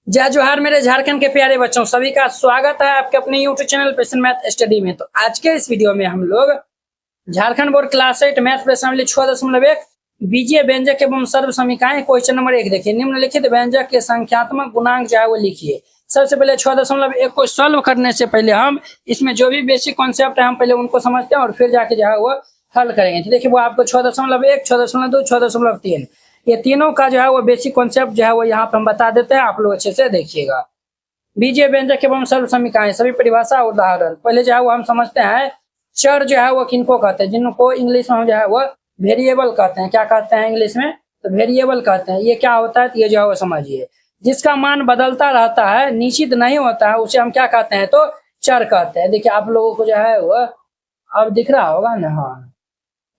जय जोहार मेरे झारखंड के प्यारे बच्चों, सभी का स्वागत है आपके अपने यूट्यूब चैनल पेशन मैथ स्टडी में। तो आज के इस वीडियो में हम लोग झारखंड बोर्ड क्लास 8 मैथ प्रश्नावली 6.1 बीजीय व्यंजक एवं सर्व समीकरण क्वेश्चन नंबर 1 देखिए। निम्नलिखित व्यंजक के संख्यात्मक गुणांक जो है वो लिखिए। सबसे पहले 6.1 को सॉल्व करने से पहले हम इसमें जो भी बेसिक कॉन्सेप्ट है हम पहले उनको समझते हैं और फिर जाके जो है वो हल करेंगे। देखिए वो आपको 6.1, 6.2, 6.3 ये तीनों का जो है वो बेसिक कॉन्सेप्ट जो है वो यहाँ पर हम बता देते हैं, आप लोग अच्छे से देखिएगा। बीजीय व्यंजक एवं सर्व समीकरण सभी परिभाषा और उदाहरण। पहले जो है वो हम समझते हैं चर जो है वो किनको कहते हैं, जिनको इंग्लिश में हम जो है वो वेरिएबल कहते हैं। क्या कहते हैं इंग्लिश में? तो वेरिएबल कहते हैं। ये क्या होता है? तो ये जो है वो समझिए, जिसका मान बदलता रहता है, निश्चित नहीं होता है, उसे हम क्या कहते हैं? तो चर कहते हैं। देखिए आप लोगों को जो है वो अब दिख रहा होगा ना। हाँ,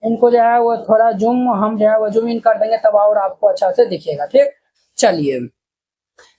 इनको जो है वो थोड़ा जूम हम जो है वो जूम इन कर देंगे तब और आपको अच्छा से दिखेगा। ठीक, चलिए।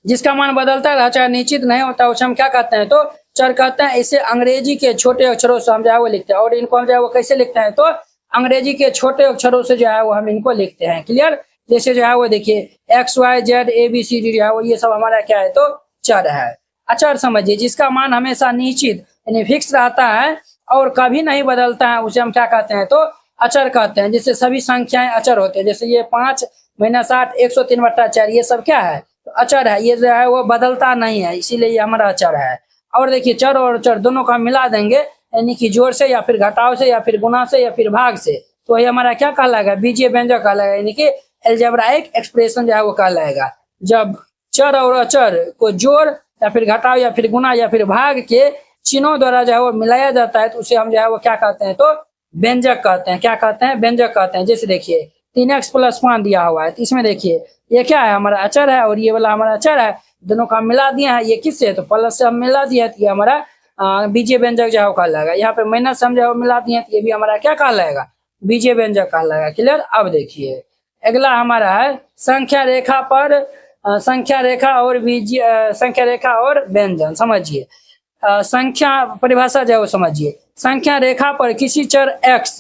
जिसका मान बदलता है, चाहे निश्चित नहीं होता, उसे हम क्या कहते हैं? तो चर कहते हैं। इसे अंग्रेजी के छोटे अक्षरों से हम जो है वो लिखते हैं। और इनको हम जो है वो कैसे लिखते हैं? तो अंग्रेजी के छोटे अक्षरों से जो है वो हम इनको लिखते हैं। क्लियर? जैसे जो है वो देखिए XYZ ABCD जो है वो ये सब हमारा क्या है? तो चर है। अचर समझिए, जिसका मान हमेशा निश्चित यानी फिक्स रहता है और कभी नहीं बदलता है, उसे हम क्या कहते हैं? तो अचर कहते हैं। जिससे सभी संख्याएं अचर होते हैं। जैसे ये 5 - 8 103/4 ये सब क्या है? तो अचर है। ये जो है वो बदलता नहीं है, इसीलिए ये हमारा अचर है। और देखिए चर और अचर दोनों का मिला देंगे यानी कि जोड़ से या फिर घटाव से या फिर गुना से या फिर भाग से, तो ये हमारा क्या कहलाएगा? बीजीय व्यंजक कहलाएगा, यानी कि अलजेब्राइक एक्सप्रेशन जो है वो कहलाएगा। जब चर और अचर को जोड़ या फिर घटाव या फिर गुना या फिर भाग के चिन्हों द्वारा जो है वो मिलाया जाता है, तो उसे हम जो है वो क्या कहते हैं? तो व्यंजक कहते हैं। क्या कहते हैं? व्यंजक कहते हैं। जैसे देखिए 3x + 5 दिया हुआ है, तो इसमें देखिए ये क्या है? हमारा अचर है और ये वाला हमारा अचर है। दोनों का मिला दिया है। ये किससे? तो प्लस से हम मिला दिया है, तो ये हमारा बीजीय व्यंजक जो है वो कहलाएगा। यहाँ पे माइनस हम जो है मिला दिए, तो ये भी हमारा क्या कहलाएगा? बीजीय व्यंजक कहलाएगा। क्लियर? अब देखिए अगला हमारा है संख्या रेखा पर संख्या रेखा और बीजीय संख्या रेखा और व्यंजन। समझिए संख्या परिभाषा जो है वो समझिए। संख्या रेखा पर किसी चर x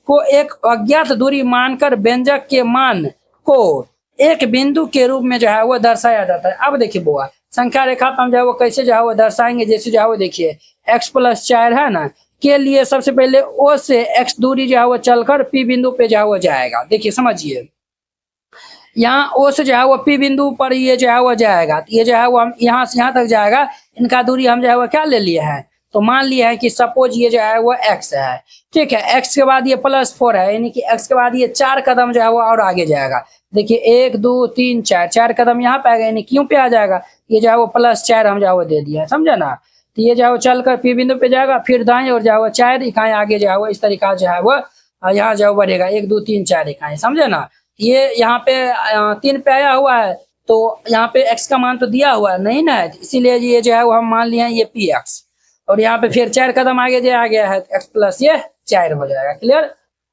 को एक अज्ञात दूरी मानकर व्यंजक के मान को एक बिंदु के रूप में जो है वो दर्शाया जाता है। अब देखिए बुआ, संख्या रेखा पर हम जो है वो कैसे जो है वो दर्शाएंगे। जैसे जो है वो देखिए x + 4 है ना, के लिए सबसे पहले O से x दूरी जो है वो चलकर P बिंदु पे जो है वो जाएगा। देखिए समझिए, यहाँ O से जो है वो P बिंदु पर ये जो है वो जाएगा, तो ये जो है वो हम यहाँ से यहाँ तक जाएगा। इनका दूरी हम जो है वो क्या ले लिए हैं? तो मान लिया है कि सपोज ये जो है वो x है। ठीक है, x के बाद ये +4 है, यानी कि x के बाद ये 4 कदम जो है वो और आगे जाएगा। देखिए 1 2 3 4 4 कदम यहाँ पे आ गए, यानी क्यों पे आ जाएगा? ये जो है वो +4 हम जो है वो दे दिया है, समझे ना। तो ये जो है वो चलकर P बिंदु पे जाएगा, फिर दाएं और जो है वो 4 इकाई आगे जो है वो इस तरीका जो है वो यहाँ जो बढ़ेगा 1 2 3 4 इकाई, समझे ना। ये यहाँ पे 3 पे आया हुआ है, तो यहाँ पे x का मान तो दिया हुआ है नहीं ना, इसीलिए ये जो है वो हम मान लिए हैं ये px। और यहाँ पे फिर 4 कदम आगे जो आ गया है x + ये 4 हो जाएगा। क्लियर?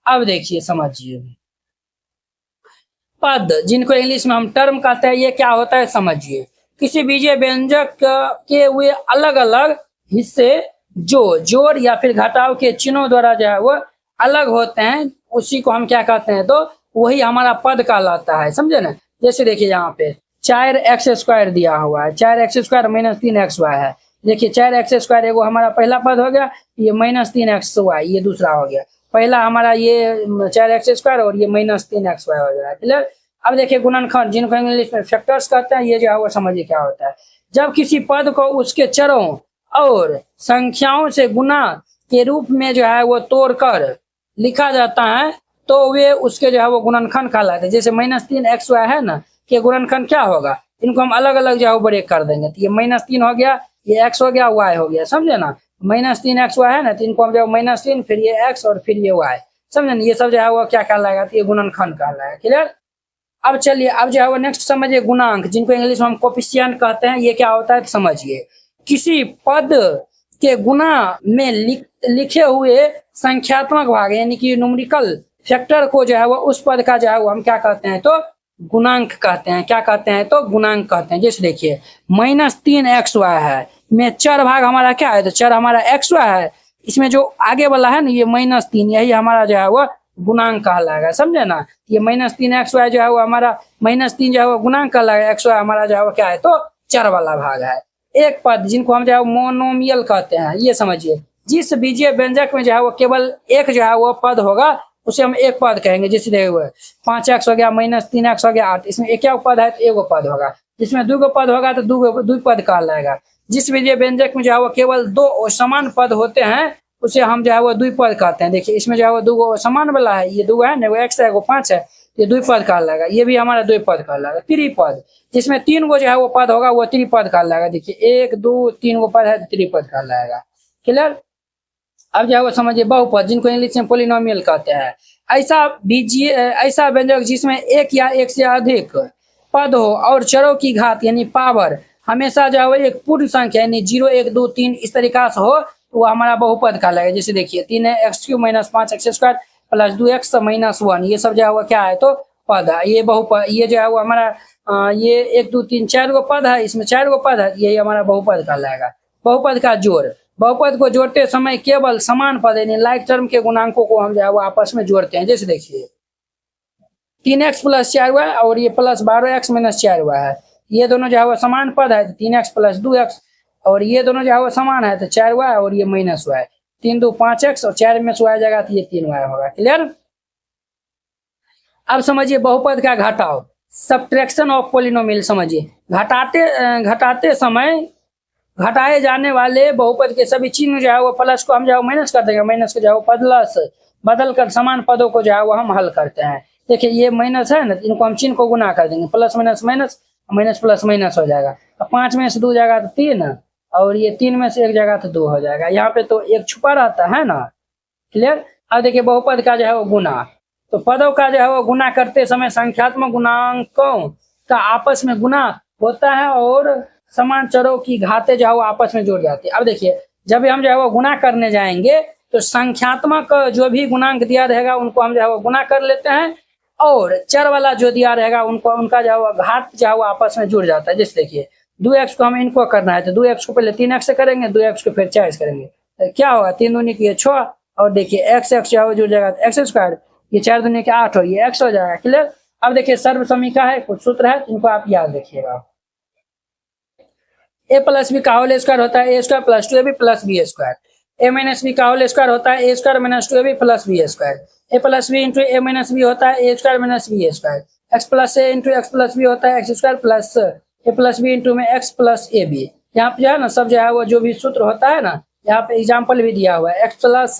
अब देखिए समझिए पद, जिनको इंग्लिश में हम टर्म कहते हैं, ये क्या होता है समझिए। किसी बीजीय व्यंजक के हुए अलग अलग हिस्से जो जोड़ या फिर घटाव के चिन्हों द्वारा जो है वो अलग होते हैं, उसी को हम क्या कहते हैं? तो वही हमारा पद कहलाता है, समझे ना। जैसे देखिए यहाँ पे 4x² दिया हुआ है, 4x² - 3xy है। देखिए 4x² एगो हमारा पहला पद हो गया, ये -3xy ये दूसरा हो गया। पहला हमारा ये 4x² और ये -3xy हो गया। क्लियर? अब देखिए गुणनखंड, जिनको इंग्लिश में फैक्टर्स कहते हैं, ये जो है वो समझिए क्या होता है। जब किसी पद को उसके चरों और संख्याओं से गुना के रूप में जो है वो तोड़कर लिखा जाता है, तो वे उसके जो है वो गुणनखंड कहलाते हैं। जैसे -3xy है ना, कि गुणनखंड क्या होगा? इनको हम अलग अलग जो है वो ब्रेक कर देंगे, तो ये -3 हो गया, ये x हो गया, y हो गया, समझे ना। -3xy है ना, तो इनको हम जो -3 फिर ये x और फिर ये y, समझे ना। ये सब जो है वो क्या कहलाएगा? तो ये गुणनखंड कहलाएगा। क्लियर? अब चलिए अब जो है वो नेक्स्ट समझिए गुणांक, जिनको इंग्लिश में हम कोफिशिएंट कहते हैं। ये क्या होता है तो समझिए। किसी पद के गुना में लिखे हुए संख्यात्मक भाग यानी कि न्यूमेरिकल फैक्टर को जो है वो उस पद का जो है वो हम क्या कहते हैं? तो गुणांक कहते हैं। क्या कहते हैं? तो गुणांक कहते हैं। जैसे देखिए -3xy है, में चर भाग हमारा क्या है? तो चर हमारा xy है, इसमें जो आगे वाला है ना ये -3, यही हमारा जो है वो गुणांक कहलाएगा, समझे ना। ये -3xy जो है वो हमारा -3 जो है वो गुणांक कहलाएगा, xy हमारा जो है वो क्या है? तो चर वाला भाग है। एक पद जिनको हम जो है मोनोमियल कहते हैं, ये समझिए। जिस बीजीय व्यंजक में जो है वो केवल एक जो है वो पद होगा उसे हम एक पद कहेंगे। जैसे देखिए हुए 5x हो गया माइनस 3x हो गया 8, इसमें एक पद है तो एगो पद होगा। जिसमें दो पद होगा तो दो पद कहलाएगा। जिस बीजीय व्यंजक में जो है वो केवल दो समान पद होते हैं उसे हम जो है वो द्विपद कहते हैं। देखिए इसमें जो है वो दो समान वाला है, ये दो है ना, वो x है वो 5 है, ये द्विपद कहलाएगा। ये भी हमारा द्विपद कहलाएगा। त्रिपद जिसमें तीन गो जो है वो पद होगा वो त्रिपद कहलाएगा। देखिए 1 2 3 गो पद है तो त्रिपद कहलाएगा। क्लियर। अब जो है वो समझिए बहुपद जिनको इंग्लिश में पोलिनोमियल कहते हैं। ऐसा व्यंजक जिसमें एक या एक से अधिक पद हो और चरों की घात यानी पावर हमेशा जो है वो एक पूर्ण संख्या यानी 0 1 2 3 इस तरीका से हो तो वो हमारा बहुपद कहलाएगा। जैसे देखिए 3 है x³ minus 5x² plus 2x minus 1, ये सब जो है वो क्या है तो पद है। ये बहुपद, ये जो है वो हमारा ये 1 2 3 4 गो पद है, इसमें 4 गो पद है, यही हमारा बहुपद कहलाएगा। बहुपद का जोड़, बहुपद को जोड़ते समय केवल समान पद यानी लाइक टर्म के गुणांकों को हम जो है वो आपस में जोड़ते हैं। जैसे देखिए 3x प्लस 4y और ये प्लस 12x माइनस 4y है, ये दोनों जो है वो समान पद है तो 3x प्लस 2x, और ये दोनों जो है वो समान है तो 4y और ये माइनस y, 3 2 5x और 4 में से y जाएगा तो ये 3y होगा। क्लियर। अब समझिए बहुपद का घटाव, सब्ट्रैक्शन ऑफ पोलिनोमियल। समझिए घटाते समय घटाए जाने वाले बहुपद के सभी चिन्ह जो है वो प्लस को हम जो है माइनस कर देंगे, माइनस को जो है वो प्लस बदल कर समान पदों को जो है वो हम हल करते हैं। देखिए ये माइनस है ना, इनको हम चिन्ह को गुना कर देंगे, plus minus minus minus plus minus हो जाएगा। अब 5 में से 2 जाएगा तो 3 और ये 3 में से 1 जाएगा तो 2 हो जाएगा। यहाँ पे तो एक छुपा रहता है ना। क्लियर। अब देखिए बहुपद का जो है वो गुना, तो पदों का जो है वो गुना करते समय संख्यात्मक गुणांकों का आपस में गुना होता है और समान चरों की घातें जो है वो आपस में जुड़ जाती है। अब देखिए जब हम जो है वो गुना करने जाएंगे तो संख्यात्मक जो भी गुणांक दिया रहेगा उनको हम जो है वो गुना कर लेते हैं और चर वाला जो दिया रहेगा उनका जो है वो घात जो है वो आपस में जुड़ जाता है। जैसे देखिए 2x को हम इनको करना है तो 2x को पहले 3x से करेंगे, 2x को फिर 4 करेंगे तो क्या होगा 3 दूनी की 6 और देखिए x जो है वो जुड़ जाएगा तो x², ये 4 दूनी के 8 और ये x हो जाएगा। क्लियर। अब देखिए सर्व समीका है, कुछ सूत्र है इनको आप याद रखिएगा। a प्लस बी का होल स्क्वायर होता है a² plus 2ab plus b², a minus B का होल स्क्वायर होता है a² minus 2ab plus b², a plus B into a minus B होता है a² minus b², x plus a into x plus B होता है x² plus a plus B into में x plus ab। यहाँ पे जो है ना सब जो है वो जो भी सूत्र होता है ना, यहाँ पे एग्जाम्पल भी दिया हुआ है। x प्लस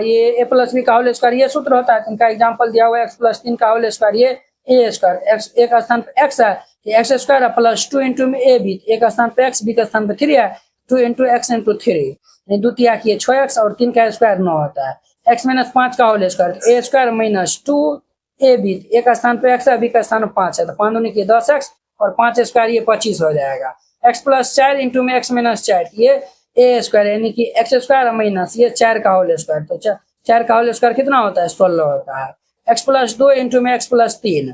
ये a प्लस बी का होल स्क्वायर ये सूत्र होता है, इनका एग्जाम्पल दिया हुआ है। x प्लस 3 का होल स्क्वायर ये a², x एक स्थान पे x है x² प्लस 2 इंटू में a b, एक स्थान पे x b के स्थान पे 3 है 2 इंटू x इंटू 3, द्वितीय की 6x और 3 का स्क्वायर 9 होता है। x माइनस 5 का whole square a² minus 2ab, एक स्थान पे x है b का स्थान 5 है तो 5 दूनी की 10x और 5² ये 25 हो जाएगा। x प्लस 4 इंटू में x माइनस 4 ये a² यानी कि x² माइनस ये 4 का होल स्क्वायर, तो 4 का होल स्क्वायर कितना होता है 16 होता है। x प्लस 2 इंटू में x प्लस 3,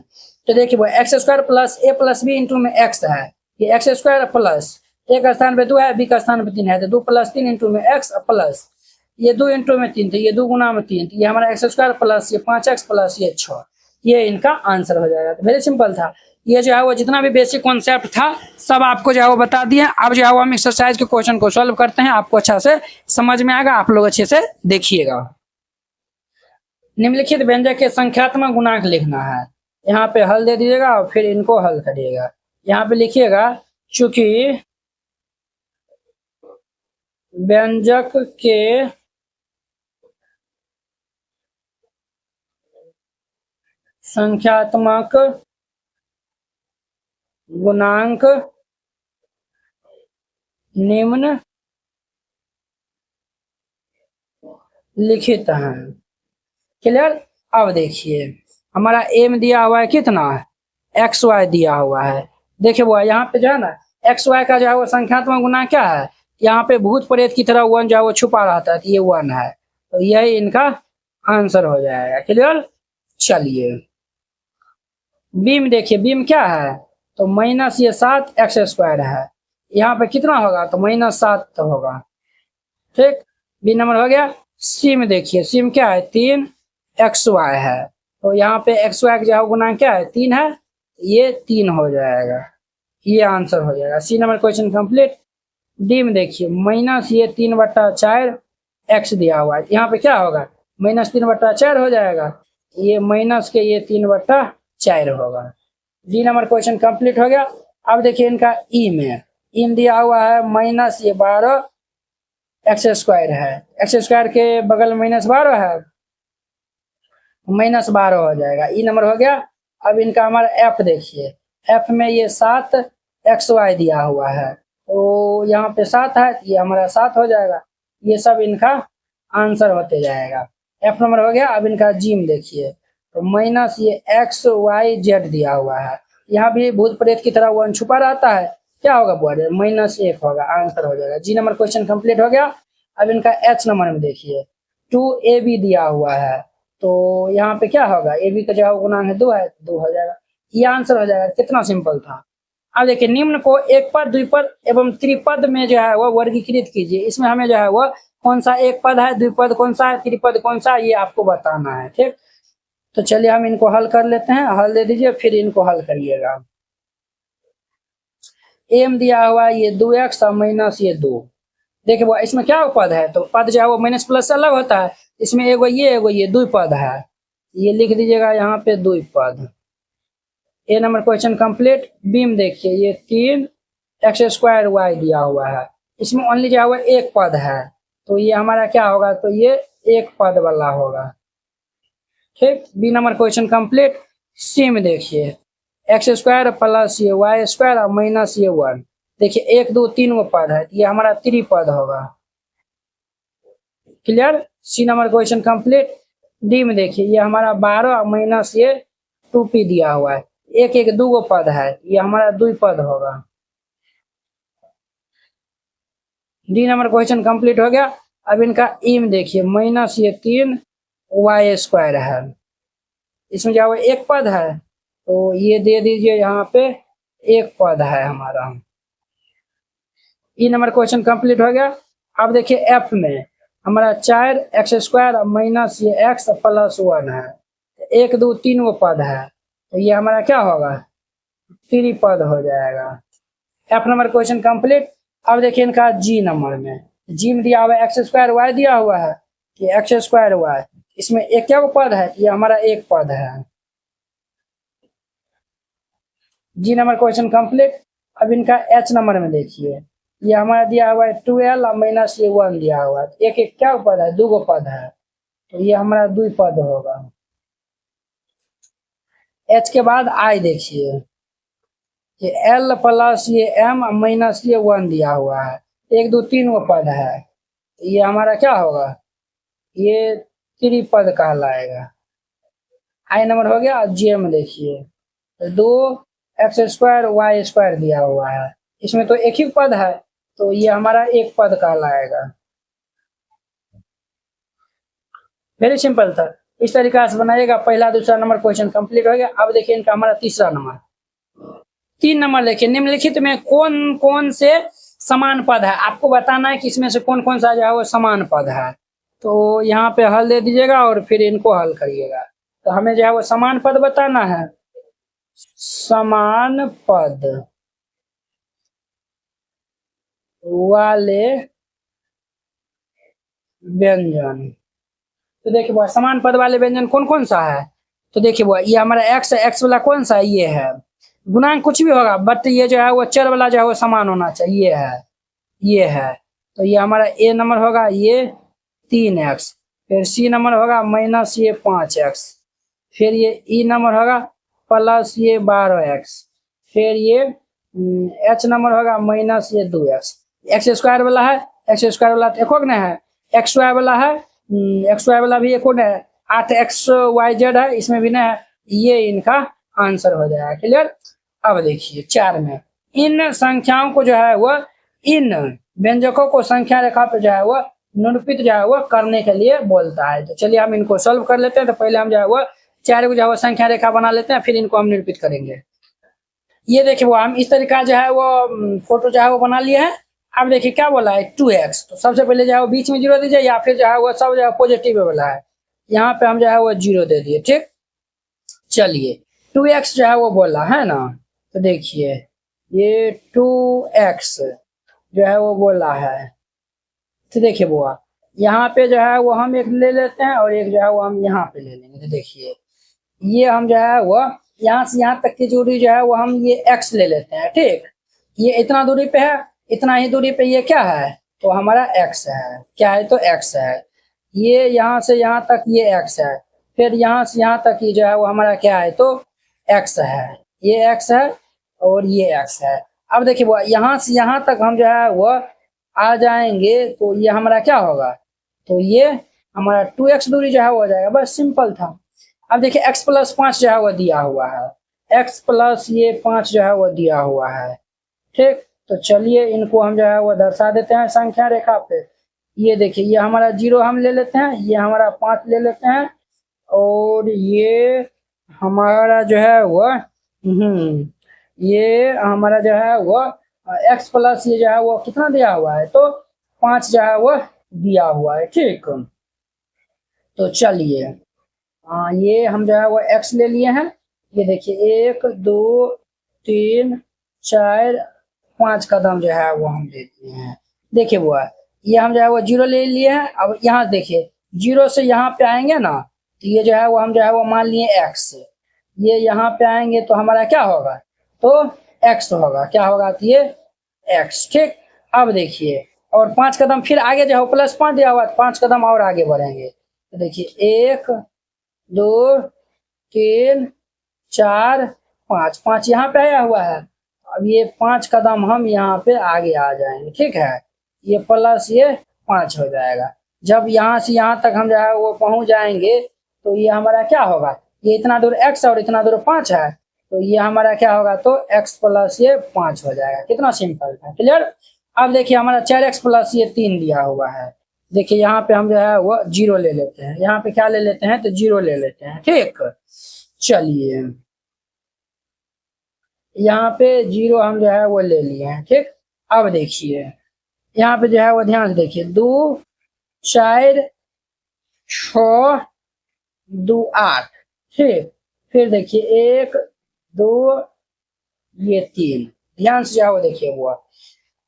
तो देखिए वो x² plus a plus b into में x है, ये x² प्लस एक स्थान पे 2 है b का स्थान पे 3 है तो 2 प्लस 3 इंटू में x प्लस ये 2 इंटू में 3 तो ये 2 गुना में 3 तो ये हमारा x² प्लस ये 5x प्लस ये 6, ये इनका आंसर हो जाएगा। तो वेरी सिंपल था ये जो है वो जितना भी बेसिक कॉन्सेप्ट था सब आपको जो है वो बता दिए। अब जो है वो हम एक्सरसाइज के क्वेश्चन को सॉल्व करते हैं, आपको अच्छा से समझ में आएगा, आप लोग अच्छे से देखिएगा। निम्नलिखित व्यंजक के संख्यात्मक गुणांक लिखना है, यहाँ पे हल दे दीजिएगा और फिर इनको हल करिएगा। यहाँ पे लिखिएगा चूंकि व्यंजक के संख्यात्मक गुणांक निम्न लिखित हैं। क्लियर। अब देखिए हमारा m दिया हुआ है कितना है xy दिया हुआ है। देखिए वो यहाँ पे जो है ना xy का जो है वो संख्यात्मक गुणांक क्या है, यहाँ पे भूत प्रेत की तरह 1 जो है वो छुपा रहता है तो ये 1 है, तो यही इनका आंसर हो जाएगा। क्लियर। चलिए बीम देखिए, बीम क्या है तो माइनस ये 7x² है, यहाँ पे कितना होगा तो माइनस 7 तो होगा। ठीक, बी नंबर हो गया। सी में देखिए सी में क्या है 3xy है, तो यहाँ पे xy का जो गुणांक क्या है 3 है, ये 3 हो जाएगा। ये आंसर हो जाएगा। C number question complete. D में देखिए माइनस ये 3/4 एक्स दिया हुआ है, यहाँ पे क्या होगा -3/4 हो जाएगा, ये माइनस के ये 3/4 होगा। डी नंबर क्वेश्चन कंप्लीट हो गया। अब देखिए इनका ई में दिया हुआ है माइनस ये 12 एक्स स्क्वायर है, एक्स स्क्वायर के बगल में -12 है, -12 हो जाएगा। ई नंबर हो गया। अब इनका हमारा एफ देखिए, एफ में ये 7 एक्स वाई दिया हुआ है, तो यहाँ पे 7 है, ये हमारा 7 हो जाएगा। ये सब इनका आंसर होते जाएगा। एफ नंबर हो गया। अब इनका जी में देखिए, तो माइनस ये एक्स वाई जेड दिया हुआ है, यहाँ भी भूत प्रेत की तरह 1 छुपा रहता है, क्या होगा बोलिए -1 होगा, आंसर हो जाएगा। जी नंबर क्वेश्चन कंप्लीट हो गया। अब इनका एच नंबर में देखिए 2ab दिया हुआ है, तो यहाँ पे क्या होगा, ए बी का जवाब गुणांक है 2 है, 2 हो जाएगा, ये आंसर हो जाएगा। कितना सिंपल था। अब देखिए निम्न को एक पद द्विपद एवं त्रिपद में जो है वो वर्गीकृत कीजिए। इसमें हमें जो है वो कौन सा एक पद है, द्विपद कौन सा है, त्रिपद कौन सा है, ये आपको बताना है। ठीक, तो चलिए हम इनको हल कर लेते हैं। हल दे दीजिए फिर इनको हल करिएगा। एम दिया हुआ ये 2x और माइनस ये 2। देखिए वो इसमें क्या पद है, तो पद जो है वो माइनस प्लस से अलग होता है, इसमें एगो ये द्विपद है, ये लिख दीजिएगा यहाँ पे द्विपद। ए नंबर क्वेश्चन कंप्लीट। बी में देखिए ये 3 एक्स स्क्वायर वाई दिया हुआ है, इसमें ओनली जो है वो एक पद है, तो ये हमारा क्या होगा, तो ये एक पद वाला होगा। ठीक, बी नंबर क्वेश्चन कंप्लीट। सी में देखिए एक्स स्क्वायर प्लस ये वाई स्क्वायर और माइनस ये 1। देखिए 1 2 3 गो पद है, ये हमारा त्रिपद होगा। Clear. C number question complete. D में देखिए ये हमारा 12 और माइनस ये 2p दिया हुआ है, एक एक 2 गो पद है, ये हमारा द्विपद होगा। डी नंबर क्वेश्चन कंप्लीट हो गया। अब इनका ई में देखिए माइनस ये 3 वाई स्क्वायर है, इसमें जो है एक पद है, तो ये दे दीजिए यहाँ पे एक पद है हमारा। ई नंबर क्वेश्चन कंप्लीट हो गया। अब देखिए एफ में हमारा 4 एक्स स्क्वायर माइनस ये एक्स प्लस 1 है, 1 2 3 गो पद है, तो ये हमारा क्या होगा, त्रिपद हो जाएगा। F number question complete. अब देखिए इनका जी नंबर में दिया हुआ है एक्स स्क्वायर वाई दिया हुआ है, कि एक्स स्क्वायर वाई, इसमें एक क्या पद है, ये हमारा एक पद है। जी नंबर क्वेश्चन कंप्लीट। अब इनका एच नंबर में देखिए ये हमारा दिया हुआ है 12 और माइनस ये 1 दिया हुआ है, एक एक क्या पद है, 2 गो पद है, तो ये हमारा द्विपद होगा। एच के बाद आई देखिए ये एल प्लस ये एम माइनस ये 1 दिया हुआ है, 1 2 3 गो पद है, तो ये हमारा क्या होगा, ये त्रिपद कहलाएगा। आई नंबर हो गया। जी में देखिए 2 एक्स स्क्वायर वाई स्क्वायर दिया हुआ है, इसमें तो एक ही पद है, तो ये हमारा एक पद कहलाएगा। वेरी सिंपल था, इस तरीका से बनाइएगा। पहला दूसरा नंबर क्वेश्चन कंप्लीट हो गया। अब देखिए इनका हमारा तीसरा नंबर। 3 नंबर देखिए निम्नलिखित में कौन कौन से समान पद है, आपको बताना है कि इसमें से कौन कौन सा जो है वो समान पद है, तो यहाँ पे हल दे दीजिएगा और फिर इनको हल करिएगा। तो हमें जो है वो समान पद बताना है, समान पद वाले व्यंजन। तो देखिए वो समान पद वाले व्यंजन कौन कौन सा है, तो देखिए वो ये हमारा एक्स वाला कौन सा, ये है, गुणांक कुछ भी होगा बट ये जो है वो चर वाला जो है वो समान होना चाहिए, ये है, तो ये हमारा ए नंबर होगा ये 3x, फिर सी नंबर होगा माइनस ये 5x, फिर ये ई नंबर होगा प्लस ये 12x, फिर ये एच नंबर होगा माइनस ये 2x। एक्स स्क्वायर वाला है, एक्स स्क्वायर वाला एक हो गया है, एक्स स्क्वायर वाला है, एक्स स्क्वायर वाला भी एक हो गया है, 8xyz है, इसमें भी नहीं है, ये इनका आंसर हो जाएगा। क्लियर। अब देखिए 4 में इन संख्याओं को जो है वो इन व्यंजकों को संख्या रेखा पे जो है वो निरूपित जो है वो करने के लिए बोलता है। तो चलिए हम इनको सॉल्व कर लेते हैं। तो पहले हम जो है वो 4 को जो है वो संख्या रेखा बना लेते हैं, फिर इनको हम निरूपित करेंगे। ये देखिए वो हम इस तरीका जो है वो फोटो जो है वो बना लिए हैं। अब देखिए क्या बोला है 2x, तो सबसे पहले जो है वो बीच में 0 दीजिए, या फिर जो है वो सब जो है पॉजिटिव वाला है, यहाँ पे हम जो है वो 0 दे दिए। ठीक, चलिए 2x जो है वो बोला है ना, तो देखिए ये 2x जो है वो बोला है। तो देखिए बुआ, यहाँ पे जो है वो हम एक ले लेते हैं और एक जो है वो हम यहाँ पे ले लेंगे। तो देखिए ये हम जो है वो यहाँ से यहाँ तक की दूरी जो है वो हम ये x ले लेते हैं, ठीक। ये इतना दूरी पे है, इतना ही दूरी पे ये क्या है, तो हमारा x है। क्या है, तो x है। ये यहाँ से यहाँ तक ये x है, फिर यहाँ से यहाँ तक ये जो है वो हमारा क्या है, तो x है। ये x है और ये x है। अब देखिए वो यहाँ से यहाँ तक हम जो है वो आ जाएंगे तो ये हमारा क्या होगा, तो ये हमारा 2x दूरी जो है वो हो जाएगा। बस सिंपल था। अब देखिए x प्लस 5 जो है वो दिया हुआ है, x प्लस ये 5 जो है वो दिया हुआ है, ठीक। तो चलिए इनको हम जो है वो दर्शा देते हैं संख्या रेखा पे। ये देखिए ये हमारा 0 हम ले लेते हैं, ये हमारा 5 ले लेते हैं और ये हमारा जो है वो ये हमारा जो है वो x प्लस ये जो है वो कितना दिया हुआ है, तो 5 जो है वो दिया हुआ है, ठीक। तो चलिए ये हम जो है वो x ले लिए हैं। ये देखिए 1 2 3 4 5 कदम जो है वो हम ले लिए हैं। देखिए वो ये हम जो है वो 0 ले लिए हैं। अब यहाँ देखिए 0 से यहाँ पे आएंगे ना, तो ये जो है वो हम जो है वो मान लिए x। ये यहाँ पे आएंगे तो हमारा क्या होगा, तो x होगा। क्या होगा, तो ये x, ठीक। अब देखिए और 5 कदम फिर आगे जो है प्लस 5 दिया हुआ, 5 कदम और आगे बढ़ेंगे। तो देखिए 1 2 3 4 5 5 यहाँ पे आया हुआ है। अब ये 5 कदम हम यहाँ पे आगे आ जाएंगे, ठीक है। ये प्लस ये 5 हो जाएगा। जब यहाँ से यहाँ तक हम जो है वो पहुंच जाएंगे तो ये हमारा क्या होगा, ये इतना दूर x और इतना दूर 5 है, तो ये हमारा क्या होगा, तो x प्लस ये 5 हो जाएगा। कितना सिंपल था, क्लियर। अब देखिए हमारा 4x प्लस ये 3 दिया हुआ है। देखिए यहाँ पे हम जो है वो 0 ले लेते हैं, यहाँ पे क्या ले लेते हैं, तो 0 ले लेते हैं, ठीक। चलिए यहाँ पे 0 हम जो है वो ले लिए हैं, ठीक। अब देखिए यहाँ पे जो है वो ध्यान से देखिए 2 4 6 2 8, ठीक। फिर देखिए 1 2 ये 3, ध्यान से जो है वो देखिए वो।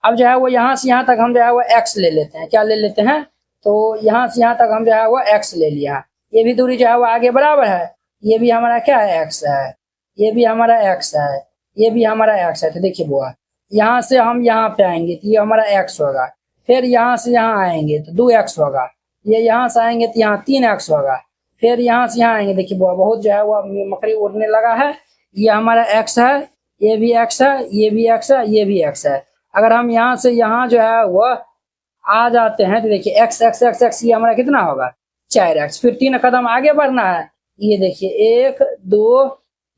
अब जो है वो यहाँ से यहाँ तक हम जो है वो x ले लेते हैं। क्या ले लेते हैं, तो यहाँ से यहाँ तक हम जो है वो x ले लिया। ये भी दूरी जो है वो आगे बराबर है, ये भी हमारा क्या है, x है। ये भी हमारा x है, ये भी हमारा x है। तो देखिए बुआ यहाँ से हम यहाँ पे आएंगे तो ये हमारा x होगा। फिर यहाँ से यहाँ आएंगे तो 2x होगा। ये यहाँ से आएंगे तो यहाँ 3x होगा। फिर यहाँ से यहाँ आएंगे, देखिए बुआ बहुत जो है वो मकड़ी उड़ने लगा है। ये हमारा x है, ये भी x है, ये भी x है, ये भी x है। अगर हम यहाँ से यहाँ जो है वो आ जाते हैं तो देखिए x x x x ये हमारा कितना होगा, 4x। फिर 3 कदम आगे बढ़ना है। ये देखिए 1 2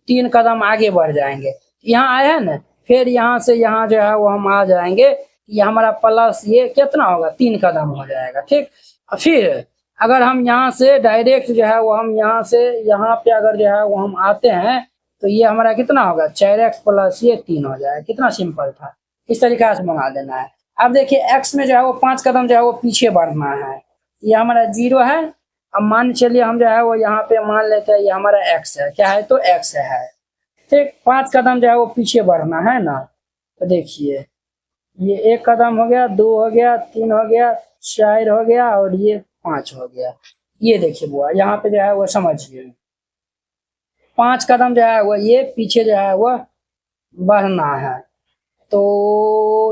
3 कदम आगे बढ़ जाएंगे, यहाँ आए हैं ना। फिर यहाँ से यहाँ जो है वो हम आ जाएंगे, ये हमारा प्लस ये कितना होगा, 3 कदम हो जाएगा, ठीक। फिर अगर हम यहाँ से डायरेक्ट जो है वो हम यहाँ से यहाँ पे अगर जो है वो हम आते हैं तो ये हमारा कितना होगा, 4x प्लस ये 3 हो जाएगा। कितना सिंपल था, इस तरीके से बना देना है। अब देखिए x में जो है वो 5 कदम जो है वो पीछे बढ़ना है। ये हमारा 0 है। अब मान चलिए हम जो है वो यहाँ पे मान लेते हैं ये हमारा x है। क्या है, तो x है, ठीक। 5 कदम जो है वो पीछे बढ़ना है ना। तो देखिए ये 1 कदम हो गया, 2 हो गया, 3 हो गया, 4 हो गया और ये 5 हो गया। ये देखिए बुआ यहाँ पे जो है वो समझिए 5 कदम जो है वो ये पीछे जो है वो बढ़ना है। तो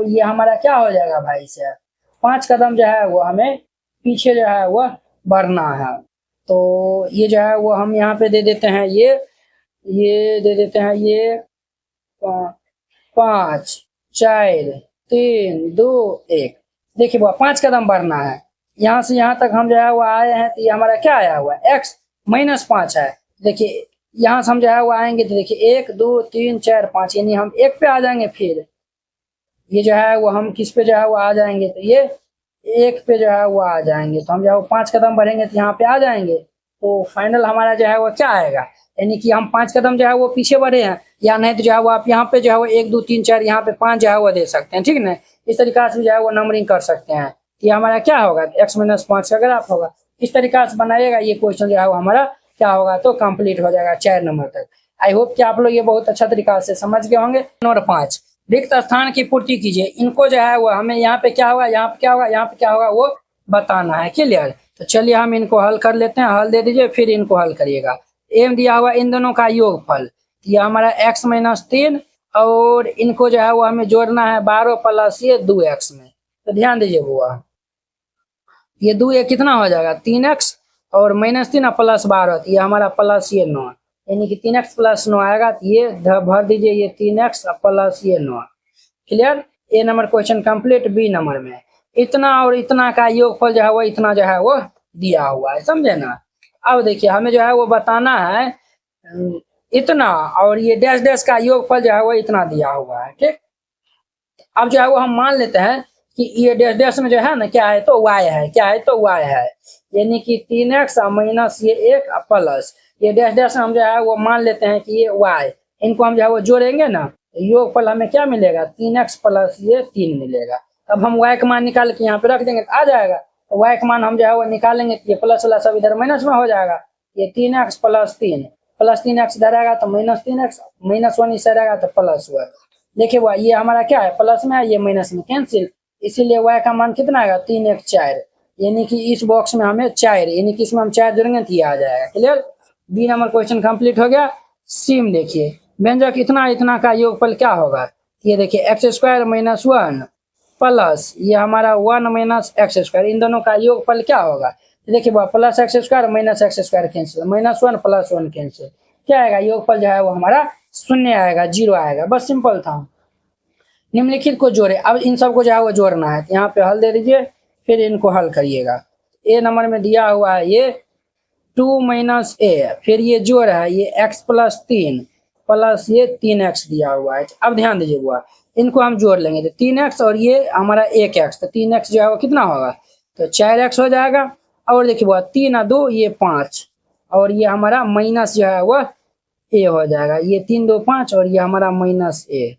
ये हमारा क्या हो जाएगा भाई साहब, 5 कदम जो है वो हमें पीछे जो है वो बढ़ना है। तो ये जो है वो हम यहाँ पे दे देते हैं, ये दे देते हैं ये 5 4 3 2 1। देखिए वो 5 कदम बढ़ना है। यहाँ से यहाँ तक हम जो है वो आए हैं तो ये हमारा क्या आया हुआ है, x माइनस 5 है। देखिए यहाँ से हम जो है वो आएंगे तो देखिए 1 2 3 4 5 यानी हम 1 पे आ जाएंगे। फिर ये जो है वो हम किस पे जो है वो आ जाएंगे, तो ये 1 पे जो है वो आ जाएंगे। तो हम जो है वो 5 कदम बढ़ेंगे तो यहाँ पे आ जाएंगे। तो फाइनल हमारा जो है वो क्या आएगा, यानी कि हम 5 कदम जो है वो पीछे बढ़े हैं। या नहीं तो जो है वो आप यहाँ पे जो है वो 1 2 3 4 यहाँ पे 5 जो है वो दे सकते हैं, ठीक है ना। इस तरीका से जो है वो नंबरिंग कर सकते हैं। ये हमारा क्या होगा, x माइनस 5 का ग्राफ होगा। इस तरीका से बनाइएगा, ये क्वेश्चन जो है वो हमारा क्या होगा, तो कंप्लीट हो जाएगा 4 नंबर तक। आई होप कि आप लोग ये बहुत अच्छा तरीका से समझ गए होंगे। नंबर 5 रिक्त स्थान की पूर्ति कीजिए। इनको जो है वो हमें यहाँ पे क्या होगा, यहाँ पे क्या होगा, यहाँ पे क्या होगा वो बताना है। क्लियर? तो चलिए हम इनको हल कर लेते हैं। हल दे दीजिए, फिर इनको हल करिएगा। एम दिया हुआ इन दोनों का योगफल, ये हमारा x माइनस 3 और इनको जो है वो हमें जोड़ना है 12 प्लस ये 2x में। तो ध्यान दीजिए बुआ, ये 2 ये कितना हो जाएगा 3x और माइनस 3 प्लस 12, तो ये हमारा प्लस ये 9, यानी कि 3x प्लस 9 आएगा। तो ये भर दीजिए, ये 3x प्लस ये 9। Clear? A number question complete. B number में इतना और इतना का योगफल जो है वो इतना जो है वो दिया हुआ है, समझे ना। अब देखिए हमें जो है वो बताना है इतना और ये डैश डैश का योगफल जो है वो इतना दिया हुआ है। ठीक, अब जो है वो हम मान लेते हैं कि ये डैश डैश में जो है ना क्या है तो y है, क्या है तो y है, यानी कि 3x माइनस ये 1 प्लस ये डैश डैश हम जो है वो मान लेते हैं कि ये y। इनको हम जो है वो जोड़ेंगे ना, योगफल हमें क्या मिलेगा 3x प्लस ये 3 मिलेगा। अब हम y का मान निकाल के यहाँ पे रख देंगे, आ जाएगा। तो y का मान हम जो है वो निकालेंगे, ये प्लस वाला सब इधर माइनस में हो जाएगा। ये 3x प्लस 3 प्लस 3x इधर आएगा तो माइनस 3x, माइनस 1 इधर आएगा तो प्लस 1। देखिए वो ये हमारा क्या है प्लस में है, ये माइनस में कैंसिल, इसीलिए y का मान कितना आएगा 3 1 4, यानी कि इस बॉक्स में हमें 4, यानी कि इसमें हम 4 जोड़ेंगे तो ये आ जाएगा। Clear? B number question complete हो गया। सी में देखिए व्यंजक इतना इतना का योगफल क्या होगा, ये देखिए एक्स स्क्वायर माइनस 1 प्लस ये हमारा 1 माइनस एक्स स्क्वायर, इन दोनों का योगफल क्या होगा। देखिए plus x square minus x square cancel, minus 1 plus 1 cancel, क्या आएगा योगफल जो है वो हमारा 0 आएगा, 0 आएगा। बस सिंपल था। निम्नलिखित को जोड़े, अब इन सबको जो है वो जोड़ना है, यहाँ पे हल दे दीजिए, फिर इनको हल करिएगा। ए नंबर में दिया हुआ है ये 2 माइनस ए, फिर ये जोड़ है ये x प्लस 3 प्लस ये 3x दिया हुआ है। अब ध्यान दीजिए बुआ, इनको हम जोड़ लेंगे तो 3x और ये हमारा 1x, तो 3x जो है वो कितना होगा तो 4x हो जाएगा। और देखिए बुआ 3 और 2 ये 5 और ये हमारा माइनस जो है वो a हो जाएगा, ये 3 2 5 और ये हमारा माइनस a।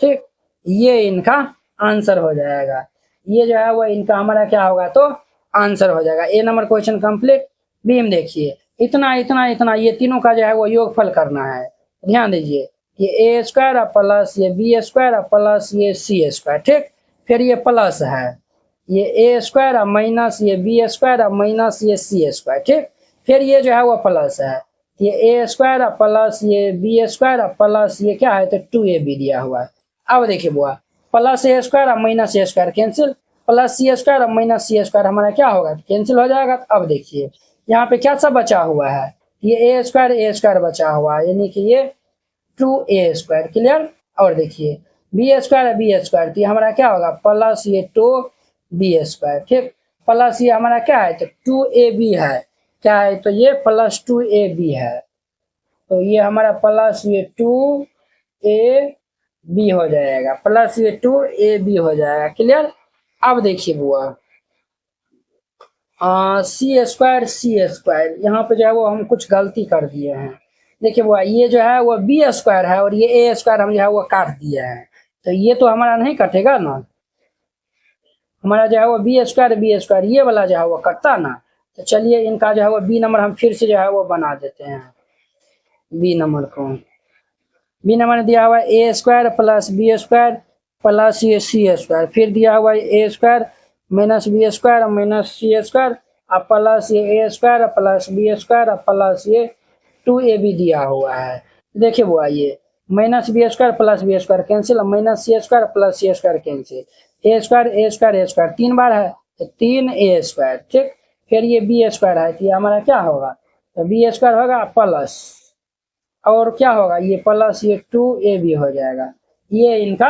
ठीक, ये इनका आंसर हो जाएगा, ये जो है वो इनका हमारा क्या होगा तो आंसर हो जाएगा। ए नंबर क्वेश्चन कंप्लीट। बी में देखिए इतना इतना इतना ये तीनों का जो है वो योगफल करना है। ध्यान दीजिए ये ए स्क्वायर प्लस ये बी स्क्वायर प्लस ये सी स्क्वायर। ठीक, फिर ये प्लस है ये ए स्क्वायर माइनस ये बी स्क्वायर माइनस ये सी स्क्वायर। ठीक, फिर ये जो है वो प्लस है ये ए स्क्वायर प्लस ये बी स्क्वायर प्लस ये क्या है तो 2ab दिया हुआ है। अब देखिए बुआ plus A square minus A square cancel, plus C square minus C square हमारा क्या होगा कैंसिल हो जाएगा। अब देखिए यहाँ पे क्या सब बचा हुआ है, ये ए स्क्वायर बचा हुआ है, यानी कि ये 2a स्क्वायर। क्लियर? और देखिए बी स्क्वायर तो ये हमारा क्या होगा प्लस ये 2b स्क्वायर। ठीक, प्लस ये हमारा क्या है तो 2ab है, क्या है तो ये प्लस 2ab है, तो ये हमारा प्लस ये 2ab हो जाएगा, प्लस ये 2ab हो जाएगा। क्लियर? अब देखिए बुआ सी स्क्वायर यहाँ पे जो है वो हम कुछ गलती कर दिए हैं। देखिए बुआ ये जो है वो बी स्क्वायर है और ये ए स्क्वायर हम जो है वो काट दिए हैं, तो ये तो हमारा नहीं कटेगा ना, हमारा जो है वो बी स्क्वायर ये वाला जो है वो कटता ना। तो चलिए इनका जो है वो बी नंबर हम फिर से जो है वो बना देते हैं। बी नंबर को बी नंबर में दिया हुआ है A square plus B square plus ये सी स्क्वायर, फिर दिया हुआ है A square minus B square minus C square plus ये A square plus B square plus ये 2ab दिया हुआ है। देखिए बुआ ये minus B square plus B square cancel, minus C square plus C square cancel, A square 3 बार है तो 3a स्क्वायर। ठीक, फिर ये बी स्क्वायर है तो ये हमारा क्या होगा तो बी स्क्वायर होगा प्लस और क्या होगा ये प्लस ये 2ab हो जाएगा, ये इनका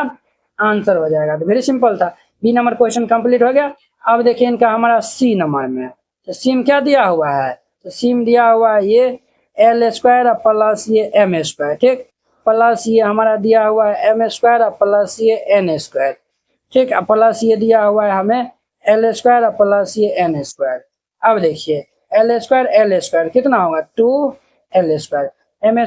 आंसर हो जाएगा। तो वेरी सिंपल था। बी नंबर क्वेश्चन कंप्लीट हो गया। अब देखिए इनका हमारा सी नंबर में, तो सी में क्या दिया हुआ है तो सी में दिया हुआ है ये एल स्क्वायर प्लस ये एम स्क्वायर। ठीक, प्लस ये हमारा दिया हुआ है एम स्क्वायर प्लस ये एन स्क्वायर। ठीक, प्लस ये दिया हुआ है हमें एल स्क्वायर प्लस ये एन स्क्वायर। अब देखिए एल स्क्वायर कितना होगा 2l स्क्वायर, एम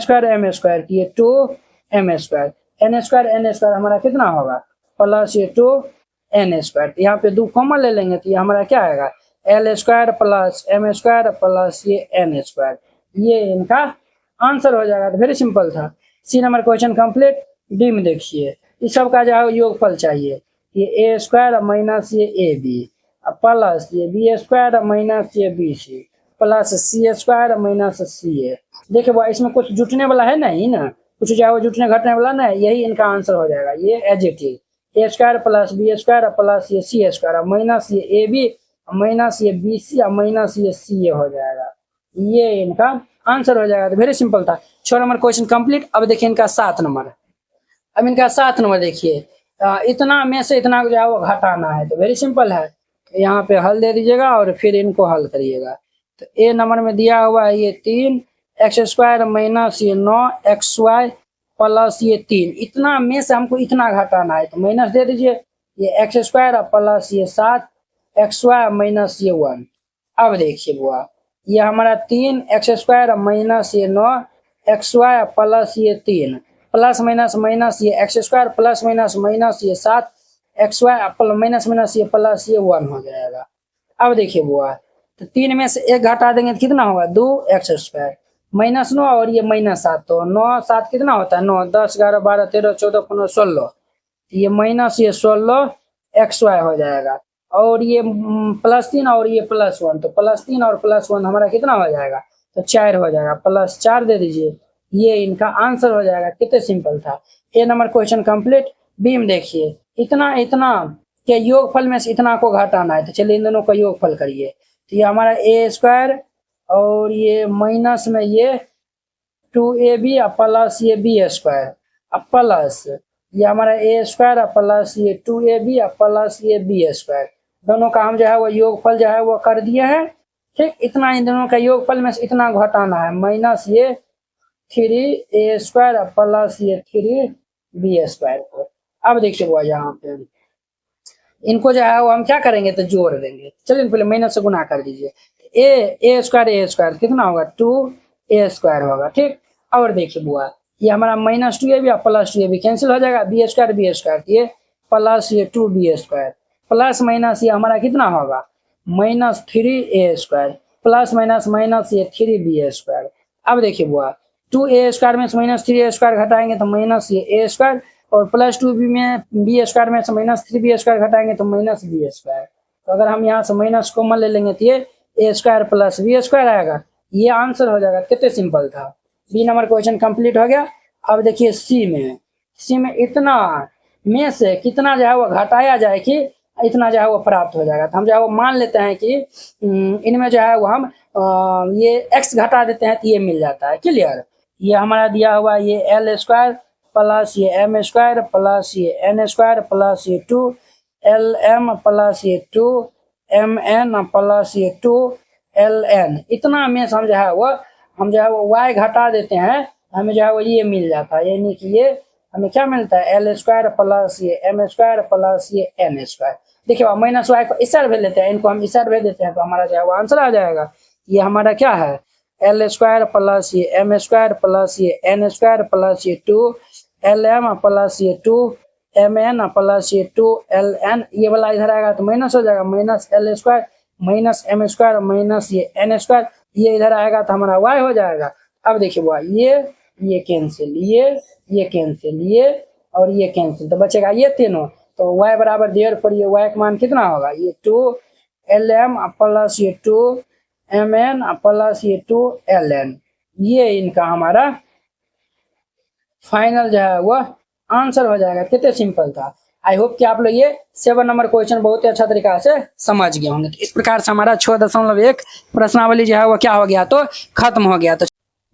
स्क्वायर की 2m स्क्वायर, एन स्क्वायर हमारा कितना होगा प्लस ये 2n स्क्वायर। यहाँ पे 2 कॉमन ले लेंगे तो ये हमारा क्या आएगा L square plus M square plus ये एन स्क्वायर, ये इनका आंसर हो जाएगा। तो वेरी सिंपल था। C number question complete. D में देखिए इस सब का जो है योगफल चाहिए। ये ए स्क्वायर माइनस ये ए बी प्लस ये बी स्क्वायर माइनस ये B c plus C square minus सी ए। देखिए वो इसमें कुछ जुटने वाला है नहीं ना, कुछ जो है वो जुटने घटने वाला ना, यही इनका आंसर हो जाएगा। ये as it is A square plus B square plus ये सी स्क्वायर माइनस ये ए बी माइनस ये बी सी माइनस ये सी ए हो जाएगा। ये इनका आंसर हो जाएगा। तो वेरी सिंपल था। 6 नंबर क्वेश्चन कंप्लीट। अब देखिए इनका 7 नंबर। अब इनका 7 नंबर देखिए, इतना में से इतना जो है वो घटाना है। तो वेरी सिंपल है, यहाँ पे हल दे दीजिएगा और फिर इनको हल करिएगा। तो ए नंबर में दिया हुआ है ये 3 एक्स स्क्वायर माइनस ये 9 एक्स वाई प्लस ये 3, इतना में से हमको इतना घटाना है। तो माइनस दे दीजिए, ये एक्स स्क्वायर प्लस ये 7 एक्स वाई माइनस ये 1। अब देखिए बुआ, ये हमारा 3 एक्स स्क्वायर माइनस ये 9 एक्स वाई प्लस ये 3 प्लस माइनस माइनस ये x square plus minus minus ये 7 एक्स वाई माइनस माइनस ये प्लस ये 1 हो जाएगा। अब देखिए बुआ, तो 3 में से 1 घटा देंगे तो कितना होगा 2 एक्स स्क्वायर माइनस 9 और ये माइनस 7, तो 9 7 कितना होता है 9 10 11 12 13 14 15 16, ये माइनस ये 16 एक्स वाई हो जाएगा। और ये प्लस 3 और ये प्लस 1, तो प्लस 3 और प्लस 1 हमारा कितना हो जाएगा, तो 4 हो जाएगा। प्लस 4 दे दीजिए, ये इनका आंसर हो जाएगा। कितने सिंपल था। ए नंबर क्वेश्चन कंप्लीट। बी में देखिए, इतना इतना के योगफल में से इतना को घटाना है। तो चलिए इन दोनों का योगफल करिए। तो ये हमारा ए स्क्वायर और ये माइनस में ये 2ab प्लस ये बी स्क्वायर प्लस ये हमारा ए स्क्वायर प्लस ये 2ab प्लस ये बी स्क्वायर, दोनों का हम जो है वो योगफल जो है वो कर दिए हैं। ठीक, इतना इन दोनों का योगफल में से इतना घटाना है, माइनस ये 3a स्क्वायर प्लस ये 3b स्क्वायर को। अब देखिए वो यहाँ पे इनको जो है वो हम क्या करेंगे, तो जोड़ देंगे। चलिए पहले माइनस से गुना कर दीजिए। ए स्क्वायर कितना होगा 2a स्क्वायर होगा। ठीक, और देखिए बुआ, ये हमारा minus 2ab plus 2ab cancel हो जाएगा, बी स्क्वायर ये प्लस ये 2b स्क्वायर प्लस माइनस ये हमारा कितना होगा minus 3a square plus minus minus ये 3b स्क्वायर। अब देखिए बुआ, 2a स्क्वायर में से माइनस 3a स्क्वायर घटाएंगे तो माइनस ये a स्क्वायर, और प्लस 2b में b स्क्वायर में से माइनस 3b स्क्वायर घटाएंगे तो माइनस b स्क्वायर। तो अगर हम यहाँ से माइनस कॉमन ले लेंगे तो ये a square plus b square आएगा। ये आंसर हो जाएगा। कितने सिंपल था। बी नंबर क्वेश्चन कंप्लीट हो गया। अब देखिए सी में इतना में से कितना जो है वो घटाया जाए कि इतना जो है वो प्राप्त हो जाएगा। तो हम जो है वो मान लेते हैं कि इनमें जो है वो हम ये x घटा देते हैं तो ये मिल जाता है। क्लियर। ये हमारा दिया हुआ ये एल स्क्वायर प्लस ये एम स्क्वायर प्लस ये एन स्क्वायर प्लस ये 2LM प्लस ये 2MN प्लस ये 2LN, इतना में हम जो है वो y घटा देते हैं, हमें जो है वो ये मिल जाता है। यानी कि ये हमें क्या मिलता है एल स्क्वायर प्लस ये एम स्क्वायर प्लस ये एन स्क्वायर। देखिए माइनस वाई को इस साइड भेज लेते हैं, इनको हम इस साइड भेज देते हैं, तो हमारा जो है वो आंसर आ जाएगा। ये हमारा क्या है एल स्क्वायर प्लस ये एम स्क्वायर प्लस ये एन स्क्वायर प्लस ये 2LM प्लस ये 2MN प्लस ये 2LN, ये वाला इधर आएगा तो माइनस हो जाएगा, minus L square minus M square minus ये एन स्क्वायर, ये इधर आएगा तो हमारा y हो जाएगा। अब देखिए वाई ये कैंसिल, ये कैंसिल, ये और ये कैंसिल, तो बचेगा ये तीनों। तो y बराबर देयरफॉर ये y का मान कितना होगा, ये 2LM प्लस ये 2MN प्लस ये 2LN, ये इनका हमारा फाइनल जो है वो आंसर हो जाएगा। कितने सिंपल था। आई होप कि आप लोग ये 7 नंबर क्वेश्चन बहुत ही अच्छा तरीका से समझ गए होंगे। तो इस प्रकार से हमारा 6.1 प्रश्नावली जो है वो क्या हो गया, तो खत्म हो गया। तो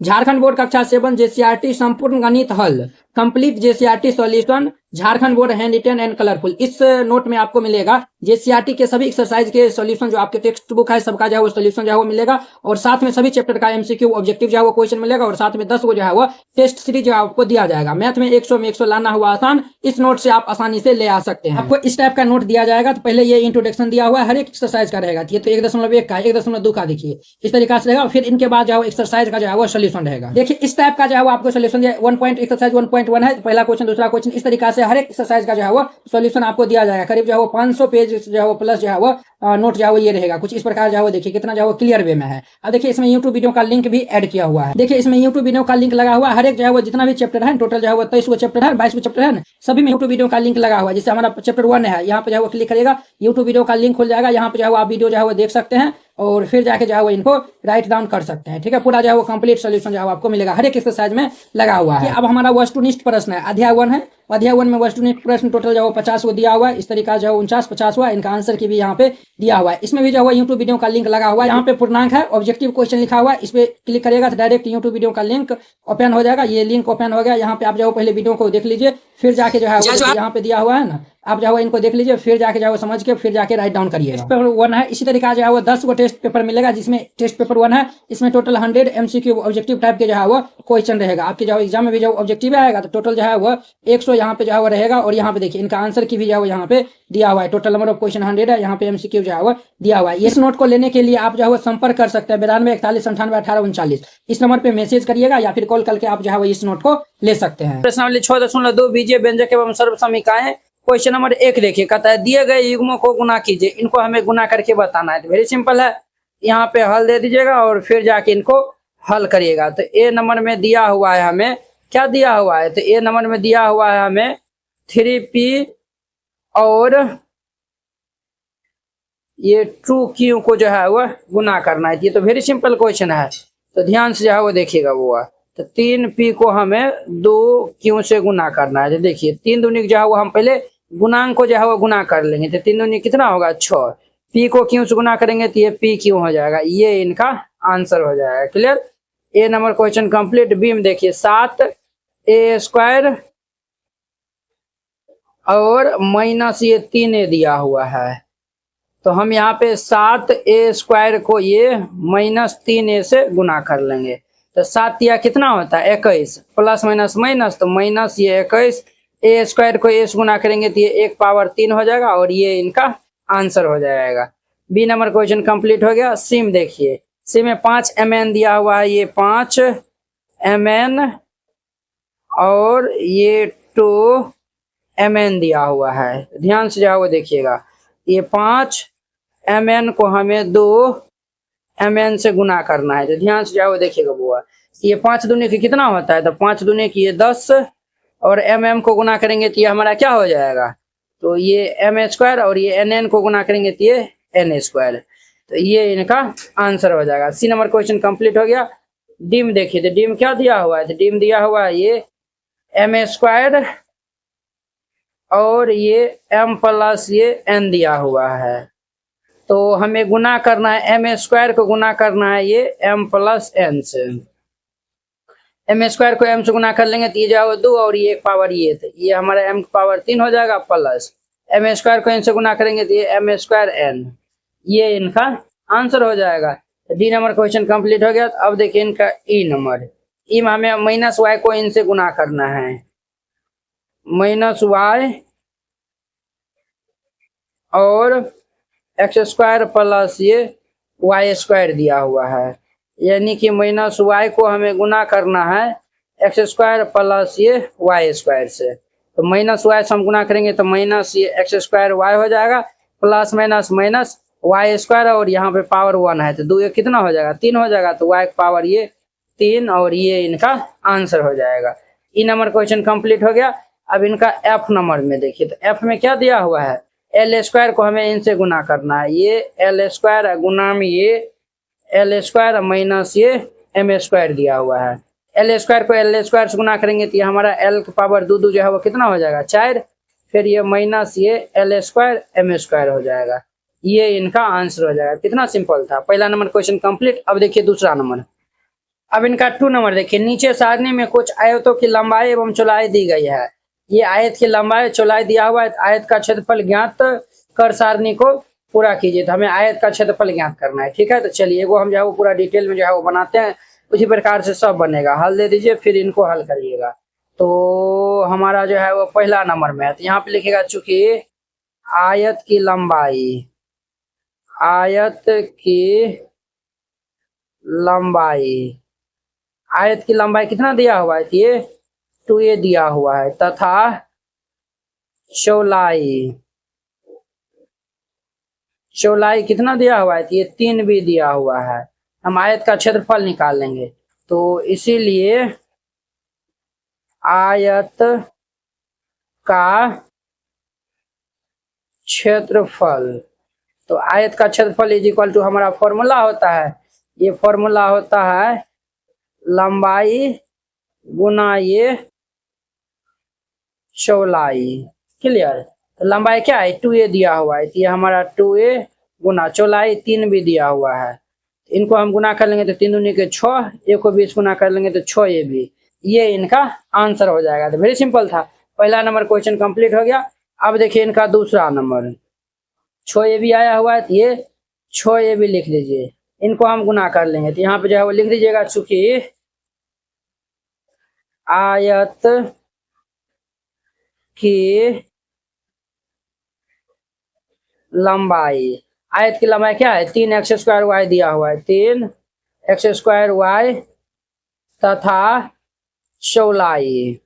झारखंड बोर्ड कक्षा 7 JCRT संपूर्ण गणित हल complete JCRT solution Jharkhand board hand written and colourful, इस नोट में आपको मिलेगा JCRT के सभी एक्सरसाइज के सॉल्यूशन, जो आपके टेक्स्ट बुक है सबका जो है वो सॉल्यूशन जो है वो मिलेगा, और साथ में सभी चैप्टर का MCQ ऑब्जेक्टिव जो है वो क्वेश्चन मिलेगा, और साथ में 10 को जो है वो टेस्ट सीरीज जो है आपको दिया जाएगा। मैथ में 100 में 100 लाना हुआ आसान, इस नोट से आप आसानी से ले आ सकते हैं। आपको इस टाइप का नोट दिया जाएगा। तो पहले ये इंट्रोडक्शन दिया हुआ है, हर एक एक्सरसाइज का रहेगा। ये तो 1.1 का 1.2 का देखिए इस तरीका से रहेगा। फिर इनके बाद जो है एक्सरसाइज का जो है वो सोल्यूशन रहेगा। देखिए इस टाइप का जो है वो आपको सोल्यूशन दिया 1 पॉइंट एक्सरसाइज 1.1 1.1 है, पहला क्वेश्चन दूसरा क्वेश्चन, इस तरीका से हर एक एक्सरसाइज का जो है वो सॉल्यूशन आपको दिया जाएगा। करीब जो है वो 500 पेज जो है वो प्लस जो है वो नोट जो है वो ये रहेगा कुछ इस प्रकार जो है वो देखिए कितना जो है वो क्लियर वे में है। अब देखिए इसमें यूट्यूब वीडियो का लिंक भी ऐड किया हुआ है। देखिए इसमें यूट्यूब वीडियो का लिंक लगा हुआ है, हर एक जो है वो जितना भी चैप्टर है टोटल जो है वो 23 चैप्टर है, 22 चैप्टर है, सभी में यूट्यूब वीडियो का लिंक लगा हुआ है। जैसे हमारा चैप्टर 1 है, यहाँ पे जो है वो क्लिक करिएगा, यूट्यूब वीडियो का लिंक खुल जाएगा, यहाँ पे जो है वो आप वीडियो जो है वो देख सकते हैं और फिर जाके जो है वो इनको राइट डाउन कर सकते हैं। ठीक है, पूरा जो है वो कंप्लीट सोल्यूशन जो है आपको मिलेगा, हर एक एक्सरसाइज में लगा हुआ है। अब हमारा वस्तुनिष्ठ प्रश्न है, अध्याय 1 है, अध्याय 1 में वस्तुनिष्ठ प्रश्न टोटल जो है 50 को दिया हुआ है। इस तरीका जो है 49-50 हुआ, इनका आंसर की भी यहाँ पे दिया हुआ है। इसमें भी जो है यूट्यूब वीडियो का लिंक लगा हुआ है, यहाँ पे पूर्णांक है, ऑब्जेक्टिव क्वेश्चन लिखा हुआ है, इस पे क्लिक करिएगा तो डायरेक्ट यूट्यूब वीडियो का लिंक ओपन हो जाएगा। ये लिंक ओपन हो गया, यहाँ पे आप जो पहले वीडियो को देख लीजिए, फिर जाके जो है यहाँ पे दिया हुआ है ना, आप जो है इनको देख लीजिए, फिर जाके जो है समझ के फिर जाके राइट डाउन करिए। पेपर 1 है, इसी तरीका जो है वो 10 को टेस्ट पेपर मिलेगा, जिसमें टेस्ट पेपर 1 है, इसमें टोटल 100 MCQ ऑब्जेक्टिव टाइप के जो है वो क्वेश्चन रहेगा। आपके जो एग्जाम में भी जो ऑब्जेक्टिव आएगा तो टोटल जो है वो 100 यहाँ पे जो है वो रहेगा। और यहाँ पे देखिए इनका आंसर की भी जो है यहाँ पे दिया हुआ है, टोटल नंबर ऑफ क्वेश्चन 100 है, यहाँ पे MCQ जो है वो दिया हुआ है। इस नोट को लेने के लिए आप जो है संपर्क कर सकते हैं 92 41 98 18 39, इस नंबर पे मैसेज करिएगा या फिर कॉल करके आप जो है वो इस नोट को ले सकते हैं। प्रश्नावली 6.2 बीजीय व्यंजक एवं सर्वसमीकाएं। क्वेश्चन नंबर 1 देखिए, कहता है दिए गए युग्मों को गुना कीजिए, इनको हमें गुना करके बताना है। तो वेरी सिंपल है, यहाँ पे हल दे दीजिएगा और फिर जाके इनको हल करिएगा। तो ए नंबर में दिया हुआ है हमें, क्या दिया हुआ है, तो ए नंबर में दिया हुआ है हमें 3p और ये 2q को जो है वह गुना करना है। ये तो वेरी सिंपल क्वेश्चन है, तो ध्यान से जो है वो देखिएगा वो है। तो 3p को हमें 2q से गुना करना है। तो देखिए 3 दूनी जो है वो हम पहले गुणांक को जो है वो गुना कर लेंगे, तो 3 दूनी कितना होगा 6, p को q से गुना करेंगे तो ये p q हो जाएगा, ये इनका आंसर हो जाएगा। Clear, A number question complete. B में देखिए 7a² और माइनस ये 3a दिया हुआ है, तो हम यहाँ पे 7a² को ये माइनस 3a से गुना कर लेंगे। तो 7 या कितना होता है 21, प्लस माइनस माइनस, तो माइनस ये 21, a² को a से गुना करेंगे तो ये 1 पावर 3 हो जाएगा और ये इनका आंसर हो जाएगा। बी नंबर क्वेश्चन कंप्लीट हो गया। सी में देखिए, सी में 5 mn दिया हुआ है, ये 5 mn और ये 2 mn दिया हुआ है। ध्यान से जाओ देखिएगा, ये 5 mn को हमें 2 mn से गुना करना है। तो ध्यान से जाओ देखिएगा बुआ, ये 5 दूनी की कितना होता है, तो 5 दूनी की ये 10 और mm को गुना करेंगे तो ये हमारा क्या हो जाएगा, तो ये m² और ये nn को गुना करेंगे तो ये n², तो ये इनका आंसर हो जाएगा। सी नंबर क्वेश्चन कंप्लीट हो गया। डी में देखिए, तो डी में क्या दिया हुआ है, तो डी में दिया हुआ है ये m² और ये m प्लस ये n दिया हुआ है, तो हमें गुना करना है m² को गुना करना है ये m प्लस n से। m² को m से गुना कर लेंगे तो ये जाओ 2 और ये 1 पावर ये, तो ये हमारा m पावर 3 हो जाएगा, प्लस m² को n से गुना करेंगे तो ये m² n, ये इनका आंसर हो जाएगा। डी नंबर क्वेश्चन कंप्लीट हो गया। अब देखिए इनका ई नंबर, ई में हमें माइनस y को इनसे गुना करना है, माइनस y और x² प्लस ये y² दिया हुआ है, यानी कि माइनस y को हमें गुना करना है x² प्लस ये y² से। तो माइनस y से हम गुना करेंगे तो माइनस ये x² y हो जाएगा, प्लस माइनस माइनस y² और यहाँ पे पावर 1 है, तो 2 ये कितना हो जाएगा 3 हो जाएगा, तो y पावर ये 3 और ये इनका आंसर हो जाएगा। ई नंबर क्वेश्चन कंप्लीट हो गया। अब इनका एफ नंबर में देखिए, तो एफ में क्या दिया हुआ है, l² को हमें इनसे गुना करना है, ये l² गुना में ये l² माइनस ये m² दिया हुआ है। l² को l² से गुना करेंगे तो ये हमारा l की पावर 2 जो है वो कितना हो जाएगा 4, फिर ये माइनस ये l² m² हो जाएगा, ये इनका आंसर हो जाएगा। कितना सिंपल था, पहला नंबर क्वेश्चन कंप्लीट। अब देखिए दूसरा नंबर, अब इनका 2 नंबर देखिए, नीचे सारणी में कुछ आयतों की लंबाई एवं चौड़ाई दी गई है, ये आयत की लंबाई चौड़ाई दिया हुआ है, आयत का क्षेत्रफल ज्ञात कर सारणी को पूरा कीजिए। तो हमें आयत का क्षेत्रफल ज्ञात करना है, ठीक है। तो चलिए वो हम जो है वो पूरा डिटेल में जो है वो बनाते हैं, उसी प्रकार से सब बनेगा। हल दे दीजिए फिर इनको हल करिएगा। तो हमारा जो है वो पहला नंबर में है, तो यहाँ पे लिखेगा चूंकि आयत की लंबाई, आयत की लंबाई, आयत की लंबाई कितना दिया हुआ है, ये 2a दिया हुआ है तथा चौलाई कितना दिया हुआ है, ये 3b दिया हुआ है। हम आयत का क्षेत्रफल निकालेंगे, तो इसीलिए आयत का क्षेत्रफल, तो आयत का क्षेत्रफल इज इक्वल टू हमारा फॉर्मूला होता है, ये फॉर्मूला होता है लंबाई गुना ये चौलाई। क्लियर। तो लंबाई क्या है, 2a दिया हुआ है, तो ये हमारा 2a गुना चौलाई 3b दिया हुआ है। इनको हम गुना कर लेंगे तो 3 दूनी के 6, एक को 20 गुना कर लेंगे तो 6ab, ये इनका आंसर हो जाएगा। तो वेरी सिंपल था, पहला नंबर क्वेश्चन कंप्लीट हो गया। अब देखिए इनका दूसरा नंबर 6ab आया हुआ है, तो ये 6ab लिख लीजिए, इनको हम गुना कर लेंगे, तो यहाँ पे जो है वो लिख दीजिएगा, चूंकि आयत की लंबाई, आयत की लंबाई क्या है, 3x² y दिया हुआ है, 3x² y तथा चौलाई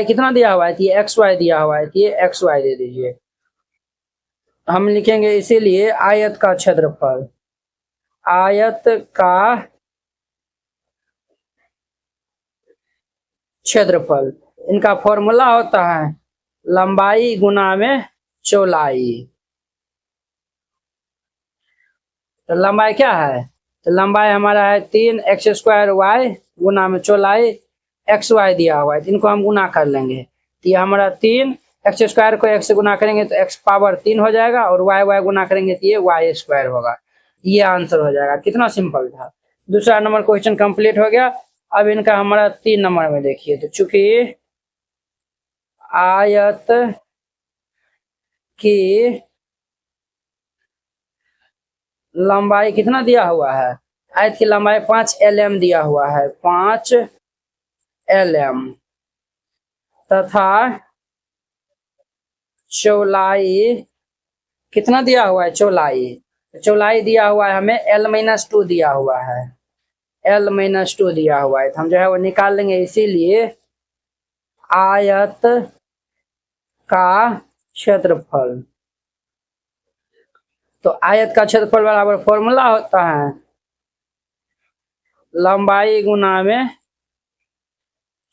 कितना दिया हुआ है, ये xy दिया हुआ है, ये xy दे दीजिए। हम लिखेंगे इसीलिए आयत का क्षेत्रफल, आयत का क्षेत्रफल, इनका फॉर्मूला होता है लंबाई गुना में चौलाई। तो लंबाई क्या है, तो लंबाई हमारा है 3x² y गुना में चौलाई xy दिया हुआ है, तो इनको हम गुना कर लेंगे, तो ये हमारा 3x² को x से गुना करेंगे तो x पावर 3 हो जाएगा, और y गुना करेंगे तो ये y² होगा। ये आंसर हो जाएगा। कितना सिंपल था। दूसरा नंबर क्वेश्चन कंप्लीट हो गया। अब इनका हमारा 3 नंबर में देखिए, तो चूंकि आयत की लंबाई कितना दिया हुआ है, आयत की लंबाई 5 mm दिया हुआ है, 5 mm तथा चौलाई कितना दिया हुआ है, चौलाई दिया हुआ है हमें l-2 दिया हुआ है, l-2 दिया हुआ है, तो हम जो है वो निकाल लेंगे। इसीलिए आयत का क्षेत्रफल, तो आयत का क्षेत्रफल बराबर फॉर्मूला होता है लंबाई गुना में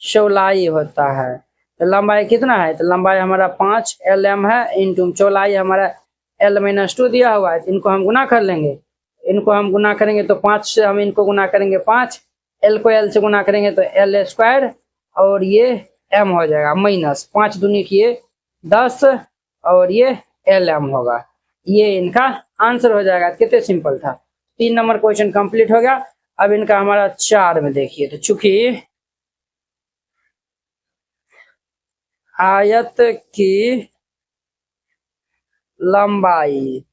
चौलाई होता है। तो लंबाई कितना है, तो लंबाई हमारा 5 mm है, इंटू चौलाई हमारा l-2 दिया हुआ है, तो इनको हम गुना कर लेंगे, इनको हम गुना करेंगे तो 5 से हम इनको गुना करेंगे 5, l को l से गुना करेंगे तो l², और ये m हो जाएगा माइनस 5 दूनी किए 10, और ये lm होगा। ये इनका आंसर हो जाएगा। कितने सिंपल था। 3 नंबर क्वेश्चन कंप्लीट हो गया। अब इनका हमारा 4 में देखिए, तो चूंकि आयत की लंबाई,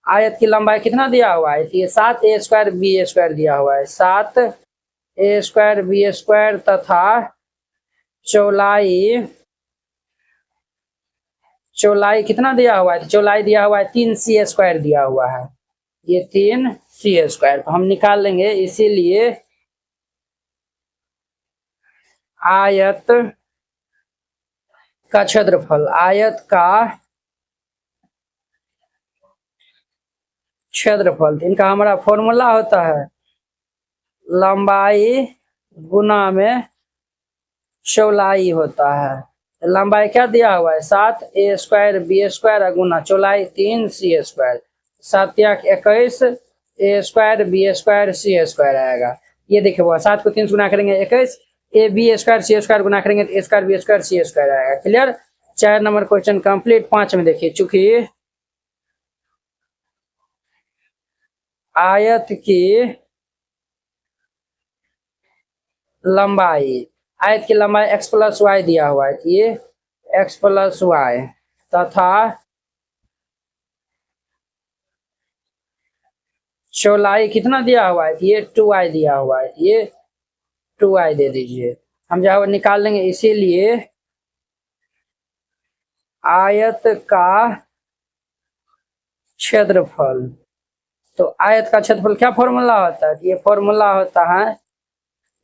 आयत की लंबाई कितना दिया हुआ है, ये 7a² b² दिया हुआ है, 7a² b² तथा चौलाई कितना दिया हुआ है, चौलाई दिया हुआ है 3c² दिया हुआ है, ये 3c², तो हम निकाल लेंगे। इसीलिए आयत का क्षेत्रफल, आयत का क्षेत्रफल, इनका हमारा फॉर्मूला होता है लंबाई गुना में चौलाई होता है। लंबाई क्या दिया हुआ है, 7a² b² गुना चौलाई 3c², 7 या 21 a² b² c² आएगा। ये देखिए वो 7 को 3 से गुना करेंगे 21, a b² c² गुना करेंगे तो a² b² c² आएगा। क्लियर। 4 number question complete. 5 में देखिए, चूंकि आयत की लंबाई, आयत की लंबाई x+y दिया हुआ है, ये x+y तथा चौलाई कितना दिया हुआ है, ये 2y दिया हुआ है, ये 2y दे दीजिए, हम जो है वो निकाल लेंगे। इसीलिए आयत का क्षेत्रफल, तो आयत का क्षेत्रफल क्या फॉर्मूला होता है, ये फॉर्मूला होता है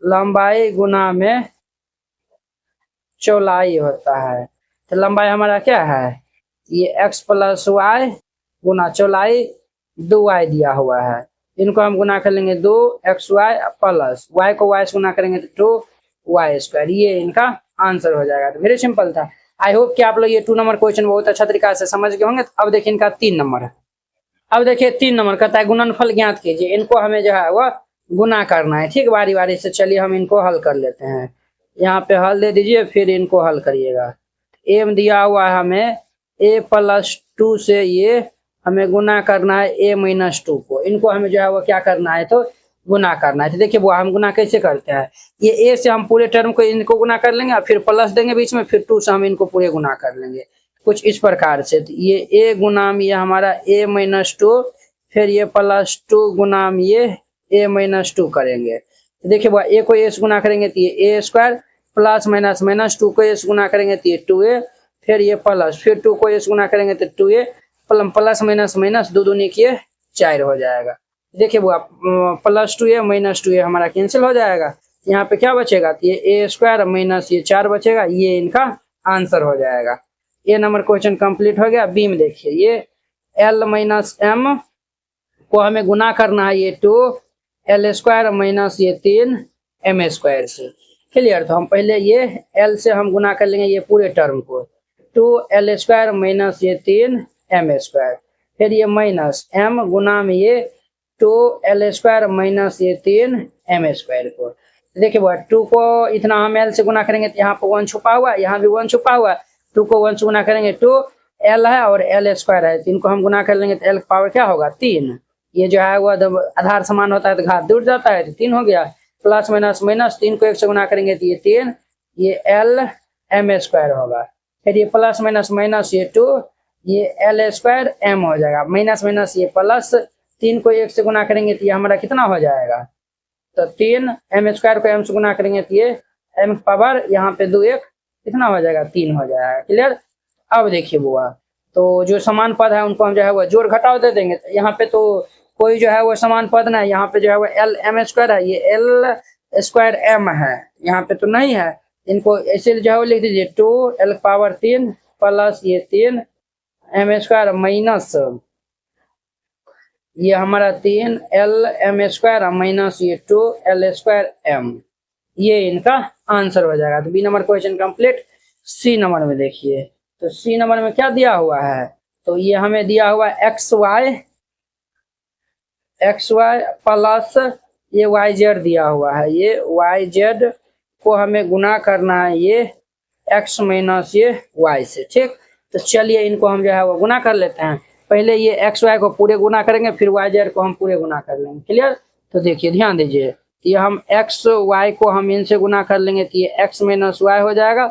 लंबाई गुना में चौड़ाई होता है। तो लंबाई हमारा क्या है, ये x प्लस वाई गुना चौड़ाई 2y दिया हुआ है। इनको हम गुना कर लेंगे 2xy प्लस y को y से गुना करेंगे तो 2y²। ये इनका आंसर हो जाएगा। तो वेरी सिंपल था। आई होप कि आप लोग ये 2 नंबर क्वेश्चन बहुत अच्छा तरीका से समझ गए होंगे। अब देखिए इनका 3 नंबर है। अब देखिए 3 नंबर कहता है गुणनफल ज्ञात कीजिए। इनको हमें जो है वह गुना करना है। ठीक, बारी बारी से चलिए हम इनको हल कर लेते हैं। यहाँ पे हल दे दीजिए, फिर इनको हल करिएगा। एम दिया हुआ है हमें a+2 से ये हमें गुना करना है a-2 को। इनको हमें जो है वो क्या करना है, तो गुना करना है। तो देखिए वो हम गुना कैसे करते हैं, ये a से हम पूरे टर्म को इनको गुना कर लेंगे और फिर प्लस देंगे बीच में, फिर 2 से हम इनको पूरे गुना कर लेंगे कुछ इस प्रकार से। तो ये a गुनाम ये हमारा a-2, फिर ये +2 गुनाम ये a-2 करेंगे। तो देखिए वो a को a से गुना करेंगे तो ये a² प्लस माइनस माइनस 2 को a से गुना करेंगे तो ये 2a, फिर ये प्लस, फिर 2 को a से गुना करेंगे तो 2a, प्लस माइनस माइनस 2 दूनी किए 4 हो जाएगा। देखिए वो +2a -2a हमारा कैंसिल हो जाएगा। यहाँ पे क्या बचेगा, तो ये a² माइनस ये 4 बचेगा। ये इनका आंसर हो जाएगा। ये नंबर क्वेश्चन कंप्लीट हो गया। बी में देखिए ये l माइनस m को हमें गुना करना है ये 2l² माइनस ये 3m² से। क्लियर। तो हम पहले ये l से हम गुना कर लेंगे ये पूरे टर्म को, 2l² माइनस ये 3m², फिर ये माइनस m गुना में ये 2l² माइनस ये 3m² को। देखिए वो 2 को इतना हम l से गुना करेंगे तो यहाँ पर 1 छुपा हुआ है, यहाँ भी 1 छुपा हुआ है। 2 को 1 से गुना करेंगे 2l है और l² है, तो इनको हम गुना कर लेंगे तो l का पावर क्या होगा 3। ये जो है वो आधार समान होता है तो घात दूर जाता है, तो 3 हो गया। प्लस माइनस माइनस 3 को 1 से गुना करेंगे तो ये 3, ये l m² होगा। फिर ये प्लस माइनस माइनस ये 2, ये l² m हो जाएगा। माइनस माइनस ये प्लस, 3 को 1 से गुना करेंगे तो ये हमारा कितना हो जाएगा, तो 3m² को m से गुना करेंगे तो ये m पावर यहाँ पे 2 1 कितना हो जाएगा 3 हो जाएगा। क्लियर। अब देखिए बुआ, तो जो समान पद है उनको हम जो है वो जोड़ घटाव दे देंगे। यहाँ पे तो कोई जो है वो समान पद ना है, यहाँ पे जो है वो l m² है, ये l² m है, यहाँ पे तो नहीं है। इनको ऐसे जो है वो लिख दीजिए 2l पावर 3 प्लस ये 3m² माइनस ये हमारा 3l m² माइनस ये 2l² m। ये इनका आंसर हो जाएगा। तो B number question complete. C number में देखिए, तो सी नंबर में क्या दिया हुआ है, तो ये हमें दिया हुआ है xy प्लस ये yz दिया हुआ है। ये yz को हमें गुना करना है ये x माइनस ये y से। ठीक, तो चलिए इनको हम जो है वो गुना कर लेते हैं। पहले ये xy को पूरे गुना करेंगे, फिर yz को हम पूरे गुना कर लेंगे। क्लियर। तो देखिए ध्यान दीजिए, ये हम xy को हम इनसे गुना कर लेंगे तो ये x माइनस y हो जाएगा।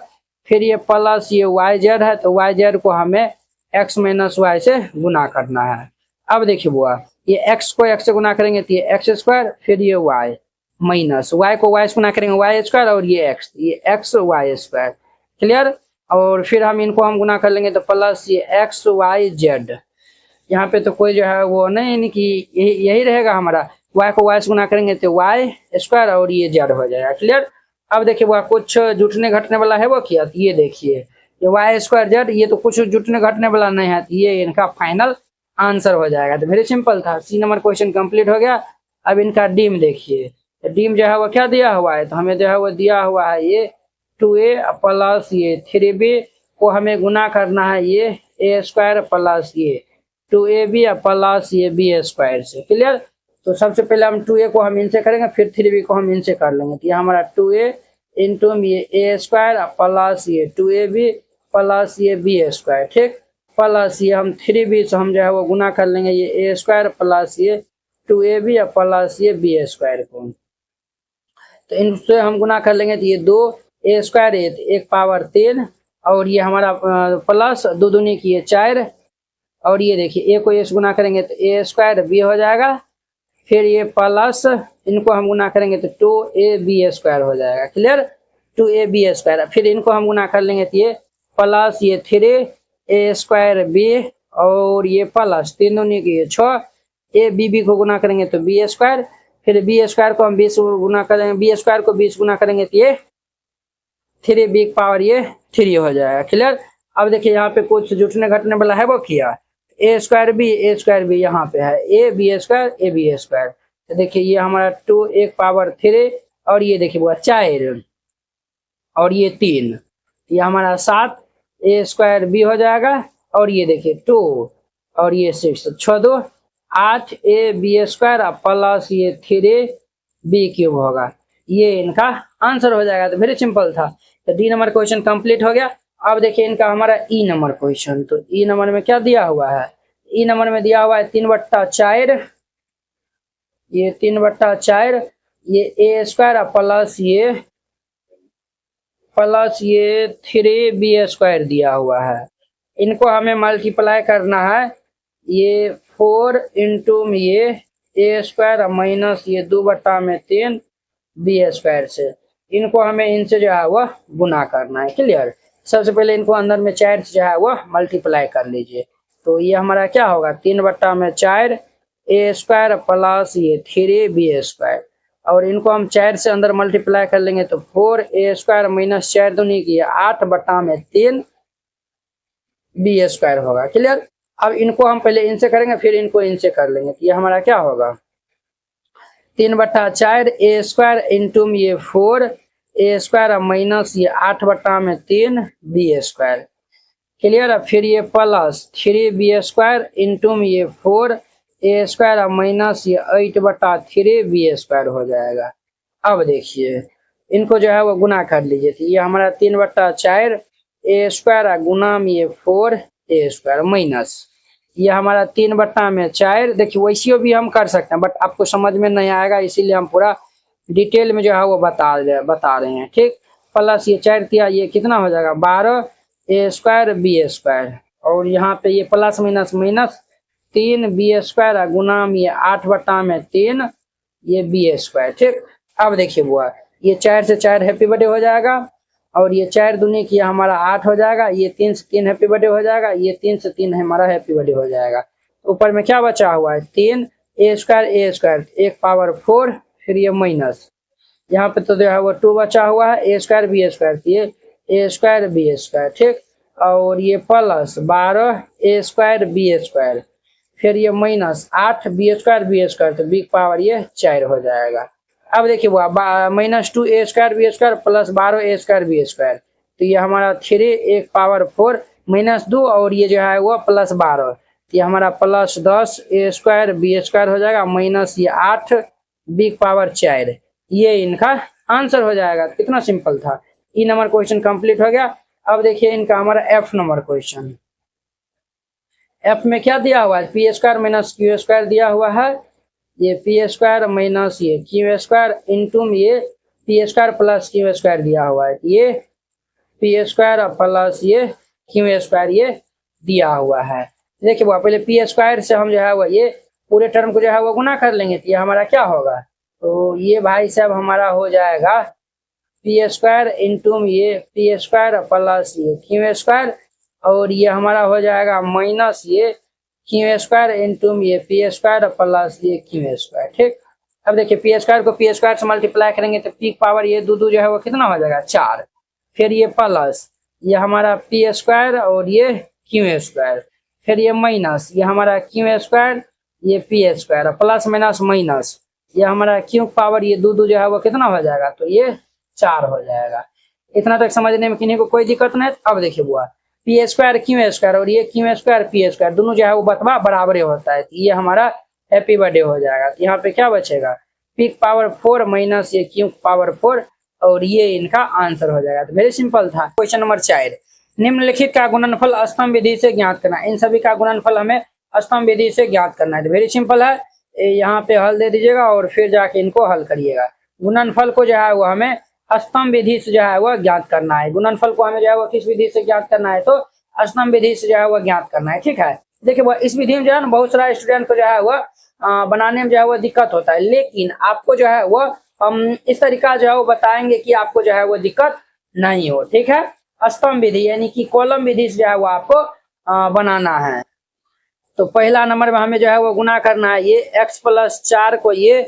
फिर ये प्लस ये yz है, तो yz को हमें x माइनस y से गुना करना है। अब देखिए बुआ, ये x को x से गुना करेंगे तो ये x², फिर ये y माइनस y को y से गुना करेंगे y² और ये x y²। क्लियर। और फिर हम इनको हम गुना कर लेंगे तो प्लस ये xyz। यहाँ पे तो कोई जो है वो नहीं कि यही रहेगा हमारा, y को y से गुना करेंगे तो y² और ये z हो जाएगा। क्लियर। अब देखिए वो कुछ जुटने घटने वाला है वो किया, तो ये देखिए ये y² z, ये तो कुछ जुटने घटने वाला नहीं है, तो ये इनका फाइनल आंसर हो जाएगा। तो वेरी सिंपल था। सी नंबर क्वेश्चन कंप्लीट हो गया। अब इनका डी में देखिए, तो डी में जो है वो क्या दिया हुआ है, तो हमें जो है वो दिया हुआ है ये 2a प्लस ये 3b को हमें गुना करना है ये a² प्लस ये 2ab प्लस ये b² से। क्लियर। तो सबसे पहले हम 2a को हम इनसे करेंगे, फिर 3b को हम इनसे कर लेंगे। तो ये हमारा 2a इंटू ये a² प्लस ये 2ab प्लस ये b²। ठीक, प्लस ये हम 3b से हम जो है वो गुना कर लेंगे ये a² प्लस ये 2ab प्लस ये b² को। तो इनसे हम गुना कर लेंगे तो ये 2a² एक पावर 3 और ये हमारा प्लस 2 दूनी की ये 4, और ये देखिए a को a से गुना करेंगे तो a² b हो जाएगा। फिर ये प्लस इनको हम गुना करेंगे तो 2ab² हो जाएगा। क्लियर। 2ab², फिर इनको हम गुना कर लेंगे तो ये प्लस ये 3a² b और ये प्लस 3 दूनी की 6, ab को गुना करेंगे तो b², फिर बी स्क्वायर को हम 20 गुना करेंगे, बी स्क्वायर को 20 गुना करेंगे तो ये 3 बी पावर ये 3 हो जाएगा। क्लियर। अब देखिए यहाँ पे कुछ जुटने घटने वाला है वो किया, ए स्क्वायर बी यहाँ पे है ए बी स्क्वायर। तो देखिए ये हमारा 2 एक पावर 3 और ये देखिए वो 4 और ये 3, ये हमारा 7 ए स्क्वायर बी हो जाएगा और ये देखिए 2 और ये 6, 6 2 8 ए बी स्क्वायर प्लस ये 3 बी क्यूब होगा। ये इनका आंसर हो जाएगा। तो वेरी सिंपल था। तो डी नंबर क्वेश्चन कंप्लीट हो गया। अब देखिए इनका हमारा ई नंबर क्वेश्चन। तो ई नंबर में क्या दिया हुआ है, ई नंबर में दिया हुआ है 3/4, ये 3/4 ये ए स्क्वायर प्लस ये 3 बी स्क्वायर दिया हुआ है। इनको हमें मल्टीप्लाई करना है, ये 4 इंटू ये ए स्क्वायर माइनस ये 2/3 बी स्क्वायर से, इनको हमें इनसे जो है वह गुना करना है। क्लियर। सबसे पहले इनको अंदर में 4 से जो है वह मल्टीप्लाई कर लीजिए। तो ये हमारा क्या होगा 3/4 ए स्क्वायर प्लस ये 3 बी स्क्वायर, और इनको हम 4 से अंदर मल्टीप्लाई कर लेंगे तो 4 ए स्क्वायर माइनस 4 दूनी की 8/3 बी स्क्वायर होगा। क्लियर। अब इनको हम पहले इनसे करेंगे फिर इनको इनसे कर लेंगे। तो ये हमारा क्या होगा 3/4 ए स्क्वायर इंटू ये 4 ए स्क्वायर माइनस ये 8/3 बी स्क्वायर। क्लियर। अब फिर ये प्लस 3 बी स्क्वायर इंटू ये 4 ए स्क्वायर माइनस ये 8/3 बी स्क्वायर हो जाएगा। अब देखिए इनको जो है वो गुना कर लीजिए। तो ये हमारा 3/4 ए स्क्वायर गुना ये 4 ए स्क्वायर माइनस ये हमारा 3/4। देखिए वैसे भी हम कर सकते हैं बट आपको समझ में नहीं आएगा, इसीलिए हम पूरा डिटेल में जो है वो बता रहे हैं। ठीक। प्लस ये 4 दिया, ये कितना हो जाएगा 12 ए स्क्वायर बी स्क्वायर, और यहाँ पे ये plus minus minus 3 B square गुना ये 8/3 ये बी स्क्वायर। ठीक। अब देखिए बुआ ये 4 से 4 हैप्पी बर्थडे हो जाएगा, और ये 4 दूनी की हमारा 8 हो जाएगा, ये 3 से 3 हैप्पी बर्थडे हो जाएगा, ये 3 से 3 हमारा हैप्पी बर्थडे हो जाएगा। ऊपर में क्या बचा हुआ है 3 ए स्क्वायर एक पावर 4, फिर ये माइनस यहाँ पे तो जो है वो 2 बचा हुआ है ए स्क्वायर बी स्क्वायर, ये ए स्क्वायर बी स्क्वायर। ठीक। और ये प्लस 12 ए स्क्वायर बी स्क्वायर, फिर ये माइनस 8 बी स्क्वायर तो बी पावर ये 4 हो जाएगा। अब देखिए वो -2 ए स्क्वायर बी स्क्वायर प्लस 12 ए स्क्वायर बी स्क्वायर, तो ये हमारा 3 एक पावर 4 -2 और ये जो है वो प्लस 12, ये हमारा प्लस 10 ए स्क्वायर बी स्क्वायर हो जाएगा माइनस ये 8 बी पावर 4। ये इनका आंसर हो जाएगा। कितना सिंपल था। ई नंबर क्वेश्चन कंप्लीट हो गया। अब देखिए इनका हमारा एफ नंबर क्वेश्चन। एफ में क्या दिया हुआ है P square minus Q square दिया हुआ है, ये पी स्क्वायर माइनस ये क्यू स्क्वायर इंटू ये P square plus Q square दिया हुआ है, ये पी स्क्वायर प्लस ये क्यू स्क्वायर ये दिया हुआ है। देखिए वो पहले पी स्क्वायर से हम जो है वो ये पूरे टर्म को जो है वो गुना कर लेंगे, तो ये हमारा क्या होगा, तो ये भाई साहब हमारा हो जाएगा पी स्क्वायर इंटू ये पी स्क्वायर प्लस ये क्यू स्क्वायर, और ये हमारा हो जाएगा माइनस ये क्यू स्क्वायर इंटू ये पी स्क्वायर प्लस ये क्यू स्क्वायर। ठीक। अब देखिए पी स्क्वायर को पी स्क्वायर से मल्टीप्लाई करेंगे तो पी पावर ये 2 जो है वो कितना हो जाएगा 4, फिर ये प्लस ये हमारा पी स्क्वायर और ये क्यू स्क्वायर, फिर ये माइनस ये हमारा क्यू स्क्वायर ये P square plus minus minus ये हमारा क्यू पावर ये 2 जो है वो कितना हो जाएगा, तो ये 4 हो जाएगा। इतना तक समझने में किन्हीं को कोई दिक्कत नहीं। अब देखिए बुआ पी स्क्वायर क्यू स्क्वायर और ये क्यू स्क्वायर पी स्क्वायर दोनों जो है वो बतवा बराबर होता है, तो ये हमारा हैप्पी बर्थडे हो जाएगा। तो यहाँ पे क्या बचेगा पी पावर 4 माइनस ये क्यू पावर 4, और ये इनका आंसर हो जाएगा। तो वेरी सिंपल था। क्वेश्चन नंबर 4, निम्नलिखित का गुणनफल स्तंभ विधि से ज्ञात करना। इन सभी का गुणनफल हमें स्तंभ विधि से ज्ञात करना है। तो वेरी सिंपल है, यहाँ पे हल दे दीजिएगा और फिर जाके इनको हल करिएगा। गुणनफल को जो है वो हमें स्तंभ विधि से जो है वो ज्ञात करना है। गुणनफल को हमें जो है वो किस विधि से ज्ञात करना है, तो स्तंभ विधि से जो है वो ज्ञात करना है। ठीक है। देखिए वो इस विधि में जो है ना बहुत सारा स्टूडेंट को जो है वो बनाने में जो है वो दिक्कत होता है, लेकिन आपको जो है वो हम इस तरीका जो है वो बताएंगे कि आपको जो है वो दिक्कत नहीं हो। ठीक है। स्तंभ विधि यानी कि कॉलम विधि से जो है वो आपको बनाना है। तो पहला नंबर में हमें जो है वो गुना करना है, ये x + 4 को ये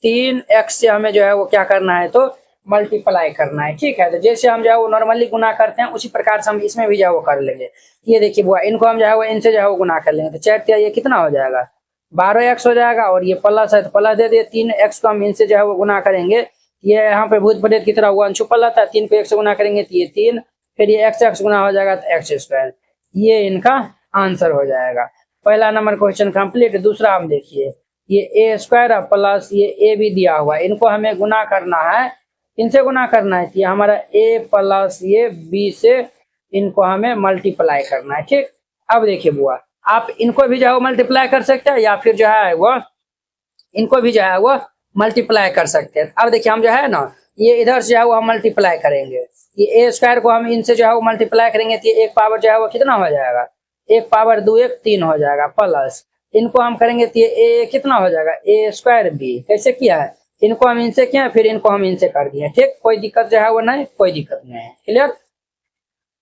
3x से हमें जो है वो क्या करना है, तो मल्टीप्लाई करना है। ठीक है, तो जैसे हम जो है वो नॉर्मली गुना करते हैं उसी प्रकार से हम इसमें भी जो है वो कर लेंगे। ये देखिए बुआ, इनको हम जो है वो इनसे जो है वो गुना कर लेंगे, तो 4 ये कितना हो जाएगा, 12x हो जाएगा। और ये प्लस है तो प्लस दे दिए, 3x को हम इनसे जो है वो गुना करेंगे, ये यहाँ पे भूत पटेट की तरह 1 छुपल रहता है, 3 को 1 से गुना करेंगे तो ये 3, फिर ये x गुना हो जाएगा तो x²। ये इनका आंसर हो जाएगा। पहला नंबर क्वेश्चन कंप्लीट। दूसरा हम देखिए, ये a² प्लस ये a भी दिया हुआ है, इनको हमें गुना करना है, इनसे गुना करना है, ये हमारा a प्लस ये b से इनको हमें मल्टीप्लाई करना है। ठीक, अब देखिए बुआ, आप इनको भी जो है मल्टीप्लाई कर सकते हैं या फिर जो है वो इनको भी जो है वो मल्टीप्लाई कर सकते हैं। अब देखिए हम जो है ना, ये इधर से जो है वो हम मल्टीप्लाई करेंगे, ये a² को हम इनसे जो है वो मल्टीप्लाई करेंगे तो ये 1 पावर जो है वो कितना हो जाएगा, 1 पावर 2 1 3 हो जाएगा, प्लस इनको हम करेंगे तो ये a कितना हो जाएगा, a²b। कैसे किया है, इनको हम इनसे किया फिर इनको हम इनसे कर दिए। ठीक, कोई दिक्कत जो है वो नहीं, कोई दिक्कत नहीं है, क्लियर।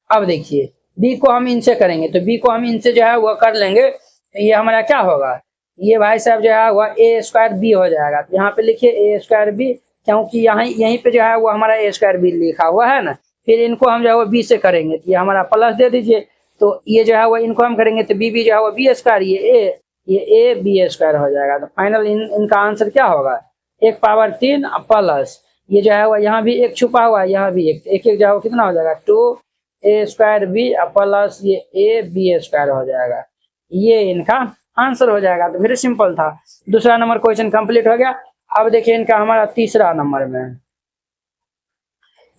अब देखिए b को हम इनसे करेंगे, तो b को हम इनसे जो है वो कर लेंगे, तो ये हमारा क्या होगा, ये भाई साहब जो है वो a²b हो जाएगा। तो यहाँ पे लिखिए a²b, क्योंकि यहाँ यहीं पे जो है वो हमारा a²b लिखा हुआ है ना। फिर इनको हम जो है वो b से करेंगे, तो ये हमारा प्लस दे दीजिए, तो ये जो है वो इनको हम करेंगे तो b जो है वो b², ये a b² हो जाएगा। तो फाइनल इनका आंसर क्या होगा, 1 पावर 3 प्लस ये जो है वो यहाँ भी 1 छुपा हुआ है, यहाँ भी 1 जो है वो कितना हो जाएगा, 2a²b प्लस ये a b² हो जाएगा। ये इनका आंसर हो जाएगा। तो वेरी सिंपल था। दूसरा नंबर क्वेश्चन कंप्लीट हो गया। अब देखिए इनका हमारा तीसरा नंबर में,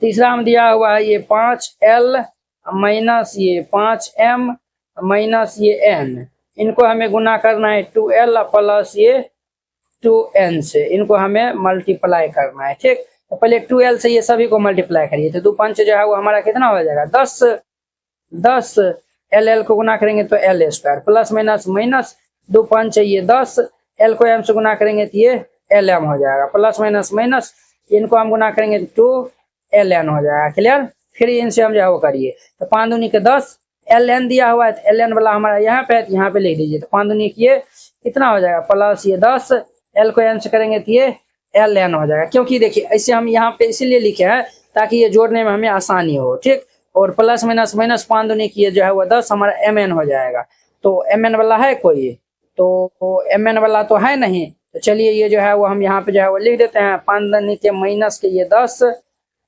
तीसरा हम दिया हुआ है ये 5l माइनस ये 5m माइनस ये n, इनको हमें गुना करना है 2l प्लस ये 2n से, इनको हमें मल्टीप्लाई करना है। ठीक, तो पहले 2l से ये सभी को मल्टीप्लाई करिए, तो 2 5 जो है वो हमारा कितना हो जाएगा, 10 l को गुना करेंगे तो l² प्लस माइनस माइनस 2 5 ये 10, l को m से गुना करेंगे तो ये lm हो जाएगा, प्लस माइनस माइनस इनको हम गुना करेंगे तो 2ln हो जाएगा, क्लियर। फिर इनसे हम जो है वो करिए, तो 5 दूनी के 10, ln दिया हुआ है तो ln वाला हमारा यहाँ पे है, तो यहाँ पे लिख दीजिए, तो 5 दूनी किए कितना हो जाएगा, प्लस ये 10, l को m से करेंगे तो ये ln हो जाएगा। क्योंकि देखिए ऐसे हम यहाँ पे इसीलिए लिखे हैं ताकि ये जोड़ने में हमें आसानी हो। ठीक, और प्लस माइनस माइनस 5 दूनी किए जो है वो 10, हमारा mn हो जाएगा। तो mn वाला है कोई, तो mn वाला तो है नहीं, तो चलिए ये जो है वो हम यहाँ पे जो है वो लिख देते हैं, 5 दूनी के माइनस के ये 10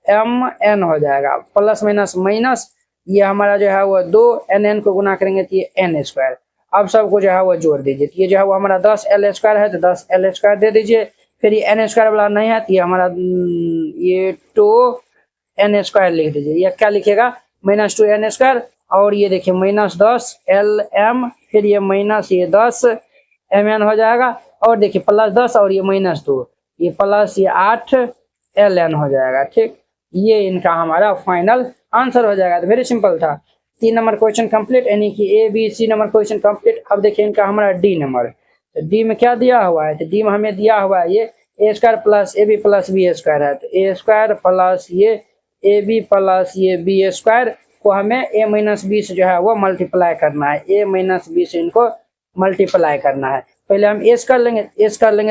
mn हो जाएगा, प्लस माइनस माइनस ये हमारा जो है वो 2 nn को गुना करेंगे तो ये n²। अब सबको जो है वो जोड़ दीजिए, तो ये जो है वो हमारा 10l² है, तो 10l² दे दीजिए। फिर ये n² वाला नहीं है तो ये हमारा ये 2n² लिख दीजिए। ये क्या लिखेगा, -2n², और ये देखिए -10lm, फिर ये माइनस ये 10mn हो जाएगा, और देखिए प्लस 10 और ये -2, ये प्लस ये 8ln हो जाएगा। ठीक, ये इनका हमारा फाइनल आंसर हो जाएगा। तो वेरी सिंपल था। 3 नंबर क्वेश्चन कंप्लीट, यानी कि A B C number question complete. अब देखिए इनका हमारा डी नंबर, तो डी में क्या दिया हुआ है, तो डी में हमें दिया हुआ है ये a² plus ab plus b² है, तो a² प्लस ये ab प्लस ये b² को हमें a माइनस b से जो है वो मल्टीप्लाई करना है, a माइनस b से इनको मल्टीप्लाई करना है। पहले हम एस कर लेंगे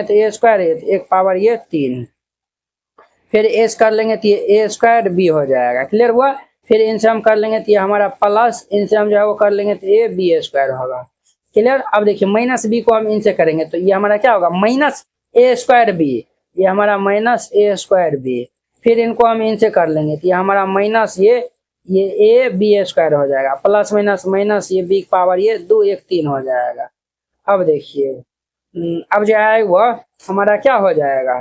तो a², 1 पावर ये 3, फिर एस कर लेंगे तो ये a²b हो जाएगा, क्लियर हुआ। फिर इनसे हम कर लेंगे तो ये हमारा प्लस, इनसे हम जो है वो कर लेंगे तो ये b² होगा, क्लियर। अब देखिए माइनस b को हम इनसे करेंगे तो ये हमारा क्या होगा, -a²b, ये हमारा -a²b। फिर इनको हम इनसे कर लेंगे तो ये हमारा माइनस ये a b² हो जाएगा, प्लस माइनस माइनस ये b पावर ये 2 1 3 हो जाएगा। अब देखिए अब जो है वह हमारा क्या हो जाएगा,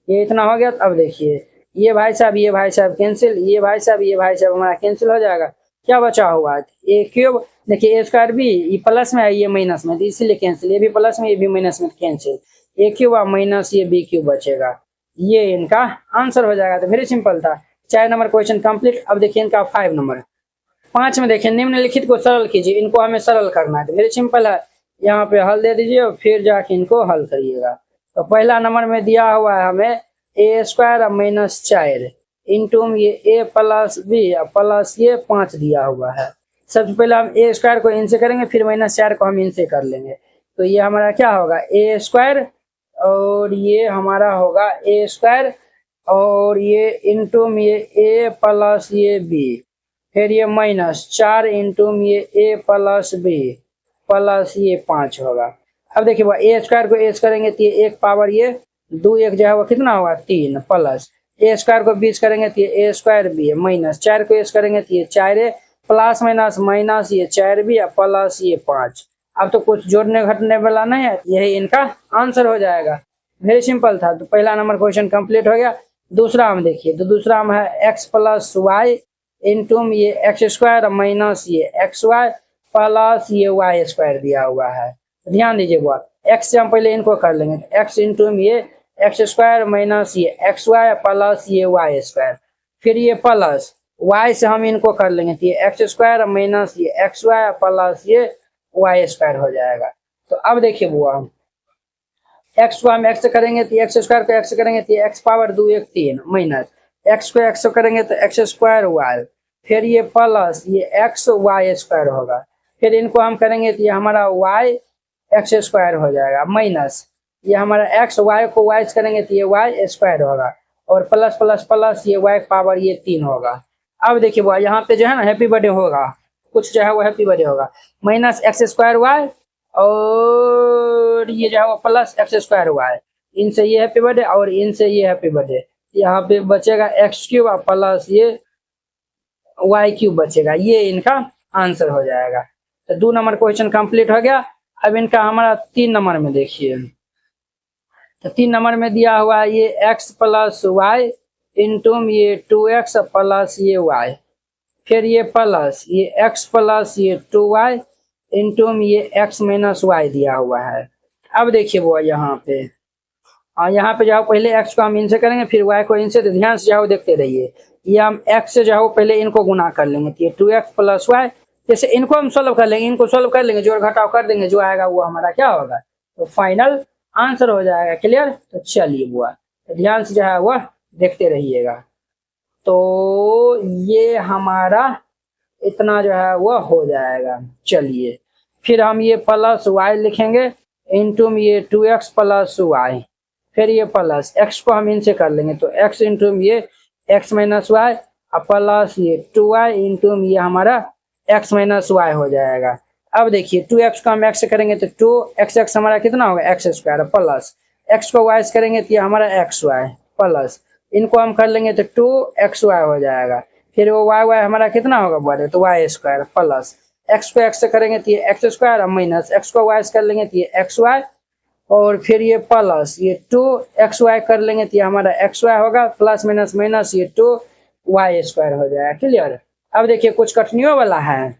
ये इतना हो गया। अब देखिए ये भाई साहब कैंसिल, ये भाई साहब हमारा कैंसिल हो जाएगा। क्या बचा हुआ है, a³, देखिए a²b, ये प्लस में है ये माइनस में, तो इसीलिए कैंसिल, ये भी प्लस में ये भी माइनस में, कैंसिल, a³ माइनस ये b³ बचेगा। ये इनका आंसर हो जाएगा। तो वेरी सिंपल था। 4 नंबर क्वेश्चन कंप्लीट। अब देखिए इनका 5 नंबर। 5 में देखिए निम्नलिखित को सरल कीजिए, इनको हमें सरल करना है। तो वेरी सिंपल है, यहाँ पे हल दे दीजिए और फिर जाके इनको हल करिएगा। तो पहला नंबर में दिया हुआ है हमें a² माइनस 4 इंटू ये a प्लस b प्लस ये 5 दिया हुआ है। सबसे पहले हम a² को इनसे करेंगे, फिर -4 को हम इनसे कर लेंगे। तो ये हमारा क्या होगा, a² और ये हमारा होगा ए स्क्वायर, और ये इंटू में ये ए प्लस ये बी, फिर ये माइनस 4 इंटू में ये ए प्लस बी प्लस ये 5 होगा। अब देखिए वो ए स्क्वायर को एस करेंगे तो ये एक पावर ये 2 एक जो है वो कितना होगा 3, प्लस ए स्क्वायर को 20 करेंगे तो ये ए स्क्वायर बी है, माइनस 4 को एस करेंगे तो ये 4 है, प्लस माइनस माइनस ये 4 भी है, प्लस ये 5। अब तो कुछ जोड़ने घटने वाला नहीं है, यही इनका आंसर हो जाएगा। वेरी सिंपल था। तो पहला नंबर क्वेश्चन कंप्लीट हो गया। दूसरा हम देखिए, तो दूसरा हम है एक्स प्लस वाई इंटू ये एक्स स्क्वायर माइनस ये एक्स वाई प्लस ये वाई स्क्वायर दिया हुआ है। ध्यान दीजिए वो एक्स से हम पहले इनको कर लेंगे, एक्स इंटू ये एक्स स्क्वायर माइनस ये एक्स वाई प्लस ये वाई स्क्वायर, फिर ये प्लस वाई से हम इनको कर लेंगे तो ये एक्स स्क्वायर माइनस ये एक्स वाई प्लस ये वाई स्क्वायर हो जाएगा। तो अब देखिए बुआ, एक्स को हम एक्स से करेंगे तो एक्स स्क्वायर को एक्स से करेंगे तो एक्स पावर 2 1 3 माइनस एक्स को एक्स से करेंगे तो एक्स स्क्वायर वाई, फिर ये प्लस ये एक्स वाई स्क्वायर होगा, फिर इनको हम करेंगे तो ये हमारा वाई एक्स स्क्वायर हो जाएगा, माइनस ये हमारा एक्स वाई को वाई से करेंगे तो ये वाई स्क्वायर होगा, और प्लस प्लस प्लस ये वाई पावर ये 3 होगा। अब देखिए वो यहाँ पे जो है ना हैप्पी बर्थडे होगा, कुछ जो है वो हैप्पी बर्थडे होगा, माइनस एक्स स्क्वायर वाई और ये जो है वो प्लस एक्स स्क्वायर वाई, इनसे ये हैप्पी बर्थडे और इनसे ये हैप्पी बर्थडे, यहाँ पे बचेगा एक्स क्यूब प्लस ये वाई क्यूब बचेगा। ये इनका आंसर हो जाएगा। तो 2 नंबर क्वेश्चन कंप्लीट हो गया। अब इनका हमारा 3 नंबर में देखिए, तो 3 नंबर में दिया हुआ है ये एक्स प्लस वाई इंटू ये 2x प्लस ये वाई, फिर ये प्लस ये एक्स प्लस ये 2y इंटू ये एक्स माइनस वाई दिया हुआ है। अब देखिए वो यहाँ पे यहाँ पे जाओ, पहले एक्स को हम इनसे करेंगे फिर वाई को इनसे, तो ध्यान से जाओ देखते रहिए। ये हम एक्स से जाओ पहले इनको गुना कर लेंगे तो ये 2x प्लस वाई, जैसे इनको हम सोल्व कर लेंगे, इनको सोल्व कर लेंगे, जोड़ घटाव कर देंगे, जो आएगा वो हमारा क्या होगा, तो फाइनल आंसर हो जाएगा। क्लियर? तो चलिए बुआ, तो ध्यान से जो है वह देखते रहिएगा। तो ये हमारा इतना जो है वह हो जाएगा। चलिए फिर हम ये प्लस वाई लिखेंगे इंटू ये 2x प्लस वाई, फिर ये प्लस एक्स को हम इनसे कर लेंगे तो एक्स इंटू ये एक्स माइनस वाई प्लस ये 2y इंटू ये हमारा एक्स माइनस वाई हो जाएगा। अब देखिए 2x को हम x से करेंगे तो 2x हमारा कितना होगा एक्स स्क्वायर, प्लस x को y से करेंगे तो ये हमारा एक्स वाई, प्लस इनको हम कर लेंगे तो 2xy हो जाएगा, फिर वो y हमारा कितना होगा बोले तो वाई स्क्वायर, प्लस x को x से करेंगे तो ये एक्स स्क्वायर माइनस x को y से कर लेंगे तो ये एक्स वाई, और फिर ये प्लस ये 2xy कर लेंगे तो ये हमारा xy होगा, प्लस माइनस माइनस ये 2y स्क्वायर हो जाएगा। क्लियर? अब देखिए कुछ कटने वाला है,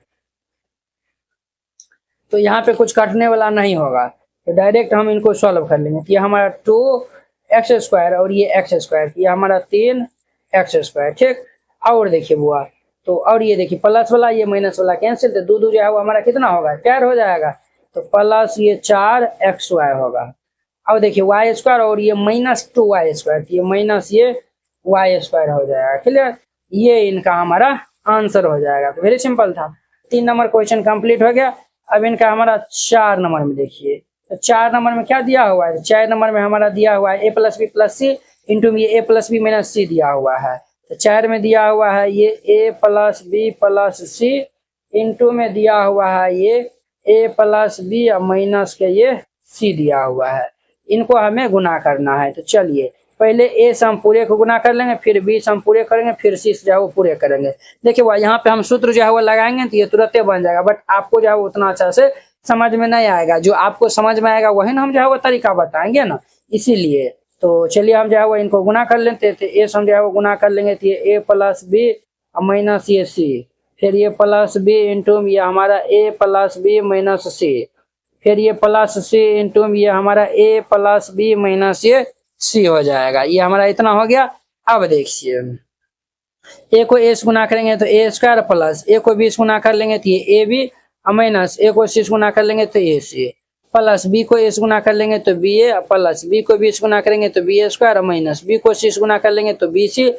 तो यहाँ पे कुछ काटने वाला नहीं होगा, तो डायरेक्ट हम इनको सॉल्व कर लेंगे। तो ये हमारा 2x स्क्वायर और ये x स्क्वायर, ये हमारा 3x स्क्वायर। ठीक, और देखिए बुआ, तो और ये देखिए प्लस वाला ये माइनस वाला कैंसिल, तो 2 2 जो है वो हमारा कितना होगा 4 हो जाएगा, तो प्लस ये 4xy होगा। अब देखिए वाई स्क्वायर और ये माइनस 2y स्क्वायर, ये माइनस ये वाई स्क्वायर हो जाएगा। क्लियर? ये इनका हमारा आंसर हो जाएगा। तो वेरी सिंपल था। 3 नंबर क्वेश्चन कंप्लीट हो गया। अब इनका हमारा 4 नंबर में देखिए, तो 4 नंबर में क्या दिया हुआ है, 4 नंबर में हमारा दिया हुआ है a plus b plus c into ये a plus b minus c दिया हुआ है। तो 4 में दिया हुआ है ये a plus b plus c into में दिया हुआ है ये a प्लस बी माइनस के ये c दिया हुआ है। इनको हमें गुना करना है। तो चलिए पहले a से हम पूरे को गुना कर लेंगे, फिर b से हम पूरे करेंगे, फिर c से जो है वो पूरे करेंगे। देखिए वो यहाँ पे हम सूत्र जो है वो लगाएंगे तो ये तुरंत बन जाएगा, बट आपको जो है वो उतना अच्छा से समझ में नहीं आएगा। जो आपको समझ में आएगा वही ना हम जो है वो तरीका बताएंगे ना, इसीलिए। तो चलिए हम जो है वो इनको गुना कर लेते थे। a से हम जो है वो गुना कर लेंगे तो ये a प्लस बी माइनस ये c, फिर ये प्लस बी इंटू ये हमारा a plus b minus c, फिर ये प्लस c इंटू ये हमारा a प्लस बी माइनस ये c हो जाएगा। ये हमारा इतना हो गया। अब देखिए a को a से गुना करेंगे तो a स्क्वायर प्लस a को b से गुना कर लेंगे तो ये a b माइनस a को c से गुना कर लेंगे तो a c, प्लस b को a से गुना कर लेंगे तो b a, प्लस b को b से गुना करेंगे तो b स्क्वायर माइनस b को c से गुना कर लेंगे तो b c,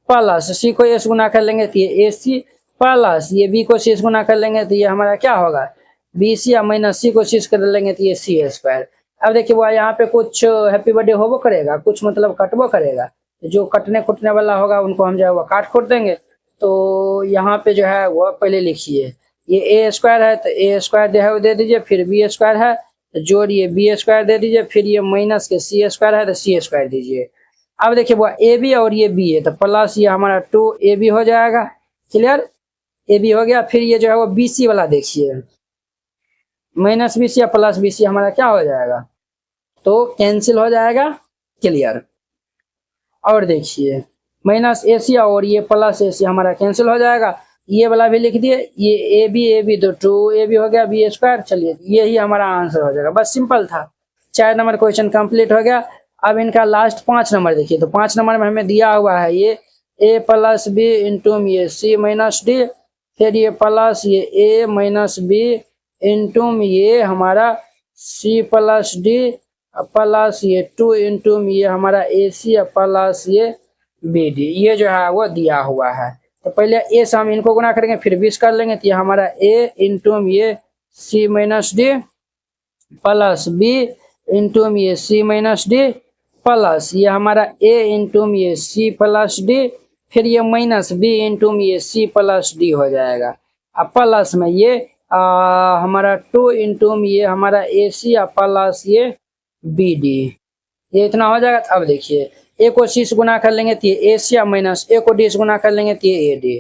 प्लस c को a से गुना कर लेंगे तो ये a c, प्लस ये b को c से गुना कर लेंगे तो ये हमारा क्या होगा b c, माइनस c को c से कर लेंगे तो ये c स्क्वायर। अब देखिए वो यहाँ पे कुछ हैप्पी बर्थडे होबो करेगा, कुछ मतलब कटबो करेगा। जो कटने कुटने वाला होगा उनको हम जो है वो काट खोट देंगे। तो यहाँ पे जो है वो पहले लिखिए, ये ए स्क्वायर है तो ए स्क्वायर जो है वो दे दीजिए, फिर बी स्क्वायर है तो जोड़िए बी स्क्वायर दे दीजिए, फिर ये माइनस के सी स्क्वायर है तो सी स्क्वायर दीजिए। अब देखिए वो ए बी और ये बी है तो प्लस ये हमारा 2ab हो जाएगा। क्लियर, ए बी हो गया। फिर ये जो है वो बी सी वाला देखिए, माइनस बी सी या प्लस बी सी हमारा क्या हो जाएगा, तो कैंसिल हो जाएगा। क्लियर। और देखिए माइनस ए सी और ये प्लस ए सी हमारा कैंसिल हो जाएगा। ये वाला भी लिख दिए, ये ए बी तो 2ab हो गया बी स्क्वायर। चलिए यही हमारा आंसर हो जाएगा, बस सिंपल था। 4 नंबर क्वेश्चन कंप्लीट हो गया। अब इनका लास्ट 5 नंबर देखिए, तो 5 नंबर में हमें दिया हुआ है ये a प्लस बी इंटू ये सी माइनस डी, फिर ये प्लस ये a माइनस बी इंटू ये हमारा सी प्लस डी प्लस ये 2 इंटू ये हमारा ए सी प्लस ये बी डी, ये जो है वो दिया हुआ है। तो पहले ए से हम इनको गुना करेंगे फिर 20 कर लेंगे, तो ये हमारा a इंटू ये C minus D plus B into ये सी माइनस डी प्लस ये हमारा a इंटू ये सी प्लस डी, फिर ये माइनस बी इंटू ये सी प्लस डी हो जाएगा। अब प्लस में ये हमारा 2 इंटू ये हमारा ए सी प्लस ये बी डी, ये इतना हो जाएगा। अब देखिए ए को सी से गुना कर लेंगे तो ये ए सी माइनस ए को डी से गुना कर लेंगे तो ये ए डी,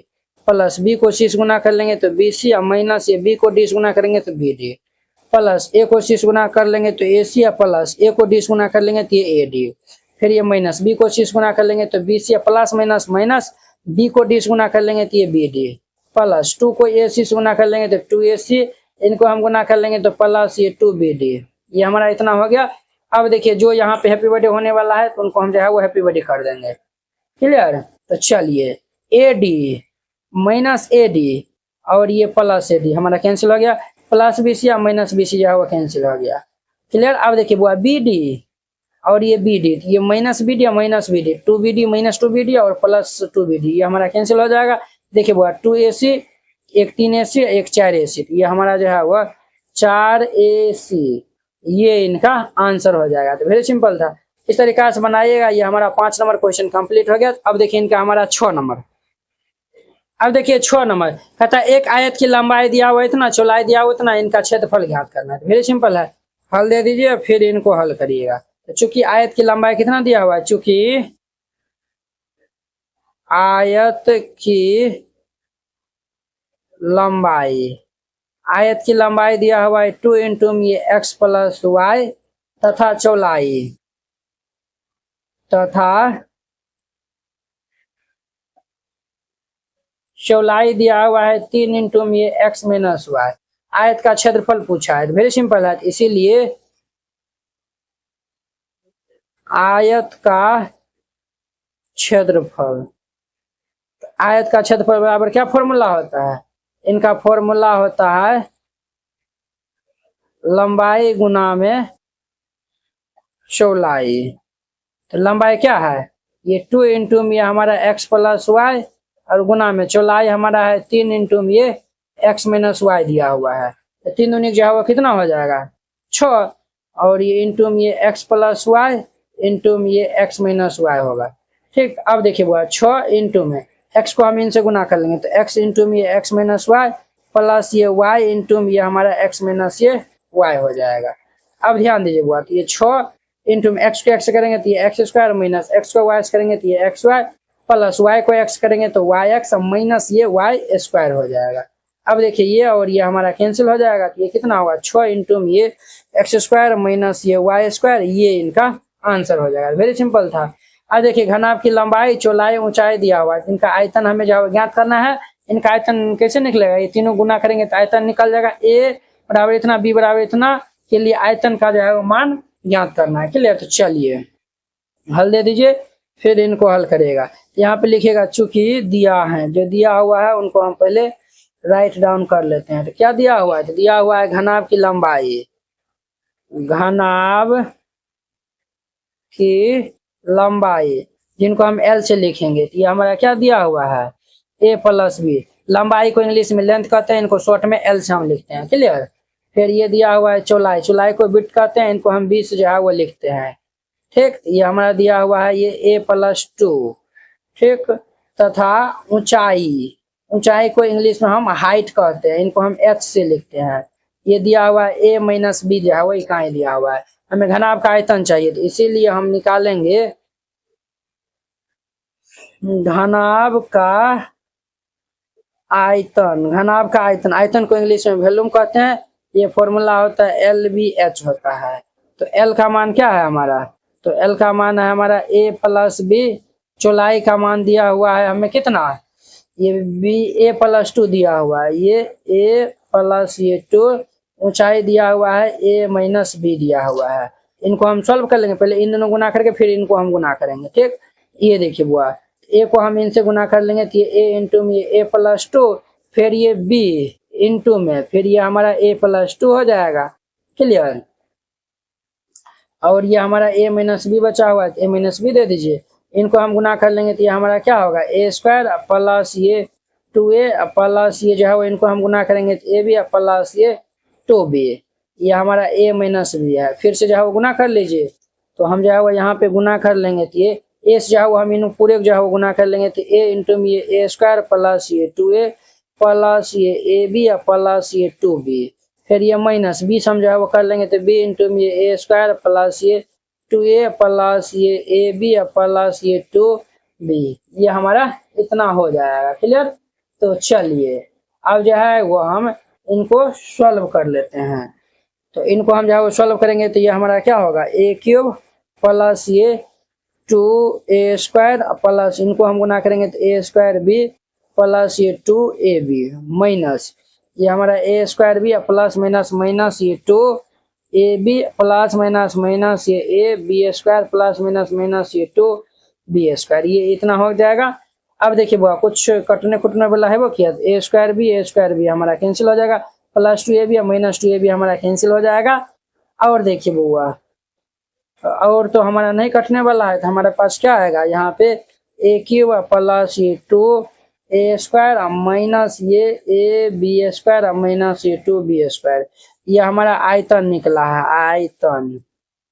प्लस बी को सी से गुना कर लेंगे तो बी सी माइनस ये बी को डी से गुना करेंगे तो बी डी, प्लस ए को सी से गुना कर लेंगे तो ए सी प्लस ए को डी से गुना कर लेंगे तो ये ए डी, फिर ये माइनस बी को सी से गुना कर लेंगे तो b c plus minus minus b को डी से गुना कर लेंगे तो ये बी डी, प्लस 2 को ए सी से गुना कर लेंगे तो 2ac, इनको हम गुना कर लेंगे तो प्लस ये 2bd, ये हमारा इतना हो गया। अब देखिए जो यहाँ पे हैप्पी बर्थडे होने वाला है तो उनको हम जो है वो हैप्पी बर्थडे कर देंगे। क्लियर। तो चलिए A D minus A D और ये प्लस ए डी हमारा कैंसिल हो गया, प्लस बी सी या माइनस बी सी जो है वो कैंसिल हो गया। क्लियर। अब देखिए वो बी डी और ये बी डी, ये माइनस बी डी या minus b d, 2bd minus 2bd और प्लस 2bd, ये हमारा कैंसिल हो जाएगा। देखिए वो 2ac, एक 3ac एक 4ac, ये हमारा जो है वो 4ac, ये इनका आंसर हो जाएगा। तो वेरी सिंपल था, इस तरीका से बनाइएगा। ये हमारा 5 नंबर क्वेश्चन कंप्लीट हो गया। अब देखिए इनका हमारा 6 नंबर। अब देखिए 6 नंबर कहता है एक आयत की लंबाई दिया हुआ इतना, चौड़ाई दिया हुआ इतना, इनका क्षेत्रफल ज्ञात करना है। तो वेरी सिंपल है, हल दे दीजिए फिर इनको हल करिएगा। तो चूंकि आयत की लंबाई कितना दिया हुआ है, चूंकि आयत की लंबाई दिया हुआ है 2 इंटू ये x प्लस वाई, तथा चौड़ाई दिया हुआ है 3 इंटू ये x माइनस वाई। आयत का क्षेत्रफल पूछा है, वेरी सिंपल है, इसीलिए आयत का क्षेत्रफल, आयत का क्षेत्रफल बराबर क्या फॉर्मूला होता है, इनका फॉर्मूला होता है लंबाई गुना में चौड़ाई। तो लंबाई क्या है, ये 2 इंटू में हमारा x प्लस वाई और गुना में चौड़ाई हमारा है 3 इंटू में ये x माइनस वाई दिया हुआ है। तो 3 दूनी जो है वो कितना हो जाएगा 6, और ये इंटू में ये x प्लस वाई इंटू में ये x माइनस वाई होगा। ठीक। अब देखिए वो 6 इंटू में x को हम इनसे गुना कर लेंगे तो x इंटू में ये x माइनस वाई प्लस ये y इंटू में ये हमारा x माइनस ये y हो जाएगा। अब ध्यान दीजिए बुआ, तो ये 6 इंटू में x को x करेंगे तो ये x स्क्वायर माइनस x को y करेंगे तो ये xy प्लस y को x करेंगे तो yx माइनस ये y स्क्वायर हो जाएगा। अब देखिए ये और ये हमारा कैंसिल हो जाएगा, तो ये कितना होगा 6 इंटू में ये x स्क्वायर माइनस ये y स्क्वायर, ये इनका आंसर हो जाएगा। वेरी सिंपल था। अब देखिए घनाभ की लंबाई चौड़ाई ऊंचाई दिया हुआ है, इनका आयतन हमें जो ज्ञात करना है। इनका आयतन कैसे निकलेगा, ये तीनों गुना करेंगे तो आयतन निकल जाएगा। a बराबर इतना, b बराबर इतना, के लिए आयतन का जो है वो मान ज्ञात करना है। क्लियर। तो चलिए हल दे दीजिए फिर इनको हल करेगा। यहाँ पे लिखेगा चूंकि दिया है, जो दिया हुआ है उनको हम पहले राइट डाउन कर लेते हैं। तो क्या दिया हुआ है, तो दिया हुआ है घनाभ की लंबाई, घनाभ की लंबाई जिनको हम L से लिखेंगे, तो ये हमारा क्या दिया हुआ है a प्लस बी। लंबाई को इंग्लिश में लेंथ कहते हैं, इनको शॉर्ट में L से हम लिखते हैं। क्लियर। फिर ये दिया हुआ है चौलाई, चौलाई को बिट कहते हैं, इनको हम 20 जो है वो लिखते हैं। ठीक, ये हमारा दिया हुआ है ये a+2। ठीक, तथा ऊंचाई, ऊंचाई को इंग्लिश में हम हाइट कहते हैं, इनको हम h से लिखते हैं। ये दिया हुआ है a-b जो है वो इकाई दिया हुआ है। हमें घनाभ का आयतन चाहिए, तो इसीलिए हम निकालेंगे घनाभ का आयतन। घनाभ का आयतन, आयतन को इंग्लिश में वॉल्यूम कहते हैं। ये फॉर्मूला होता है LBH होता है। तो L का मान क्या है हमारा, तो L का मान है हमारा a+b। चौलाई का मान दिया हुआ है हमें कितना, ये a+2 दिया हुआ है, ये a+2। ऊंचाई दिया हुआ है a-b दिया हुआ है। इनको हम सॉल्व कर लेंगे, पहले इन दोनों गुना करके फिर इनको हम गुना करेंगे। ठीक, ये देखिए बुआ, a को हम इनसे गुना कर लेंगे तो ये a इंटू में ये a+2, फिर ये b इंटू में फिर ये हमारा a+2 हो जाएगा। क्लियर, और ये हमारा a-b बचा हुआ है, a-b दे दीजिए। इनको हम गुना कर लेंगे तो ये हमारा क्या होगा, a² प्लस ये 2a प्लस ये जो है वो इनको हम गुना करेंगे तो ab प्लस ये 2b। ये हमारा a-b है। फिर से जो है वो गुना कर लीजिए, तो हम जो है वो यहाँ पे गुना कर लेंगे तो ये a जो है वो हम इन पूरे जो है वो गुना कर लेंगे तो a इंटू में ये a² प्लस ये 2a प्लस ये ab प्लस ये 2b। फिर ये माइनस 20 हम जो है वो कर लेंगे तो b इंटू में ये a² प्लस ये 2a प्लस ये ab प्लस ये 2b। ये हमारा इतना हो जाएगा। क्लियर, तो चलिए अब जो है वो हम इनको सॉल्व कर लेते हैं। तो इनको हम जो है वो सॉल्व करेंगे तो ये हमारा क्या होगा, a³ प्लस ये 2a² प्लस इनको हम गुना करेंगे तो a²b प्लस ये 2ab माइनस ये हमारा a²b प्लस माइनस माइनस ये 2ab प्लस माइनस माइनस ये ab² प्लस माइनस माइनस ये 2b²। ये इतना हो जाएगा। अब देखिए बुआ, कुछ कटने कुटने वाला है वो किया, a²b हमारा कैंसिल हो जाएगा, प्लस 2ab माइनस 2ab हमारा कैंसिल हो जाएगा। और देखिए बुआ, और तो हमारा नहीं कटने वाला है, तो हमारे पास क्या आएगा यहाँ पे a³ प्लस ये 2a² माइनस ये ab² माइनस ये 2b²। ये हमारा आयतन निकला है, आयतन।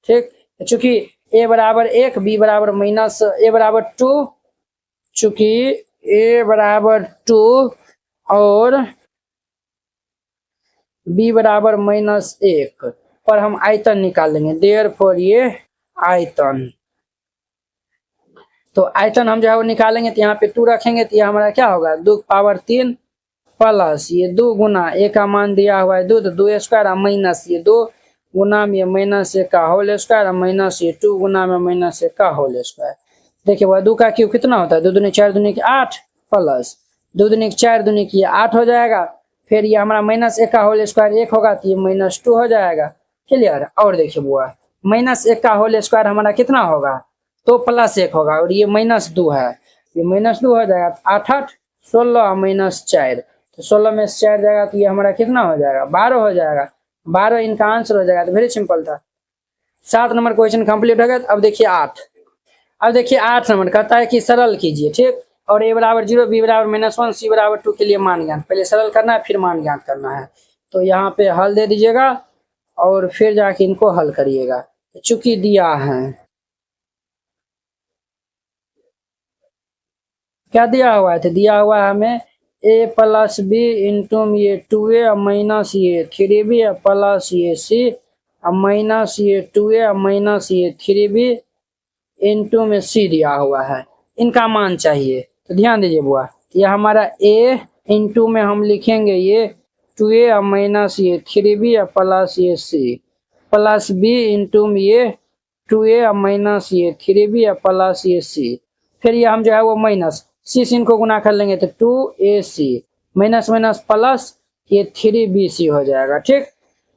ठीक, चूंकि a बराबर 1 b बराबर माइनस a बराबर 2, चूंकि a बराबर 2 और b बराबर -1 पर हम आयतन निकालेंगे, देयरफॉर ये आयतन। तो आयतन हम जो है वो निकालेंगे तो यहाँ पे 2 रखेंगे तो ये हमारा क्या होगा, 2 पावर 3 प्लस ये 2 गुना a का मान दिया हुआ है 2, तो 2² माइनस ये 2 गुना में -1 का होल स्क्वायर माइनस ये 2 गुना में -1 का होल स्क्वायर। देखिए वह 2 का क्यूब कितना होता है, 2 दूनी 4 दूनी 8 प्लस 2 दूनी 4 दूनी की 8 हो जाएगा। फिर ये हमारा -1 का होल स्क्वायर 1 होगा तो ये -2 हो जाएगा। क्लियर, और देखिए बुआ, -1 का होल स्क्वायर हमारा कितना होगा, तो +1 होगा, और ये -2 है, ये -2 हो जाएगा। 8 8 16 -4, तो 16 में से 4 जाएगा तो ये हमारा कितना हो जाएगा, 12 हो जाएगा। 12 इनका आंसर हो जाएगा। तो वेरी सिंपल था। 7 नंबर क्वेश्चन कंप्लीट हो गया। अब देखिए 8, अब देखिए 8 नंबर कहता है कि सरल कीजिए। ठीक, और a बराबर 0 b बराबर -1 c बराबर 2 के लिए मान ज्ञात, पहले सरल करना है फिर मान ज्ञात करना है। तो यहाँ पे हल दे दीजिएगा और फिर जाके इनको हल करिएगा। चूंकि दिया है, क्या दिया हुआ है, तो दिया हुआ है हमें a प्लस b इंटू ये 2a माइनस ये 3b प्लस ये c माइनस ये 2a माइनस ये 3b इंटू में c दिया हुआ है। इनका मान चाहिए, तो ध्यान दीजिए बुआ, ये हमारा a इंटू में हम लिखेंगे ये 2a माइनस ये 3b प्लस ये c प्लस b इंटू में ये 2a माइनस ये 3b प्लस ये c। फिर ये हम जो है वो माइनस c से इनको गुना कर लेंगे तो 2ac माइनस माइनस प्लस ये 3bc हो जाएगा। ठीक,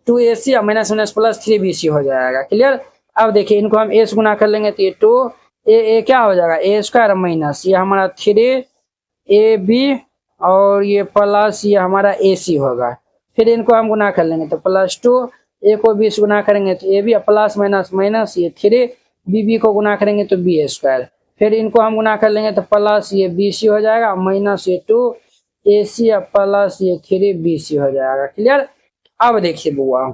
2ac और माइनस माइनस प्लस 3bc हो जाएगा। क्लियर, अब देखिए इनको हम a से गुना कर लेंगे तो ये 2a क्या हो जाएगा, a² माइनस ये हमारा 3ab और ये प्लस ये हमारा ac होगा। फिर इनको हम गुना कर लेंगे तो +2, a को b से गुना करेंगे तो ab प्लस माइनस माइनस ये 3bb को गुना करेंगे तो b²। फिर इनको हम गुना कर लेंगे तो प्लस ये bc हो जाएगा माइनस ये 2ac प्लस ये 3bc हो जाएगा। क्लियर, अब देखिए बुआ,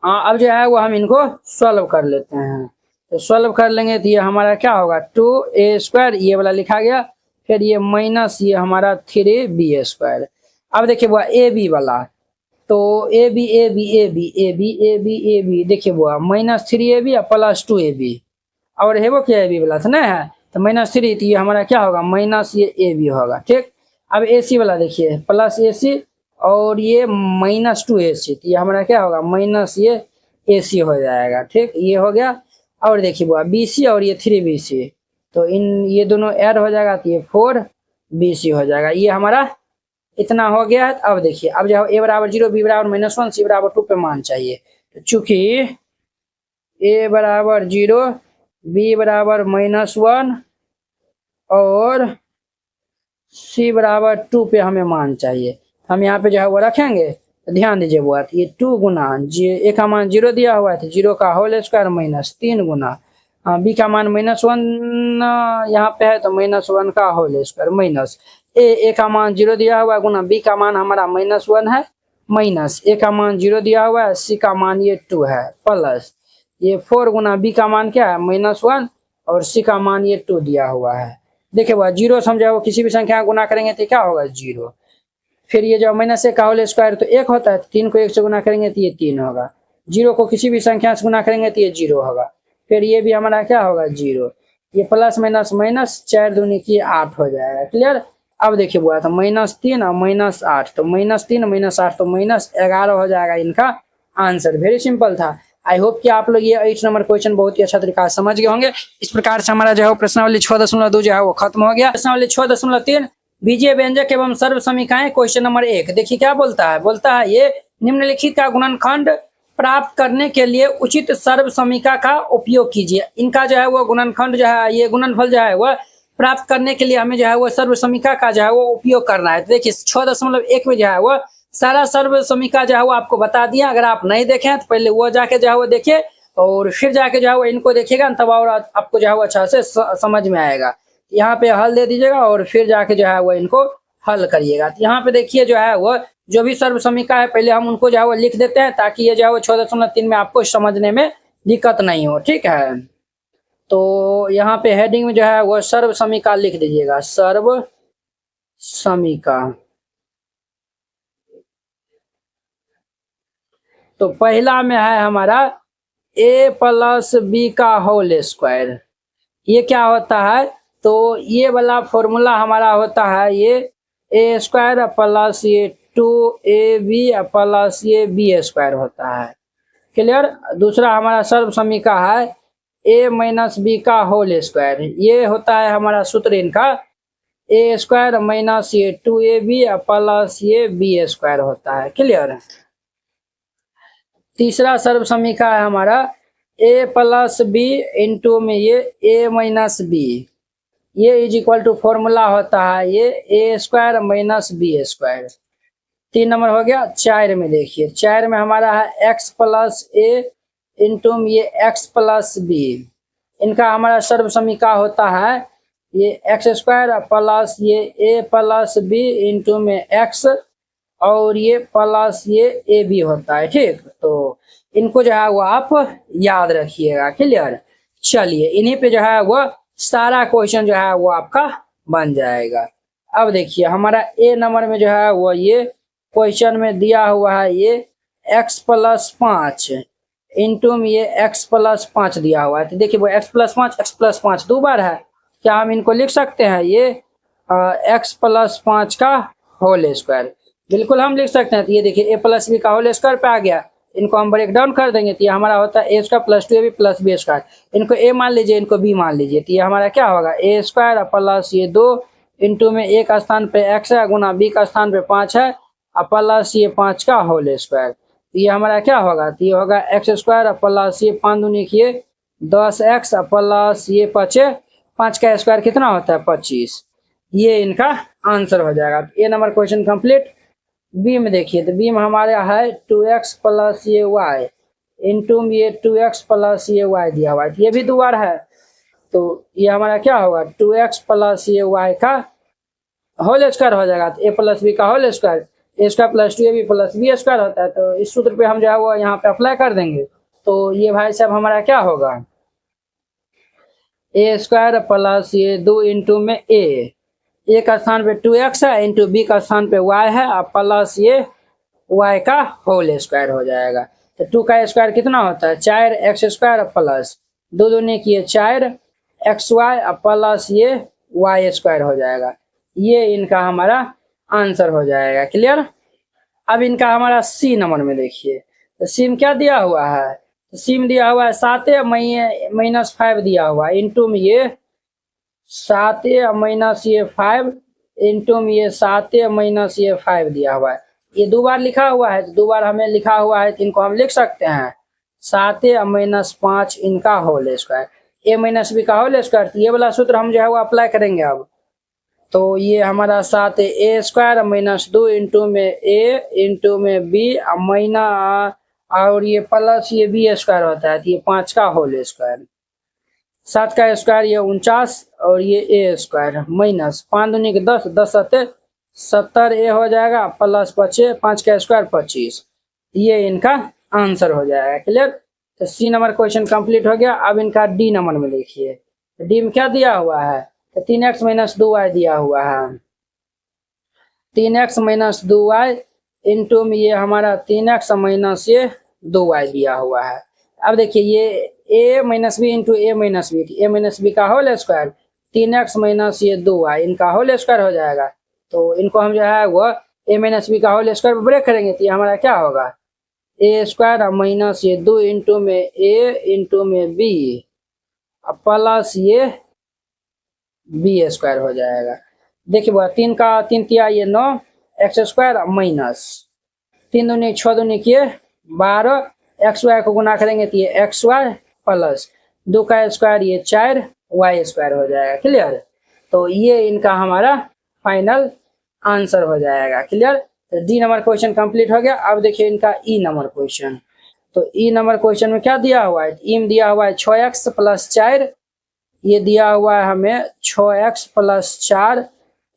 अब जो है वो हम इनको सॉल्व कर लेते हैं। तो सॉल्व कर लेंगे तो ये हमारा क्या होगा 2a² ये वाला लिखा गया, फिर ये माइनस ये हमारा 3b²। अब देखिए बुआ ए बी वाला, तो a b a b a b a b a b a b, देखिए बुआ -3ab प्लस 2ab, और है वो क्या ए बी वाला था ना है, तो -3, तो ये हमारा क्या होगा माइनस ये ए बी होगा। ठीक, अब ए सी वाला देखिए प्लस ए सी और ये -2ac, तो ये हमारा क्या होगा माइनस ये ए सी हो जाएगा। ठीक, ये हो गया। और देखिए बुआ बी सी और ये 3bc, तो इन ये दोनों ऐड हो जाएगा तो ये 4bc हो जाएगा। ये हमारा इतना हो गया है। अब देखिए, अब जो a बराबर 0, b बराबर -1, c बराबर 2 पे मान चाहिए। तो चूंकि a बराबर 0, b बराबर -1 और c बराबर 2 पे हमें मान चाहिए, हम यहाँ पे जो है वो रखेंगे। तो ध्यान दीजिए बुआ, ये 2 गुना a का मान 0 दिया हुआ है, तो 0 का होल स्क्वायर -3 गुना b का मान -1 यहाँ पे है, तो -1 का होल स्क्वायर माइनस a का मान 0 दिया हुआ है गुना b का मान हमारा -1 है, माइनस a का मान 0 दिया हुआ है, c का मान ये 2 है, प्लस ये 4 गुना b का मान क्या है -1 और c का मान ये 2 दिया हुआ है। देखिए वह 0 समझा, वो किसी भी संख्या गुना करेंगे तो क्या होगा 0। फिर ये जो -1 का होल स्क्वायर तो 1 होता है, 3 को 1 से गुना करेंगे तो ये 3 होगा। 0 को किसी भी संख्या से गुना करेंगे तो ये 0 होगा। फिर ये भी हमारा क्या होगा 0, ये प्लस माइनस माइनस 4 दूनी की 8 हो जाएगा। क्लियर। अब देखिए बुआ, तो -3 और -8, तो -3 -8 तो -11 हो जाएगा इनका आंसर। वेरी सिंपल था। आई होप कि आप लोग ये 8 नंबर क्वेश्चन बहुत ही अच्छा तरीका से समझ गए होंगे। इस प्रकार से हमारा जो है प्रश्नावली 6.2 जो है वो खत्म हो गया। प्रश्नावली 6.3 बीजीय व्यंजक एवं सर्व समीकाएं, क्वेश्चन नंबर 1। देखिए क्या बोलता है, बोलता है ये निम्नलिखित का गुणनखंड प्राप्त करने के लिए उचित सर्व समीका का उपयोग कीजिए। इनका जो है वो गुणनखंड जो है, ये गुणनफल जो है वह प्राप्त करने के लिए हमें जो है वो सर्व समीका का जो है वो उपयोग करना है। तो देखिए 6.1 में जो है वो सारा सर्व समीका जो है वो आपको बता दिया। अगर आप नहीं देखें तो पहले वो जाके जो है वो देखिए और फिर जाके जो है वो इनको देखिएगा, तब और आपको जो है वो अच्छा से समझ में आएगा। यहाँ पे हल दे दीजिएगा और फिर जाके जो है वो इनको हल करिएगा। तो यहाँ पे देखिए जो है वो जो भी सर्व समीका है पहले हम उनको जो है वो लिख देते हैं, ताकि ये जो है वो 6.3 में आपको समझने में दिक्कत नहीं हो। ठीक है, तो यहाँ पे हेडिंग में जो है वो सर्व समीका लिख दीजिएगा, सर्व समीका। तो पहला में है हमारा a प्लस बी का होल स्क्वायर। ये क्या होता है, तो ये वाला फॉर्मूला हमारा होता है ये a² प्लस ये 2ab प्लस ये b² होता है। क्लियर। दूसरा हमारा सर्व समीका है a माइनस बी का होल स्क्वायर। ये होता है हमारा सूत्र इनका a² माइनस ये 2ab प्लस ये b² होता है। क्लियर। तीसरा सर्व समीका है हमारा a प्लस बी इंटू में ये a माइनस बी, ये इज इक्वल टू फॉर्मूला होता है ये a² माइनस b²। 3 नंबर हो गया। 4 में देखिए, 4 में हमारा है x प्लस a इंटू में ये x प्लस बी। इनका हमारा सर्व समीका होता है ये x² प्लस ये a प्लस बी इंटू में x और ये प्लस ये ए बी होता है। ठीक, तो इनको जो है वो आप याद रखिएगा। क्लियर। चलिए, इन्हीं पे जो है वो सारा क्वेश्चन जो है वो आपका बन जाएगा। अब देखिए हमारा ए नंबर में जो है वो ये क्वेश्चन में दिया हुआ है ये x प्लस 5 इंटू में ये x प्लस 5 दिया हुआ है। तो देखिए वो x प्लस 5 दो बार है। क्या हम इनको लिख सकते हैं ये x प्लस 5 का होल स्क्वायर? बिल्कुल हम लिख सकते हैं। तो ये देखिए a प्लस बी का होल स्क्वायर पे आ गया। इनको हम ब्रेक डाउन कर देंगे तो ये हमारा होता है a² plus 2ab plus b²। इनको a मान लीजिए, इनको b मान लीजिए, तो ये हमारा क्या होगा a² प्लस ये 2 इंटू में a का स्थान पे x है गुना b का स्थान पे 5 है और प्लस ये 5 का होल स्क्वायर। तो ये हमारा क्या होगा, तो ये होगा x² प्लस ये 5 दूनी किए 10x प्लस ये 5 का स्क्वायर कितना होता है 25। ये इनका आंसर हो जाएगा। ए नंबर क्वेश्चन कंप्लीट। बी में देखिए, तो बी में हमारे है 2x प्लस ये y इंटू में ये 2x प्लस ये y दिया हुआ है। ये भी 2 बार है, तो ये हमारा क्या होगा 2x प्लस ये y का होल स्क्वायर हो जाएगा। तो a प्लस बी का whole square A square plus 2ab plus B square होता है। तो इस सूत्र पे हम जो है वो यहाँ पे अप्लाई कर देंगे। तो ये भाई साहब हमारा क्या होगा, ए स्क्वायर प्लस ये 2 इंटू में ए का स्थान पे 2x है इंटू बी का स्थान पे y है और प्लस ये y का होल स्क्वायर हो जाएगा। तो 2 का स्क्वायर कितना होता है 4x स्क्वायर प्लस 2 दूनी किए 4xy प्लस ये y स्क्वायर हो जाएगा। ये इनका हमारा आंसर हो जाएगा। क्लियर। अब इनका हमारा सी नंबर में देखिए, तो सी में क्या दिया हुआ है, सी में दिया हुआ है 7 माइनस 5 दिया हुआ है इंटू में ये 7 माइनस ये 5 इंटू में ये 7 माइनस ये 5 दिया हुआ है। ये 2 बार लिखा हुआ है, तो 2 बार हमें लिखा हुआ है तो इनको हम लिख सकते हैं 7 माइनस 5 इनका होल स्क्वायर, ए माइनस बी का होल स्क्वायर। तो ये वाला सूत्र हम जो है वो अप्लाई करेंगे अब। तो ये हमारा 7 ए स्क्वायर माइनस 2 इंटू में ए इंटू में बी माइना और ये प्लस ये बी स्क्वायर होता है, तो ये 5 का होल स्क्वायर, 7 का स्क्वायर ये 49 और ये ए स्क्वायर माइनस 5 दूनी के 10, 10 7 70 ए हो जाएगा प्लस 5 5 का स्क्वायर 25। ये इनका आंसर हो जाएगा। क्लियर। तो सी नंबर क्वेश्चन कंप्लीट हो गया। अब इनका डी नंबर में देखिए, डी में क्या दिया हुआ है, तो 3x माइनस 2y दिया हुआ है, 3x माइनस 2y इंटू में ये हमारा 3x माइनस ये 2y दिया हुआ है। अब देखिए ये a minus b into a minus b, ए माइनस बी का होल स्क्वायर 3x माइनस ये 2y इनका होल स्क्वायर हो जाएगा। तो इनको हम जो है वो a माइनस बी का होल स्क्वायर ब्रेक करेंगे तो ये हमारा क्या होगा ए स्क्वायर माइनस ये 2 इंटू में ए इंटू में बी प्लस ये बी स्क्वायर हो जाएगा। देखिए वो 3 का 3 तिया ये 9 एक्स स्क्वायर माइनस 3 दूनी 6 दूनी किए 12 एक्स वाई को गुना करेंगे तो ये एक्स वाई प्लस 2 का स्क्वायर ये 4 वाई स्क्वायर हो जाएगा। क्लियर। तो ये इनका हमारा फाइनल आंसर हो जाएगा। क्लियर। तो डी नंबर क्वेश्चन कंप्लीट हो गया। अब देखिए इनका ई नंबर क्वेश्चन। तो ई नंबर क्वेश्चन में क्या दिया हुआ है, ई में दिया हुआ है 6x प्लस 4, ये दिया हुआ है हमें 6x प्लस 4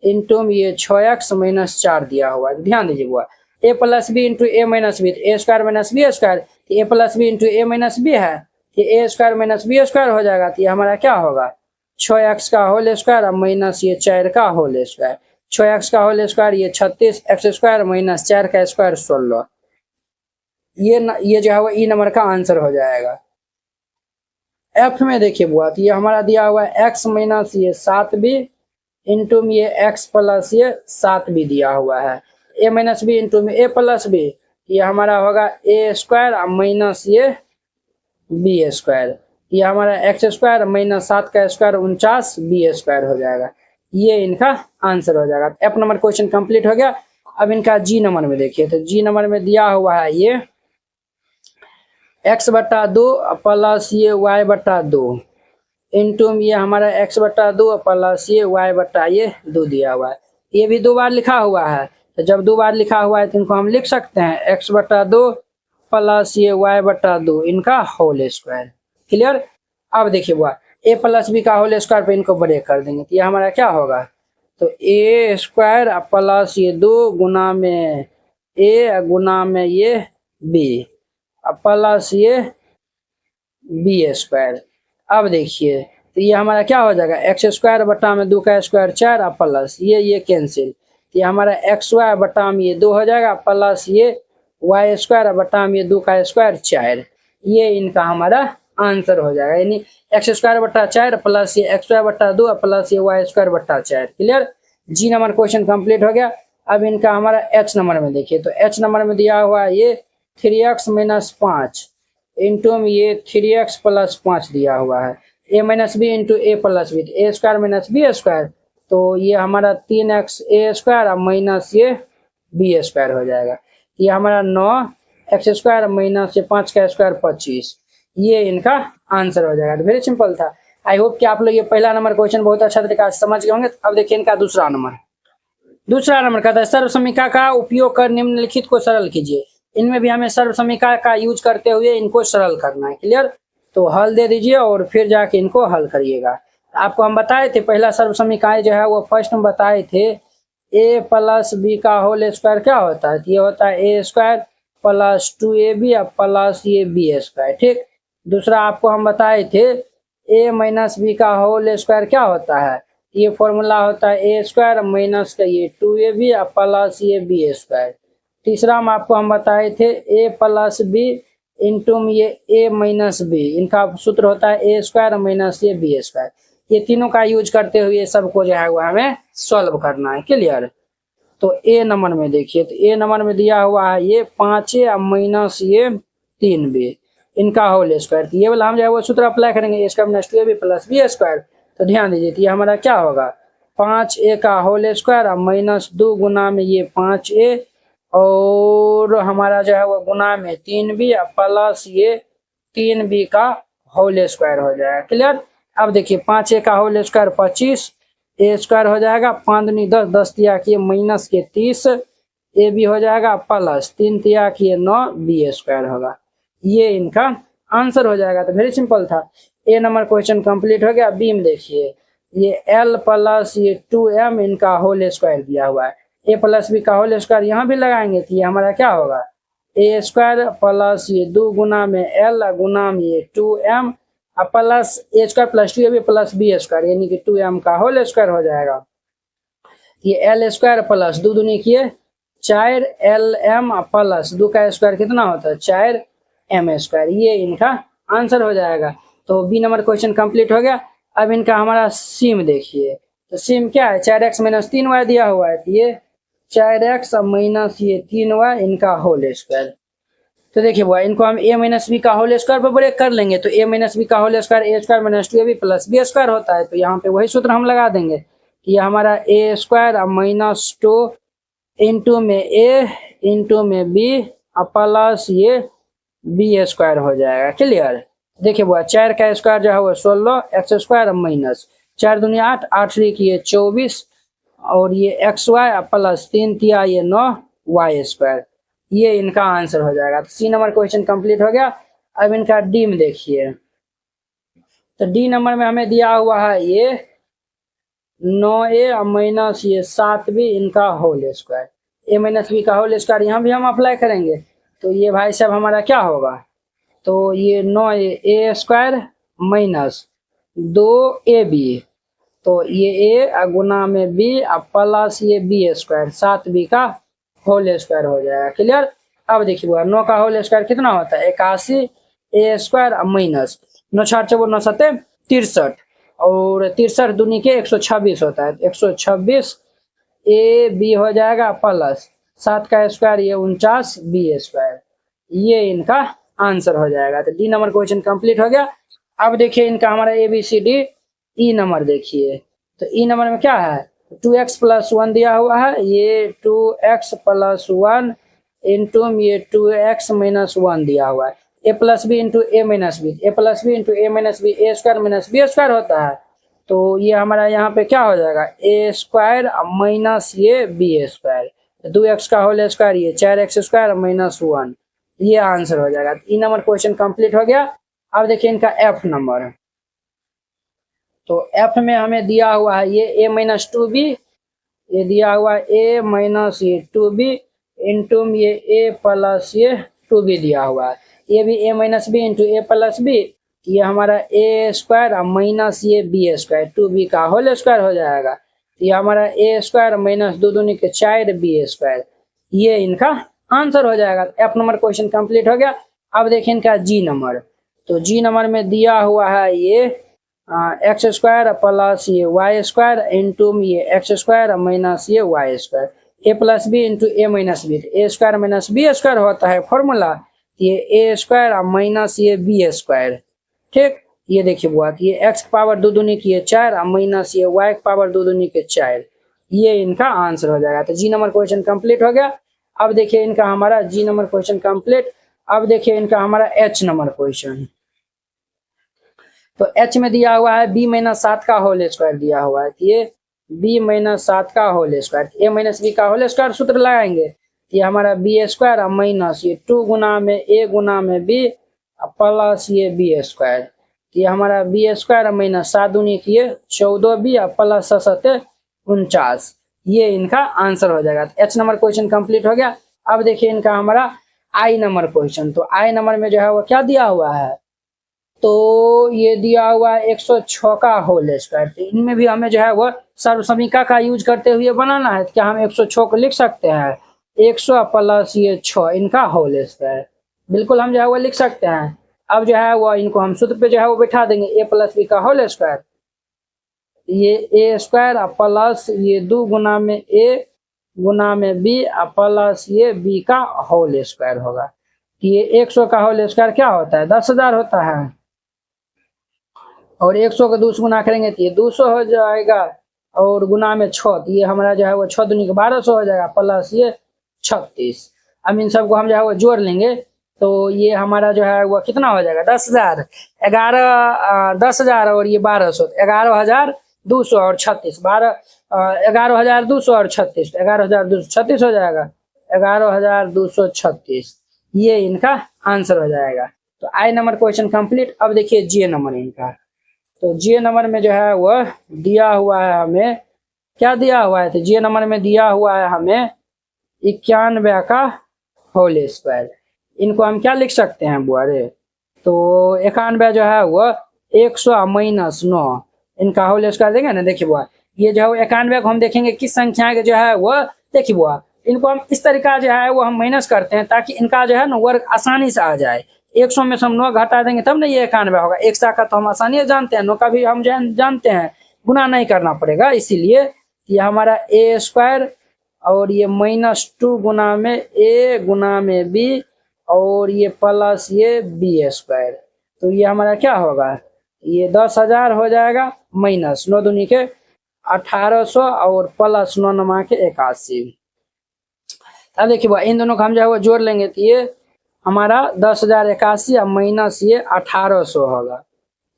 इंटू में ये 6x माइनस 4 दिया हुआ है। ध्यान दीजिए वो ए plus B into a minus b, a square minus B square, A plus B into a minus B है, ये A square minus B square हो जाएगा। तो ये हमारा क्या होगा 6x का होल स्क्वायर माइनस ये 4 का होल स्क्वायर, 6x का होल स्क्वायर ये 36 एक्स स्क्वायर माइनस 4 का स्क्वायर 16। ये जो है वो ई नंबर का आंसर हो जाएगा। एफ में देखिए बुआ, तो ये हमारा दिया हुआ है x माइनस ये 7b इंटू में ये x प्लस ये 7b दिया हुआ है, a माइनस बी इंटू में a प्लस बी, ये हमारा होगा a स्क्वायर माइनस ये b स्क्वायर, ये हमारा x स्क्वायर माइनस 7 का स्क्वायर 49 b स्क्वायर हो जाएगा। ये इनका आंसर हो जाएगा। एफ नंबर क्वेश्चन कंप्लीट हो गया। अब इनका जी नंबर में देखिए, तो जी नंबर में दिया हुआ है ये x बटा 2 प्लस ये y बटा 2 इंटू ये हमारा x बटा 2 प्लस ये y बटा ये 2 दिया हुआ है। ये भी 2 बार लिखा हुआ है, तो जब 2 बार लिखा हुआ है तो इनको हम लिख सकते हैं x बटा 2 प्लस ये y बटा 2 इनका होल स्क्वायर। क्लियर। अब देखिए वो a प्लस बी का होल स्क्वायर पे इनको ब्रेक कर देंगे तो ये हमारा क्या होगा, तो a स्क्वायर प्लस ये 2 गुना में a गुना में ये b प्लस ये बी स्क्वायर। अब देखिए तो ये हमारा क्या हो जाएगा एक्स स्क्वायर बटा में 2 का स्क्वायर 4 और प्लस ये कैंसिल, तो ये हमारा एक्स वाई बटा में ये 2 हो जाएगा प्लस ये वाई स्क्वायर बटा में ये 2 का स्क्वायर 4। ये इनका हमारा आंसर हो जाएगा, यानी एक्स स्क्वायर बटा 4 प्लस ये एक्स वाई बटा 2 प्लस ये वाई स्क्वायर बटा 4। क्लियर। जी नंबर क्वेश्चन कंप्लीट हो गया। अब इनका हमारा एच नंबर में देखिए, तो एच नंबर में दिया हुआ है ये 3x माइनस 5 इंटू में ये 3x प्लस 5 दिया हुआ है, a minus b into a plus b, a square minus B square, तो ये हमारा 3x ए स्क्वायर माइनस ये बी स्क्वायर हो जाएगा। ये हमारा 9x स्क्वायर माइनस ये 5 का स्क्वायर 25। ये इनका आंसर हो जाएगा। तो वेरी सिंपल था। आई होप कि आप लोग ये पहला नंबर क्वेश्चन बहुत अच्छा तरीका से समझ गए होंगे। अब देखिए इनका दूसरा नंबर कहता है सर्व समीकरण का उपयोग कर निम्नलिखित को सरल कीजिए। इनमें भी हमें सर्व समीकरण का यूज करते हुए इनको सरल करना है। क्लियर। तो हल दे दीजिए और फिर जाके इनको हल करिएगा। आपको हम बताए थे पहला सर्व समीकरण जो है वो फर्स्ट में बताए थे ए प्लस बी का होल स्क्वायर क्या होता है? ये होता है A square plus 2ab plus ये बी स्क्वायर। ठीक, दूसरा आपको हम बताए थे ए माइनस बी का होल स्क्वायर क्या होता है? ये फॉर्मूला होता है ए स्क्वायर माइनस का ये 2ab प्लस ये बी स्क्वायर। तीसरा हम आपको बताए थे ए प्लस बी इंटू ये ए माइनस बी, इनका सूत्र होता है ए स्क्वायर माइनस ये बी स्क्वायर। ये तीनों का यूज करते हुए सबको जो है वो हमें सॉल्व करना है। क्लियर? तो ए नंबर में देखिए, तो ए नंबर में दिया हुआ है ये 5a माइनस ये 3b, इनका होल स्क्वायर। ये वाला हम जो है वो सूत्र अप्लाई करेंगे, A square minus 2ab plus B square. तो ध्यान दीजिए, तो ये हमारा क्या होगा? 5a का होल स्क्वायर माइनस 2 गुना में ये 5a और हमारा जो है वो गुना में 3b प्लस ये 3b का होल स्क्वायर हो जाएगा। क्लियर? अब देखिए 5a का होल स्क्वायर 25, ए स्क्वायर हो जाएगा 5 दूनी 10, 10 तिया किए माइनस के 30, ए बी हो जाएगा प्लस 3 तिया किए 9 बी स्क्वायर होगा। ये इनका आंसर हो जाएगा। तो वेरी सिंपल था। ए नंबर क्वेश्चन कंप्लीट हो गया। बी में देखिए ये एल प्लस ये 2m इनका होल स्क्वायर दिया हुआ है। ए प्लस बी का होल स्क्वायर यहाँ भी लगाएंगे तो ये हमारा क्या होगा? ए स्क्वायर प्लस ये 2 गुना में एल गुना में ये 2m plus A square plus 2ab plus B square, यानी कि 2m का होल स्क्वायर हो जाएगा। ये एल स्क्वायर प्लस 2 दूनी किए 4lm प्लस 2 का स्क्वायर कितना होता है? 4m square. ये इनका आंसर हो जाएगा। तो बी नंबर क्वेश्चन कंप्लीट हो गया। अब इनका हमारा सी में देखिए, तो सी में क्या है? 4x माइनस 3y दिया हुआ है। ये 4x माइनस ये 3y इनका होल स्क्वायर। तो देखिए वो इनको हम ए माइनस बी का होल स्क्वायर पर ब्रेक कर लेंगे। तो ए माइनस बी का whole square A square minus 2ab plus B square होता है। तो यहाँ पे वही सूत्र हम लगा देंगे कि ये हमारा ए स्क्वायर माइनस 2 इंटू में ए इंटू में बी प्लस ये बी स्क्वायर हो जाएगा। क्लियर? देखिए वो 4 का स्क्वायर जो है वो 16 एक्स स्क्वायर माइनस 4 दूनी 8, 8 लिखिए 24 और ये एक्स वाई प्लस 3 तिया ये 9 वाई स्क्वायर। ये इनका आंसर हो जाएगा। तो सी नंबर क्वेश्चन कंप्लीट हो गया। अब इनका डी में देखिए, तो डी नंबर में हमें दिया हुआ है ये 9a माइनस ये 7b इनका होल स्क्वायर। ए माइनस बी का होल स्क्वायर यहाँ भी हम अप्लाई करेंगे। तो ये भाई साहब हमारा क्या होगा? तो ये 9a स्क्वायर माइनस 2ab, तो ये a गुना में b प्लस ये b स्क्वायर 7b का होल स्क्वायर हो जाएगा। क्लियर? अब देखिए 9 का होल स्क्वायर कितना होता है? 81 ए स्क्वायर माइनस 9 4 4 9 7 63 और 63 दूनी के 126 होता है। 126 ए बी हो जाएगा प्लस 7 का स्क्वायर ये 49 बी स्क्वायर। ये इनका आंसर हो जाएगा। तो डी नंबर क्वेश्चन कंप्लीट हो गया। अब देखिए इनका हमारा A B C D E number देखिए, तो ई नंबर में क्या है? 2x प्लस 1 दिया हुआ है। ये 2x प्लस 1 इंटू ये 2x माइनस 1 दिया हुआ है। ए plus B into a minus b, A plus B into a minus b, a square minus B square होता है। तो ये हमारा यहाँ पे क्या हो जाएगा? ए स्क्वायर माइनस ये बी स्क्वायर, 2x का होल स्क्वायर ये 4x स्क्वायर माइनस 1। ये आंसर हो जाएगा। ई नंबर क्वेश्चन कंप्लीट हो गया। अब देखिए इनका एफ नंबर, तो एफ में हमें दिया हुआ है ये a माइनस 2b, ये दिया हुआ है a माइनस ये 2b इंटू ये a प्लस ये 2b दिया हुआ है। ये भी a minus b into a plus b, ये हमारा a स्क्वायर माइनस ये b स्क्वायर 2b का होल स्क्वायर हो जाएगा। ये हमारा a स्क्वायर माइनस 2 दूनी के 4b स्क्वायर। ये इनका आंसर हो जाएगा। एफ नंबर क्वेश्चन कंप्लीट हो गया। अब देखिए इनका जी नंबर, तो जी नंबर में दिया हुआ है ये एक्स स्क्वायर प्लस ये वाई स्क्वायर इंटू ये एक्स स्क्वायर माइनस ये Y square. A plus B into a minus b, a square minus B square होता है फॉर्मूला। ये ए स्क्वायर माइनस ये बी स्क्वायर। ठीक, ये देखिए बुआ, ये एक्स पावर 2 दूनी की 4 माइनस ये वाई पावर 2 दूनी के 4। ये इनका आंसर हो जाएगा। तो जी नंबर क्वेश्चन कंप्लीट हो गया। अब देखिए इनका हमारा जी नंबर क्वेश्चन कंप्लीट। अब देखिए इनका हमारा एच नंबर क्वेश्चन, तो एच में दिया हुआ है b माइनस 7 का होल स्क्वायर दिया हुआ है। ये b माइनस 7 का whole square, a minus B का होल स्क्वायर सूत्र लगाएंगे। ये हमारा बी स्क्वायर माइनस ये 2 गुना में a गुना में b प्लस ये बी स्क्वायर। ये हमारा बी स्क्वायर माइनस 7 दूनी किए 14b प्लस 7 49। ये इनका आंसर हो जाएगा। तो H नंबर क्वेश्चन कंप्लीट हो गया। अब देखिए इनका हमारा I नंबर क्वेश्चन। तो I नंबर में जो है वो क्या दिया हुआ है, तो ये दिया हुआ है 106 का होल स्क्वायर। तो इनमें भी हमें जो है वो सर्वसमीका का यूज करते हुए बनाना है। क्या हम 106 को लिख सकते हैं, 100 प्लस ये 6 इनका होल स्क्वायर, बिल्कुल हम जो है वो लिख सकते हैं। अब जो है वो इनको हम सूत्र पे जो है वो बैठा देंगे, a प्लस बी का होल स्क्वायर, ये a स्क्वायर प्लस ये 2 गुना में a गुना में b प्लस ये b का होल स्क्वायर होगा। ये 100 का होल स्क्वायर क्या होता है, 10,000 होता है, और 100 का 2 से गुना करेंगे तो ये 200 हो जाएगा, और गुना में 6 तो ये हमारा जो है वो 6 दूनी के 1200 हो जाएगा, प्लस ये 36। अब इन सबको हम जो है वो जोड़ लेंगे तो ये हमारा जो है वो कितना हो जाएगा, 10,000, 10,000 और ये 1200, 11,200 और 36, 11,200 और 36, 11,236 हो जाएगा, 11,236, ये इनका आंसर हो जाएगा। तो I नंबर क्वेश्चन कंप्लीट। अब देखिए J नंबर इनका। तो J नंबर में जो है वह दिया हुआ है हमें, क्या दिया हुआ है, तो J नंबर में दिया हुआ है हमें 91 का होल स्क्वायर। इनको हम क्या लिख सकते हैं बुआरे, तो 91 जो है वो 100 माइनस 9 इनका होल स्क्वायर देंगे ना। देखिए बुआ, ये जो है 91 को हम देखेंगे किस संख्या के जो है वो, देखिए बुआ इनको हम इस तरीका जो है वो हम माइनस करते हैं ताकि इनका जो है ना वर्ग आसानी से आ जाए। 100 में से हम 9 घटा देंगे तब ना ये 91 होगा। 1 का तो हम आसानी से जानते हैं, 9 का भी हम जानते हैं, गुना नहीं करना पड़ेगा। इसीलिए ये हमारा a स्क्वायर और ये -2 गुना में a गुना में b और ये प्लस ये b स्क्वायर। तो ये हमारा क्या होगा, ये 10,000 हो जाएगा, माइनस 9 दूनी के 1800 और प्लस 9 नमा के 81। अब देखिए भाई इन दोनों को हम जो है वो जोड़ लेंगे तो ये हमारा 10,081 और माइनस ये 1800 होगा।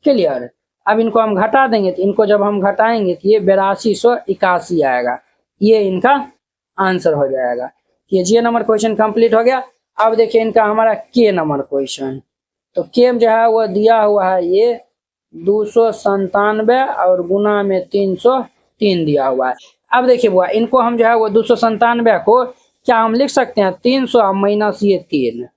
क्लियर। अब इनको हम घटा देंगे तो इनको जब हम घटाएंगे तो ये 8281 आएगा, ये इनका आंसर हो जाएगा। ये J नंबर क्वेश्चन कंप्लीट हो गया। अब देखिए इनका हमारा K नंबर क्वेश्चन। तो K में जो है वो दिया हुआ है ये 297 और गुना में 303 दिया हुआ है। अब देखिए बुआ इनको हम जो है वो 297 को क्या हम लिख सकते हैं, 300 माइनस ये 3,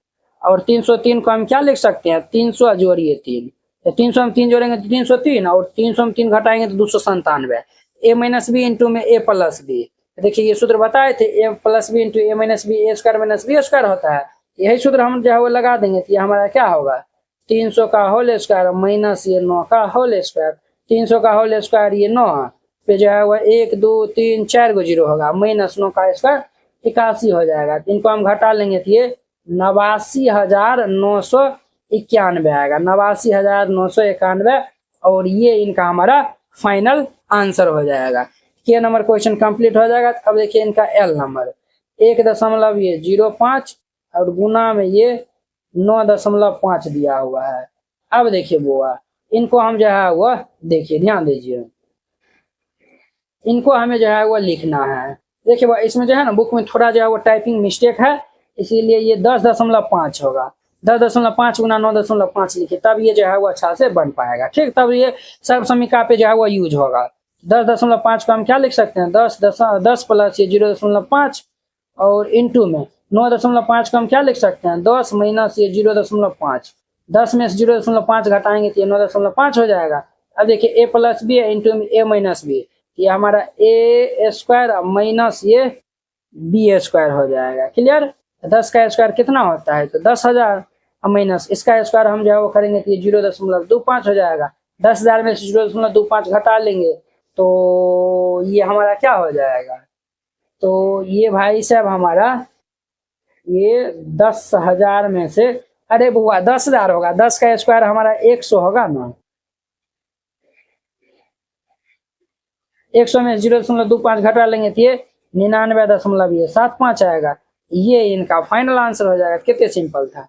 और 303 को हम क्या लिख सकते हैं, 300 जोड़िए 3, तो 300 में 3 जोड़ेंगे तो 303, और 300 में 3 घटाएंगे तो 297, a माइनस बी इंटू में a प्लस बी। देखिए ये सूत्र बताए थे, a plus B into a minus b, a square minus B square होता है। यही सूत्र हम जो है वो लगा देंगे तो ये हमारा क्या होगा, 300 का होल स्क्वायर माइनस ये 9 का होल स्क्वायर। 300 का होल स्क्वायर ये 9 पे जो है वो 1 2 3 4 को 0 होगा, माइनस 9 का स्क्वायर 81 हो जाएगा। तो इनको हम घटा लेंगे तो ये 89,991 आएगा, 89,991, और ये इनका हमारा फाइनल आंसर हो जाएगा। K नंबर क्वेश्चन कंप्लीट हो जाएगा। अब देखिए इनका L नंबर 1.05 और गुना में ये 9.5 दिया हुआ है। अब देखिए बुआ इनको हम जो है वो देखिए ध्यान दीजिए, इनको हमें जो है वो लिखना है। देखिए बुआ इसमें जो है ना बुक में थोड़ा जो है वो टाइपिंग मिस्टेक है, इसीलिए ये 10.5 होगा। 10.5 गुना 9.5 लिखे तब ये जो है वो अच्छा से बन पाएगा। ठीक, तब ये सर्वसमीका पे जो है वो यूज होगा। 10.5 को हम क्या लिख सकते हैं, 10 प्लस ये 0.5 और इंटू में 9.5 को हम क्या लिख सकते हैं, 10 माइनस ये 0.5, 10 में से 0.5 घटाएंगे तो ये 9.5 हो जाएगा। अब देखिए a प्लस बी है इंटू में a माइनस बी, ये हमारा a स्क्वायर माइनस ये b स्क्वायर हो जाएगा। क्लियर। 10 का स्क्वायर कितना होता है, तो 10,000 माइनस इसका स्क्वायर हम जो है वो करेंगे तो ये 0.25 हो जाएगा। 10,000 में से 0.25 घटा लेंगे तो ये हमारा क्या हो जाएगा, तो ये भाई साहब हमारा ये 10,000 में से, अरे बुआ 10,000 होगा, 10 का स्क्वायर हमारा 100 होगा ना, 100 में 0.25 घटा लेंगे तो ये 99.75 आएगा। ये इनका फाइनल आंसर हो जाएगा। कितने सिंपल था।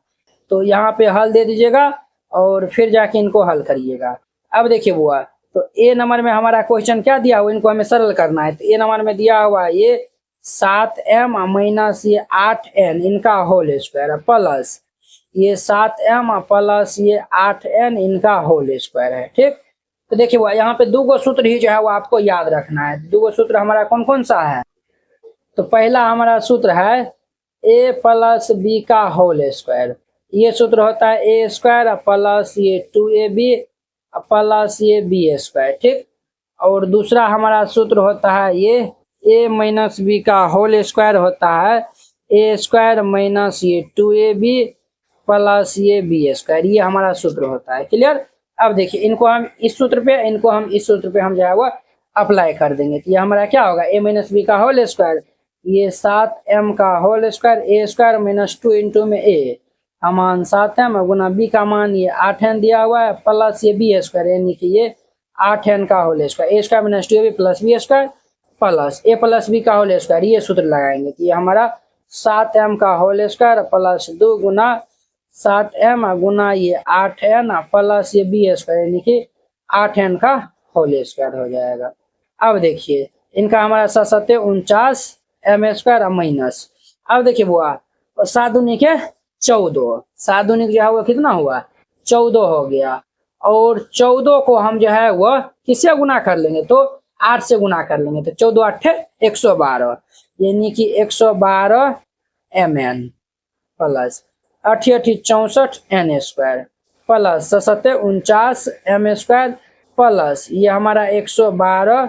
तो यहाँ पे हल दे दीजिएगा और फिर जाके इनको हल करिएगा। अब देखिए बुआ तो ए नंबर में हमारा क्वेश्चन क्या दिया हुआ, इनको हमें सरल करना है। तो ए नंबर में दिया हुआ ये 7m माइनस ये 8n इनका होल स्क्वायर प्लस ये 7m प्लस ये 8n इनका होल स्क्वायर है। ठीक, तो देखिए वो यहाँ पे 2 सूत्र ही जो है वो आपको याद रखना है। 2 सूत्र हमारा कौन कौन सा है, तो पहला हमारा सूत्र है ए प्लस बी का होल स्क्वायर। ये सूत्र होता है ए स्क्वायर प्लस ये 2ab प्लस ये बी स्क्वायर, ठीक। और दूसरा हमारा सूत्र होता है ये ए माइनस बी का होल स्क्वायर होता है ए स्क्वायर माइनस ये 2ab प्लस ये बी स्क्वायर। ये हमारा सूत्र होता है, क्लियर। अब देखिए इनको हम इस सूत्र पे, इनको हम इस सूत्र पे हम जो है वो अप्लाई कर देंगे। तो ये हमारा क्या होगा, ए माइनस बी का होल स्क्वायर, ये 7m का whole square, A square minus 2 into में ए का मान 7m गुना बी का मान ये 8n दिया हुआ है प्लस ये बी स्क्वायर, यानी कि ये 8n का whole square, A square minus 2ab plus B square plus A plus B का होल स्क्वायर। ये सूत्र लगाएंगे कि ये हमारा 7m का होल स्क्वायर प्लस 2 गुना 7m गुना ये 8n प्लस ये बी स्क्वायर, यानी कि 8n का होल स्क्वायर हो जाएगा। अब देखिए इनका हमारा 7 49 m स्क्वायर माइनस, अब देखिए बुआ 7 दूनी के 14, 7 दूनी जो है वो कितना हुआ 14 हो गया। और 14 को हम जो है वह किससे गुना कर लेंगे, तो 8 से गुना कर लेंगे। तो 14 8 112, यानी कि 112 mn plus 8 8 64 n square plus 7 49 m square plus ये हमारा 112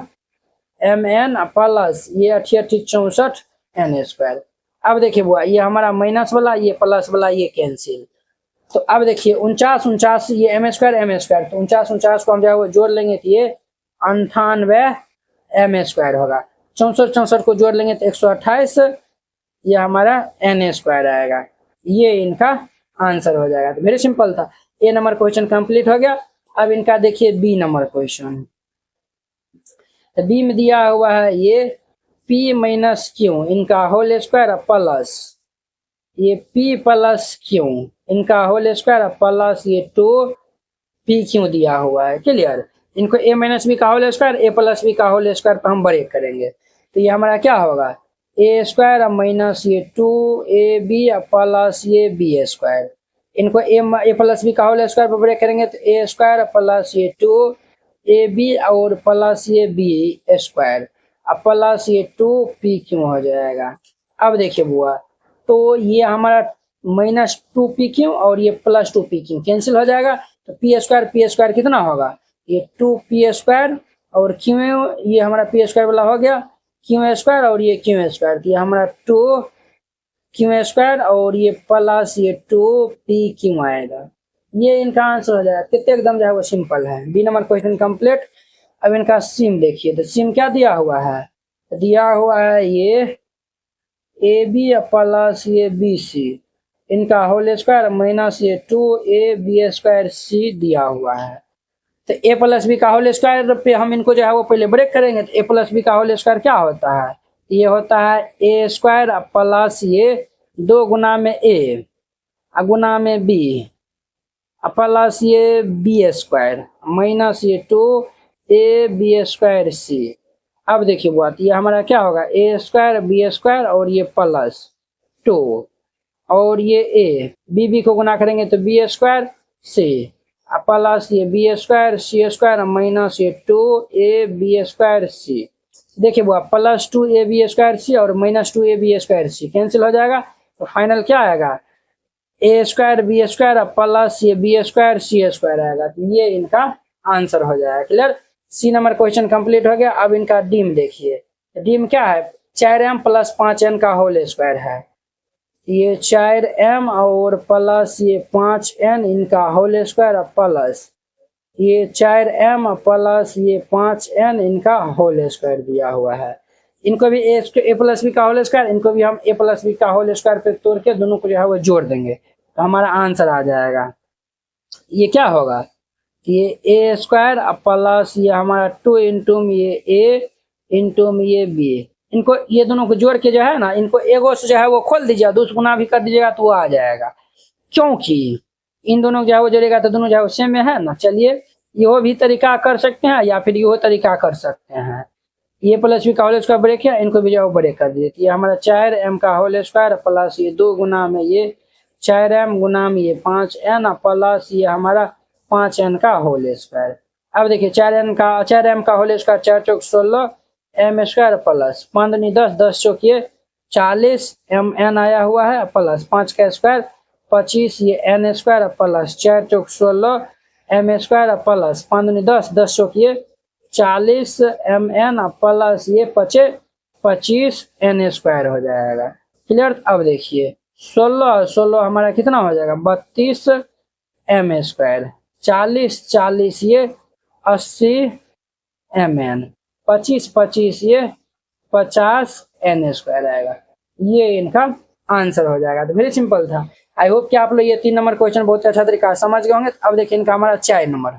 mn प्लस ये 8 8 64 n स्क्वायर। अब देखिए बुआ ये हमारा माइनस वाला ये प्लस वाला ये कैंसिल। तो अब देखिए 49 49 ये m स्क्वायर, तो 49 49 को हम जो है वो जोड़ लेंगे तो ये 98 m स्क्वायर होगा। 64 64 को जोड़ लेंगे तो 128, ये हमारा n स्क्वायर आएगा। ये इनका आंसर हो जाएगा। तो वेरी सिंपल था, ए नंबर क्वेश्चन कंप्लीट हो गया। अब इनका देखिए बी नंबर क्वेश्चन। बी में दिया हुआ है ये p माइनस क्यू इनका होल स्क्वायर प्लस ये p प्लस क्यू इनका होल स्क्वायर प्लस ये 2p दिया हुआ है, क्लियर। इनको a माइनस बी का whole square a plus B का होल स्क्वायर पर हम ब्रेक करेंगे। तो ये हमारा क्या होगा a स्क्वायर माइनस ये 2ab प्लस ये b स्क्वायर। इनको a प्लस बी का होल स्क्वायर पर ब्रेक करेंगे तो a स्क्वायर प्लस ये 2ab और प्लस ये b स्क्वायर प्लस ये 2p हो जाएगा। अब देखिए बुआ तो ये हमारा माइनस 2p और ये प्लस 2p कैंसिल हो जाएगा। तो p स्क्वायर कितना होगा, ये 2p स्क्वायर और क्यू ये हमारा p स्क्वायर वाला हो गया क्यू स्क्वायर और ये क्यू स्क्वायर, तो ये हमारा 2q स्क्वायर और ये प्लस ये 2p आएगा। ये इनका आंसर हो जाएगा। कितने एकदम जो है वो सिंपल है। B number question complete. अब इनका सिम देखिए, तो सिम क्या दिया हुआ है, दिया हुआ है ये ए बी प्लस ये बी सी इनका होल स्क्वायर माइनस ये 2ab स्क्वायर सी दिया हुआ है। तो ए प्लस बी का होल स्क्वायर पे हम इनको जो है वो पहले ब्रेक करेंगे। तो ए प्लस बी का होल स्क्वायर क्या होता है, ये होता है ए स्क्वायर प्लस ये 2 गुना में ए गुना में बी प्लस ये बी स्क्वायर माइनस ये 2ab स्क्वायर सी। अब देखिए बात ये हमारा क्या होगा ए स्क्वायर बी स्क्वायर और ये प्लस 2 और ये ए बी को गुना करेंगे तो बी स्क्वायर सी प्लस ये b square c square minus ये 2ab स्क्वायर सी। देखिए बुआ प्लस 2ab स्क्वायर सी और माइनस 2ab स्क्वायर सी कैंसिल हो जाएगा। तो फाइनल क्या आएगा a square b square plus ये बी स्क्वायर सी स्क्वायर आएगा। तो ये इनका आंसर हो जाएगा, clear. C number question complete हो गया। अब इनका डीम देखिए, डीम क्या है 4m प्लस 5n का होल स्क्वायर है। ये 4m और प्लस ये 5n इनका होल स्क्वायर प्लस ये 4m प्लस ये 5n इनका होल स्क्वायर दिया हुआ है। इनको भी ए प्लस बी का होल स्क्वायर, इनको भी हम ए प्लस बी का होल स्क्वायर पे तोड़ के दोनों को जो है वो जोड़ देंगे तो हमारा आंसर आ जाएगा। ये क्या होगा ये ए स्क्वायर प्लस ये हमारा 2 इंटू ये ए इंटू ये बी, इनको ये दोनों को जोड़ के जो है ना इनको एगो से जो है वो खोल दीजिएगा, 2 गुना भी कर दीजिएगा तो वो आ जाएगा, क्योंकि इन दोनों जो है वो जोड़ेगा तो दोनों जो है वो सेम में है ना। चलिए यो भी तरीका कर सकते हैं या फिर यो तरीका कर सकते हैं। ये प्लस बी का होल स्क्वायर ब्रेक है, इनको भी जो है ब्रेक कर दीजिए। ये हमारा 4m का होल स्क्वायर प्लस ये 2 गुना में ये 4m गुना में ये 5n प्लस ये हमारा 5n का होल स्क्वायर। अब देखिए 4m का होल स्क्वायर 4 चौक 16 एम स्क्वायर प्लस 5 दूनी 10, 10 चौकिए 40 एम एन आया हुआ है प्लस 5 का स्क्वायर 25 ये एन स्क्वायर प्लस 4 चौक 16 एम स्क्वायर प्लस 5 दूनी 10, 10 चौकिए 40 एम एन प्लस ये 25 एन स्क्वायर हो जाएगा। क्लियर। अब देखिए 16 हमारा कितना हो जाएगा 32 एम स्क्वायर 40 ये 80 एम एन 25 ये 50 एन स्क्वायर आएगा। ये इनका आंसर हो जाएगा। तो वेरी सिंपल था। आई होप कि आप लोग ये 3 नंबर क्वेश्चन बहुत अच्छा तरीका समझ गए होंगे। अब देखिए इनका हमारा 4 नंबर।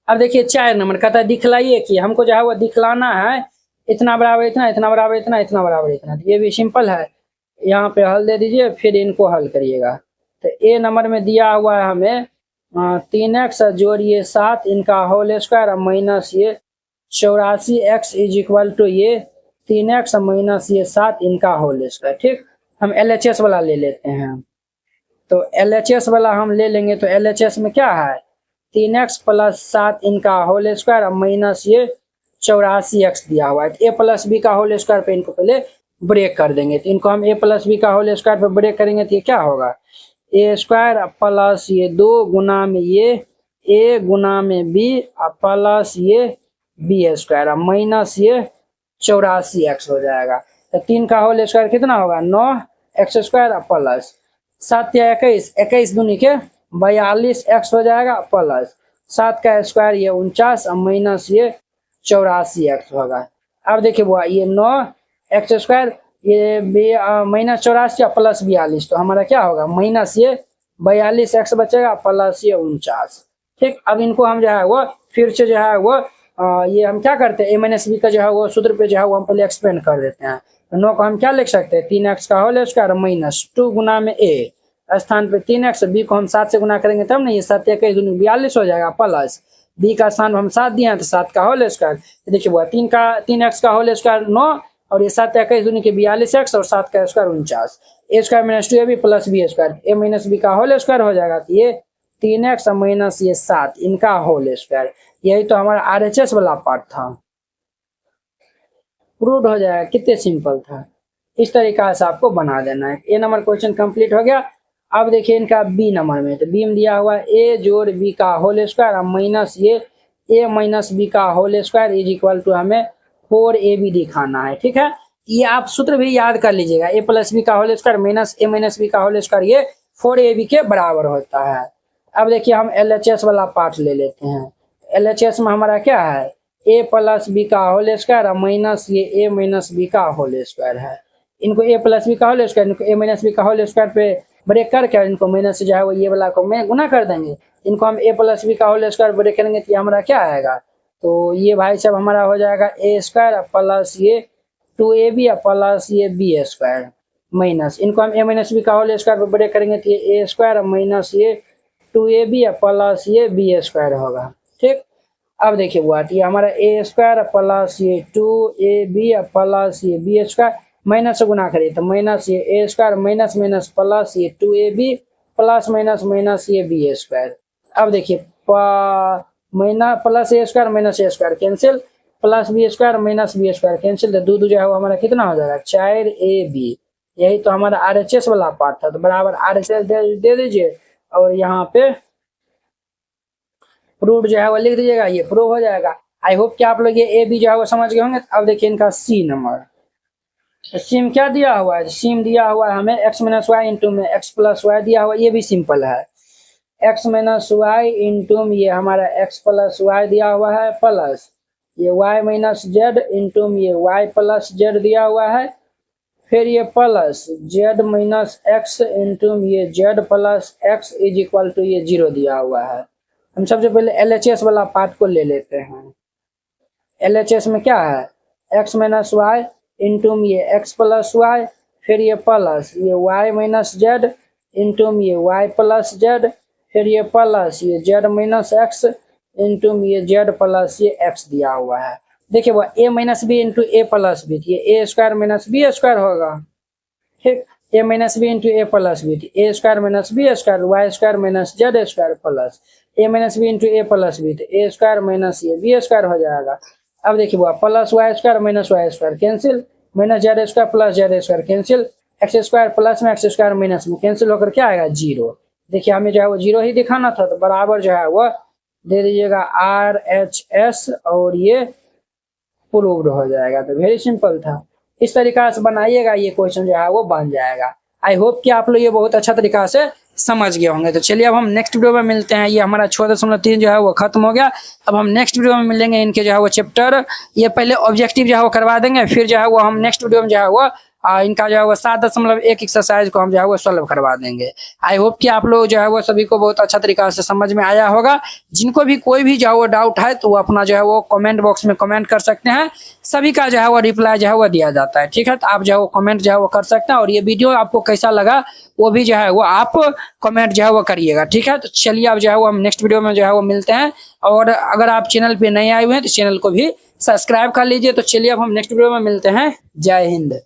अब देखिए 4 नंबर कहता है दिखलाइए कि हमको जो है वो दिखलाना है इतना बराबर इतना, इतना बराबर इतना, इतना बराबर इतना। तो ये भी सिंपल है। यहाँ पे हल दे दीजिए फिर इनको हल करिएगा। तो ए नंबर में दिया हुआ है हमें 3x जोड़िए 7 इनका होल स्क्वायर माइनस ये 84 x इज इक्वल टू ये 3x माइनस ये 7 इनका होल स्क्वायर। ठीक। हम LHS वाला ले लेते हैं। तो LHS वाला हम ले लेंगे तो LHS में क्या है 3x प्लस 7 इनका होल स्क्वायर माइनस ये 84x दिया हुआ है। तो a प्लस बी का होल स्क्वायर पे इनको पहले ब्रेक कर देंगे। तो इनको हम a प्लस बी का होल स्क्वायर पे ब्रेक करेंगे तो ये क्या होगा a स्क्वायर प्लस ये 2 गुना में ये a गुना में b प्लस ये b स्क्वायर माइनस ये 84x हो जाएगा। तो 3 का होल स्क्वायर कितना होगा 9x स्क्वायर प्लस 7 या 21 दूनी के 42x हो जाएगा प्लस 7 का स्क्वायर ये 49 माइनस ये 84x होगा। अब देखिए बुआ ये 9x स्क्वायर ये माइनस 84 या प्लस 42 तो हमारा क्या होगा माइनस ये 42x बचेगा प्लस ये 49। ठीक। अब इनको हम जो है वो फिर से जो है वो ये हम क्या करते हैं a माइनस बी का जो है वो सूत्र पे जो है वो हम पहले एक्सपेंड कर देते हैं। तो 9 को हम क्या लिख सकते हैं 3x का होल स्क्वायर माइनस 2 गुना में a स्थान पे 3x b को हम 7 से गुना करेंगे तब ना ये 7 या 21 42 हो जाएगा प्लस b का स्थान हम 7 दिए हैं तो 7 का होल स्क्वायर। देखिए वो 3x का होल स्क्वायर 9 और ये 7 या 21 के 42x और 7 का square 49 a square minus 2ab plus b square a minus b का होल स्क्वायर हो जाएगा। तो ये 3x माइनस ये 7 इनका होल स्क्वायर। यही तो हमारा RHS वाला पार्ट था। प्रूव हो जाएगा। कितने सिंपल था। इस तरीका से आपको बना देना है। ए नंबर क्वेश्चन कंप्लीट हो गया। अब देखिए इनका बी नंबर में। तो बी में दिया हुआ है a जोड़ b का होल स्क्वायर माइनस ये a माइनस b का whole square is equal to हमें 4ab दिखाना है। ठीक है। ये आप सूत्र भी याद कर लीजिएगा a प्लस बी का whole square minus a minus B का होल स्क्वायर ये 4ab के बराबर होता है। अब देखिए हम LHS वाला पार्ट ले लेते हैं। LHS में हमारा क्या है a प्लस बी का होल स्क्वायर माइनस ये a माइनस बी का होल स्क्वायर है। इनको a प्लस बी का होल स्क्वायर इनको a माइनस बी का होल स्क्वायर पे ब्रेक करके इनको माइनस से जो है वो ये वाला को मैं गुना कर देंगे। इनको हम a प्लस बी का होल स्क्वायर ब्रेक करेंगे तो ये हमारा क्या आएगा तो ये भाई साहब हमारा हो जाएगा a स्क्वायर प्लस ये 2ab प्लस ये b स्क्वायर माइनस इनको हम a माइनस बी का होल स्क्वायर पे ब्रेक करेंगे तो ये a स्क्वायर माइनस ये 2ab प्लस ये b स्क्वायर होगा। ठीक। अब देखिए वो ये हमारा a स्क्वायर प्लस ये 2ab प्लस ये b स्क्वायर माइनस से गुना करिए तो माइनस ये a square minus minus plus ये 2ab प्लस माइनस माइनस ये b स्क्वायर। अब देखिए minus plus a square minus a square cancel plus b square minus b square cancel तो 2 जो है वो हमारा कितना हो जाएगा 4ab। यही तो हमारा RHS वाला पार्ट था। तो बराबर RHS दे दीजिए और यहाँ पे प्रूव जो है वो लिख दीजिएगा। ये प्रूव हो जाएगा। आई होप कि आप लोग ये ए बी जो है वो समझ गए होंगे। अब देखिए इनका सी नंबर। सी में क्या दिया हुआ है सी में दिया हुआ है हमें x माइनस वाई इंटू में x प्लस वाई दिया हुआ है। ये भी सिंपल है x माइनस वाई इंटू में ये हमारा x प्लस वाई दिया हुआ है प्लस ये y माइनस जेड इंटू में ये y प्लस जेड दिया हुआ है फिर ये plus z minus x into में ये z plus x is equal to ये 0 दिया हुआ है। हम सबसे पहले LHS वाला पार्ट को ले लेते हैं। LHS में क्या है x माइनस वाई इंटू में ये x प्लस वाई फिर ये प्लस ये y माइनस जेड इंटू में ये y प्लस जेड फिर ये प्लस ये z माइनस x इंटू में ये z प्लस ये x दिया हुआ है। देखिए वो a minus b into a plus b ये a square minus B square होगा। ठीक। a minus b into a plus b a square minus B square y square minus z square plus a minus b into a plus b a square minus ये b square हो जाएगा। अब देखिए वो plus y square minus y square cancel, minus z square plus z square cancel, x square plus में x square minus में cancel होकर क्या आएगा 0। देखिए हमें जो है वो 0 ही दिखाना था, तो बराबर जो है वो दे दीजिएगा RHS और ये प्रूव्ड हो जाएगा। तो वेरी सिंपल था, इस तरीका से बनाइएगा, ये क्वेश्चन जो है वो बन जाएगा। आई होप कि आप लोग ये बहुत अच्छा तरीका से समझ गए होंगे। तो चलिए अब हम नेक्स्ट वीडियो में मिलते हैं। ये हमारा 6.3 जो है वो खत्म हो गया। अब हम नेक्स्ट वीडियो में मिलेंगे, इनके जो है वो चैप्टर ये पहले ऑब्जेक्टिव जो है वो करवा देंगे, फिर जो है वो हम नेक्स्ट वीडियो में जो है वो इनका जो है वो 7.1 एक्सरसाइज को हम जो है वो सॉल्व करवा देंगे। आई होप कि आप लोग जो है वो सभी को बहुत अच्छा तरीका से समझ में आया होगा। जिनको भी कोई भी जो है वो डाउट है तो वो अपना जो है वो कमेंट बॉक्स में कमेंट कर सकते हैं, सभी का जो है वो रिप्लाई जो है वो दिया जाता है। ठीक है, तो आप जो है वो कमेंट जो है वो कर सकते हैं, और ये वीडियो आपको कैसा लगा वो भी जो है वो आप कमेंट जो है वो करिएगा। ठीक है, तो चलिए अब जो है वो हम नेक्स्ट वीडियो में जो है वो मिलते हैं, और अगर आप चैनल पे नए आए हुए हैं तो चैनल को भी सब्सक्राइब कर लीजिए। तो चलिए अब हम नेक्स्ट वीडियो में मिलते हैं। जय हिंद।